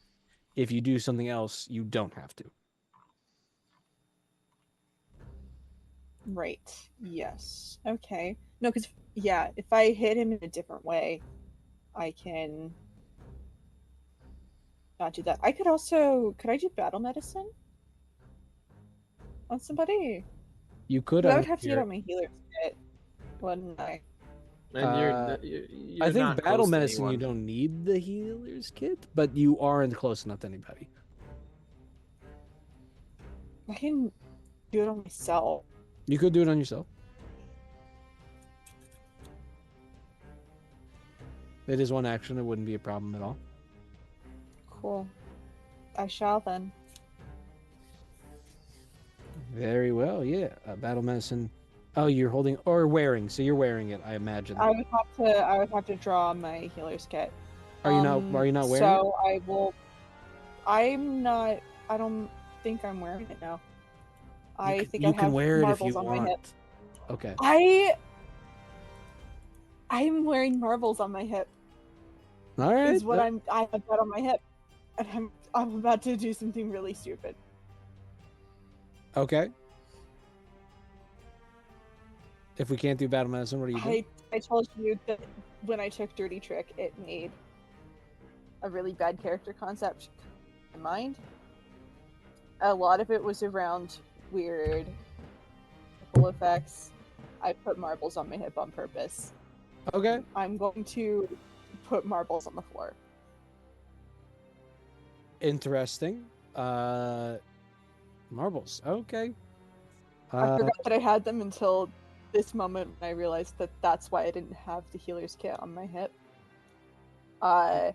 If you do something else, you don't have to. Right. Yes. Okay. No, because if I hit him in a different way, I can not do that. I could also. Could I do battle medicine on somebody? You could. 'Cause I I would mean, have to get you're- on my healer's kit, wouldn't I? And Uh, you're I think not battle close to medicine you anyone. don't need the healer's kit, but you aren't close enough to anybody. I can do it on myself. You could do it on yourself. It is one action. It wouldn't be a problem at all. Cool. I shall then. Very well. Yeah. Battle medicine. Oh, you're holding or wearing. So you're wearing it, I imagine. I would have to draw my healer's kit. Are you not wearing So I will. I'm not. I don't think I'm wearing it now. I think I you have can wear it if marbles you on my hip. want. Okay. I'm wearing marbles on my hip. All right. Is what I have that on my hip, and I'm about to do something really stupid. Okay. If we can't do battle medicine, what do you do? I told you that when I took Dirty Trick, it made a really bad character concept in mind. A lot of it was around weird ripple effects. I put marbles on my hip on purpose. Okay. I'm going to put marbles on the floor. Interesting. Marbles. Okay. I forgot that I had them until this moment when I realized that that's why I didn't have the healer's kit on my hip.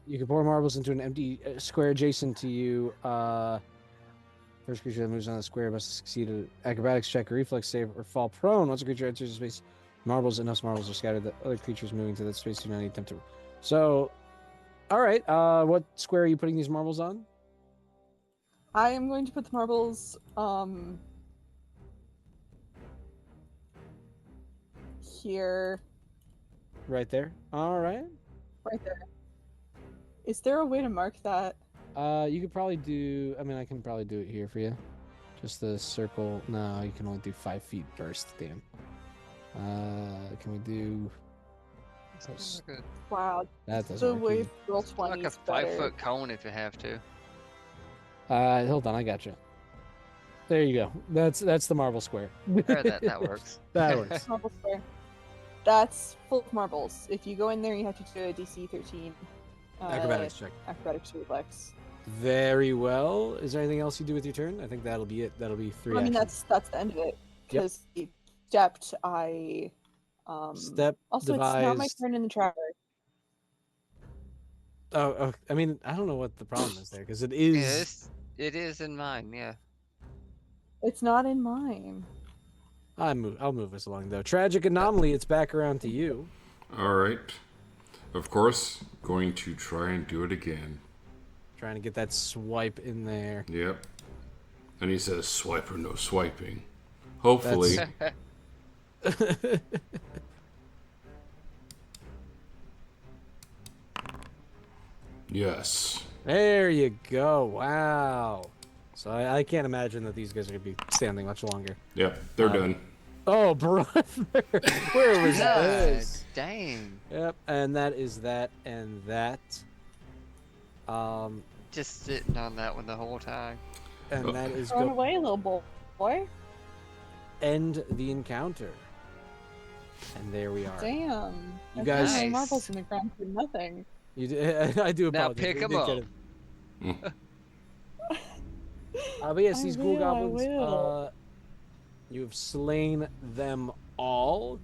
You can pour marbles into an empty square adjacent to you. First creature that moves on the square must succeed an acrobatics check, or reflex save, or fall prone. Once a creature enters the space, enough marbles are scattered that other creatures moving to that space do not need attempt to. So, all right. What square are you putting these marbles on? I am going to put the marbles here. Right there. All right. Right there. Is there a way to mark that? You could probably do. I mean, I can probably do it here for you. Just the circle. No, you can only do 5 feet burst. Damn. Can we do? Wow. That The doesn't work. way either. roll Like 20 a is better. 5-foot cone if you have to. Hold on, I got you. There you go. That's the marble square. Or that works. That works. Marble square. That's full of marbles. If you go in there, you have to do a DC 13 Acrobatics check. acrobatics reflex. Very well. Is there anything else you do with your turn? I think that'll be it. That'll be 3 I mean, actions. that's the end of it. Because he stepped, I Step also it's not my devised. turn in the tracker. Oh, I mean, I don't know what the problem is there because it is. Yes, it is in mine. Yeah. It's not in mine. I'll move us along though. Tragic anomaly. It's back around to you. All right. Of course, going to try and do it again. Trying to get that swipe in there. Yep. And he says, "Swipe or no swiping." Hopefully. Yes. There you go. Wow. So I can't imagine that these guys are gonna be standing much longer. Yep. They're done. Oh, brother. Where was God, this? dang. Yep, and that is that and that. Just sitting on that one the whole time. And that is Run go away, little boy. end the encounter. And there we are. Damn. You I guys- threw my Nice. marbles in the ground for nothing. You I do Now apologize. pick We 'em did up. get it. But yes, I these ghoul will, I goblins. will. You have slain them all.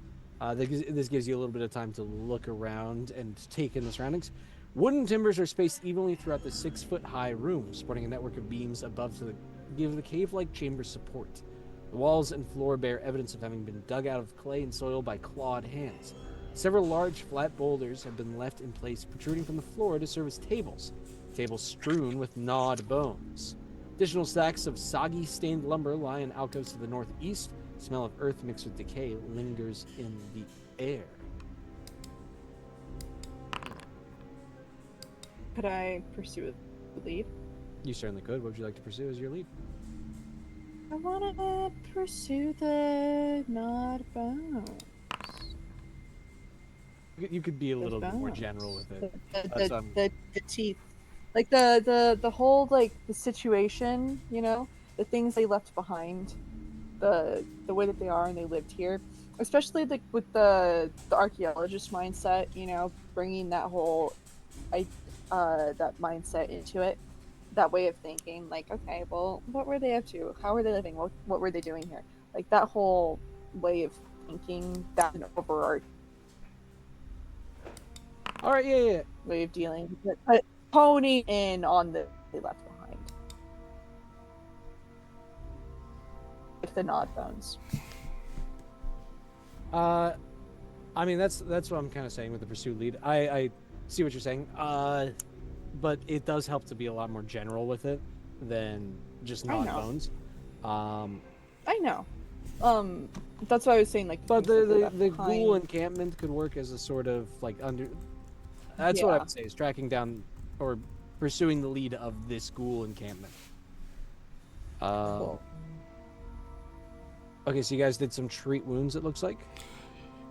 This gives you a little bit of time to look around and take in the surroundings. Wooden timbers are spaced evenly throughout the 6-foot-high room, supporting a network of beams above to give the cave-like chamber support. The walls and floor bear evidence of having been dug out of clay and soil by clawed hands. Several large flat boulders have been left in place, protruding from the floor to serve as tables strewn with gnawed bones. Additional stacks of soggy stained lumber lie in alcoves to the northeast. The smell of earth mixed with decay lingers in the air. Could I pursue the lead? You certainly could. What would you like to pursue as your lead? I want to pursue the gnawed bones. You could be a little bit more bones. general with it. The teeth. Like the whole like the situation, you know, the things they left behind, the way that they are and they lived here, especially like with the archaeologist mindset, you know, bringing that whole that mindset into it. that way of thinking. Like, okay, well, what were they up to? How were they living? What were they doing here? Like that whole way of thinking. That's an overarching All right, yeah. way of dealing with it. But honing in on the they left behind, like the nod bones. I mean, that's what I'm kind of saying with the pursuit lead. I see what you're saying. But it does help to be a lot more general with it than just I nod know. bones. I know. That's why I was saying like. But things that they the left the ghoul behind. encampment could work as a sort of like under. That's what I Yeah. would say is tracking down or pursuing the lead of this ghoul encampment. Cool. Okay, so you guys did some treat wounds. It looks like.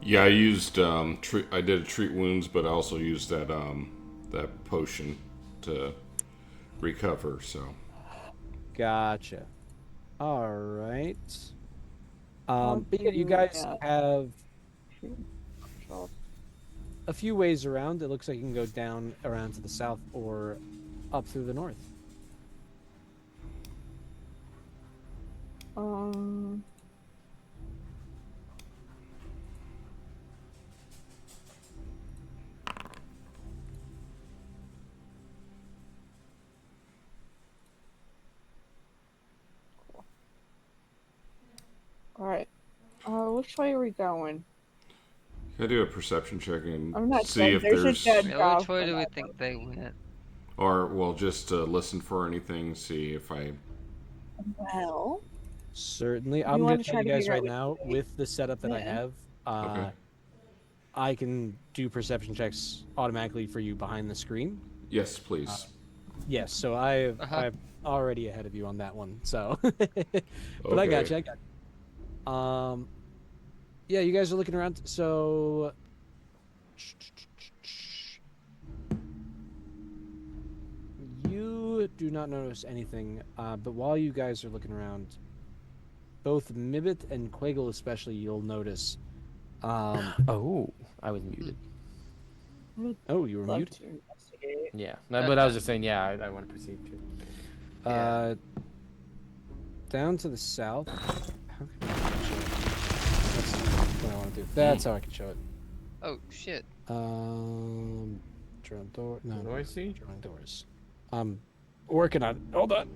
Yeah, I used I did treat wounds, but I also used that potion to recover. So Gotcha. All right. I'll But give you you guys that. have a few ways around. It looks like you can go down around to the south or up through the north. All right. Which way are we going? can I do a perception check and I'm not see dead. if There's a dead Yeah, which way goblin. do we think they went? or well, just to listen for anything, see if I. Well, Certainly. you I'm want going to to tell try you to guys figure out right which now, way with the setup that I went. have, Okay. I can do perception checks automatically for you behind the screen. Yes, please. Yes, so I'm already ahead of you on that one. So, but I got Okay. you. Yeah, you guys are looking around. So, you do not notice anything. But while you guys are looking around, both Mibbit and Quaggle especially, you'll notice. Oh, I was muted. Oh, you were Love muted. to investigate. Yeah, but I was just saying. Yeah, I want to proceed too. Yeah. Down to the south. How can I show it? That's what I want to do. That's how I can show it. Oh shit. Draw door. No, What do I see? drawing doors. I'm working on it. Hold on.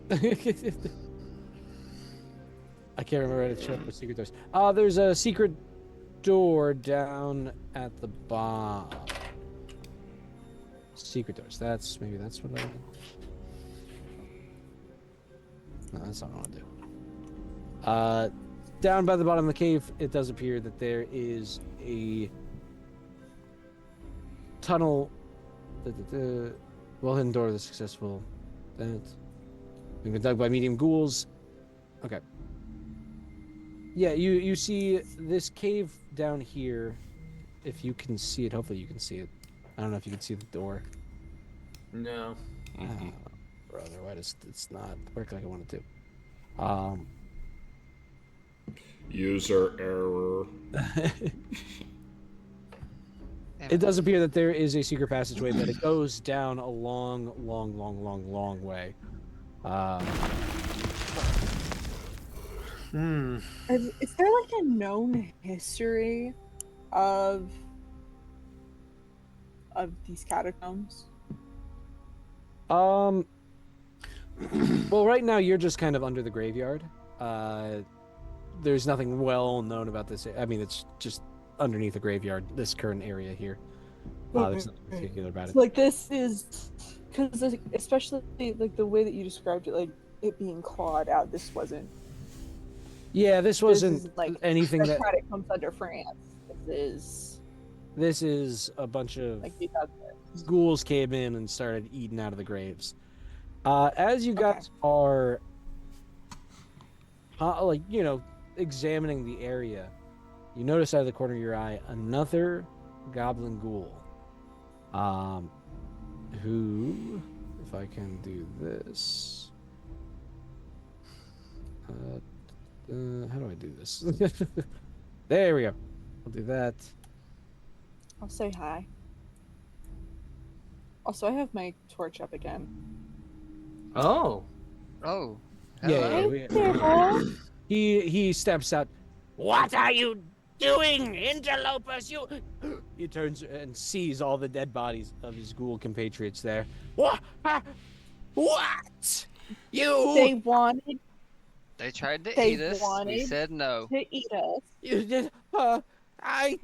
I can't remember how to show the secret doors. There's a secret door down at the bottom. Secret doors. Maybe that's what I. No, that's not what I want to do. Down by the bottom of the cave, it does appear that there is a tunnel. Well hidden door that's successful. That's been dug by medium ghouls. Okay. Yeah, you see this cave down here. If you can see it, hopefully you can see it. I don't know if you can see the door. No. Brother, why does it's not work like I want it to? User error. It does appear that there is a secret passageway, but it goes down a long, long, long, long, long way. Is there like a known history of these catacombs? Well, right now you're just kind of under the graveyard. There's nothing well known about this. I mean, it's just underneath the graveyard, this current area here. There's nothing particular about it. Like this is because especially like the way that you described it, like it being clawed out. This wasn't. Yeah, this wasn't isn't, like anything the that. catacombs under France. This is a bunch of Like these other. ghouls came in and started eating out of the graves. As you guys are, examining the area, you notice out of the corner of your eye another goblin ghoul. Who, if I can do this, how do I do this? There we go. I'll do that. I'll say hi. Also, I have my torch up again. Oh. Oh. Yeah, Hello. yeah, There, Paul. he steps out. What are you doing, interlopers? You. He turns and sees all the dead bodies of his ghoul compatriots there. What? What? You. They wanted They tried to They eat us. We wanted- said no. to eat us, You did. I.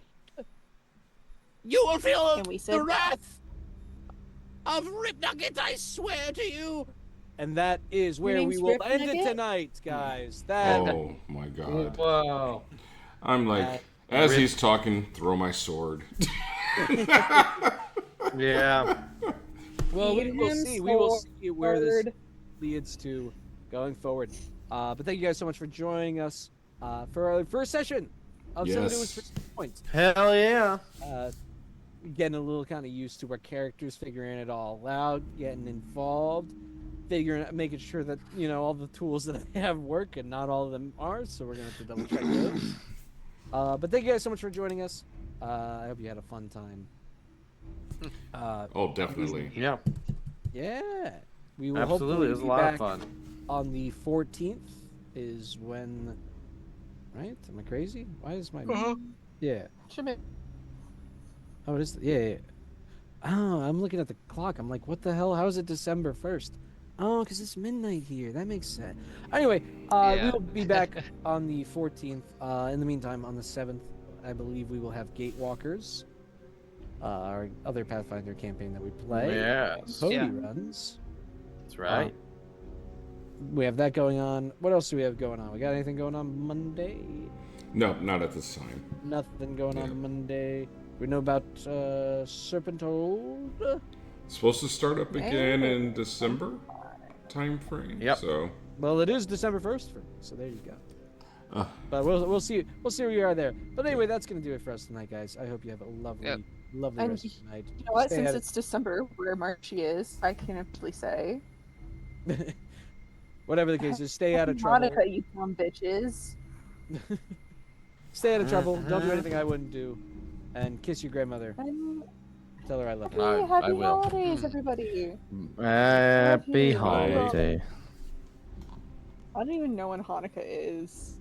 You will feel and we the said wrath of Rip Nugget, I swear to you. And that is where we name's will Rip end it Nugget? tonight, guys. That Oh my god. Whoa. I'm like, as he's talking, throw my sword. Yeah. well, we Feed will him see. We will see where this sword. leads to going forward. But thank you guys so much for joining us for our first session of Yes. Somebody Was for Points. Hell yeah. Getting a little kind of used to our characters, figuring it all out, getting involved, making sure that all the tools that I have work, and not all of them are. So we're gonna have to double check those. But thank you guys so much for joining us. I hope you had a fun time. Oh, definitely. Yeah. Yeah, we will Absolutely. It was a hopefully be lot back of fun. on the 14th. Is when, right? Am I crazy? Why is my yeah? Oh, it is. Yeah. Oh, I'm looking at the clock. I'm like, what the hell? How is it December 1st? Oh, because it's midnight here. That makes sense. Anyway, we Yeah. will be back on the 14th. In the meantime, on the 7th, I believe we will have Gatewalkers, our other Pathfinder campaign that we play. Yes. Cody Yeah. runs. That's right. We have that going on. What else do we have going on? We got anything going on Monday? No, not at this time. Nothing going Yeah. on Monday. We know about Serpenthold. Supposed to start up again in December time frame. Yep. So Well, it is December 1st for me, so there you go. Uh. But we'll see where we are there. But anyway, that's gonna do it for us tonight, guys. I hope you have a lovely, Yep. lovely And rest of the night. You know what? Stay Since ahead- it's December, where Marchie is, I can officially say, Whatever the case is, stay out of trouble. Monica, you dumb bitches. Stay out of trouble. Don't do anything I wouldn't do. And kiss your grandmother. And Tell her I love hey, her. I happy will. holidays, everybody. Happy you. holiday. I don't even know when Hanukkah is.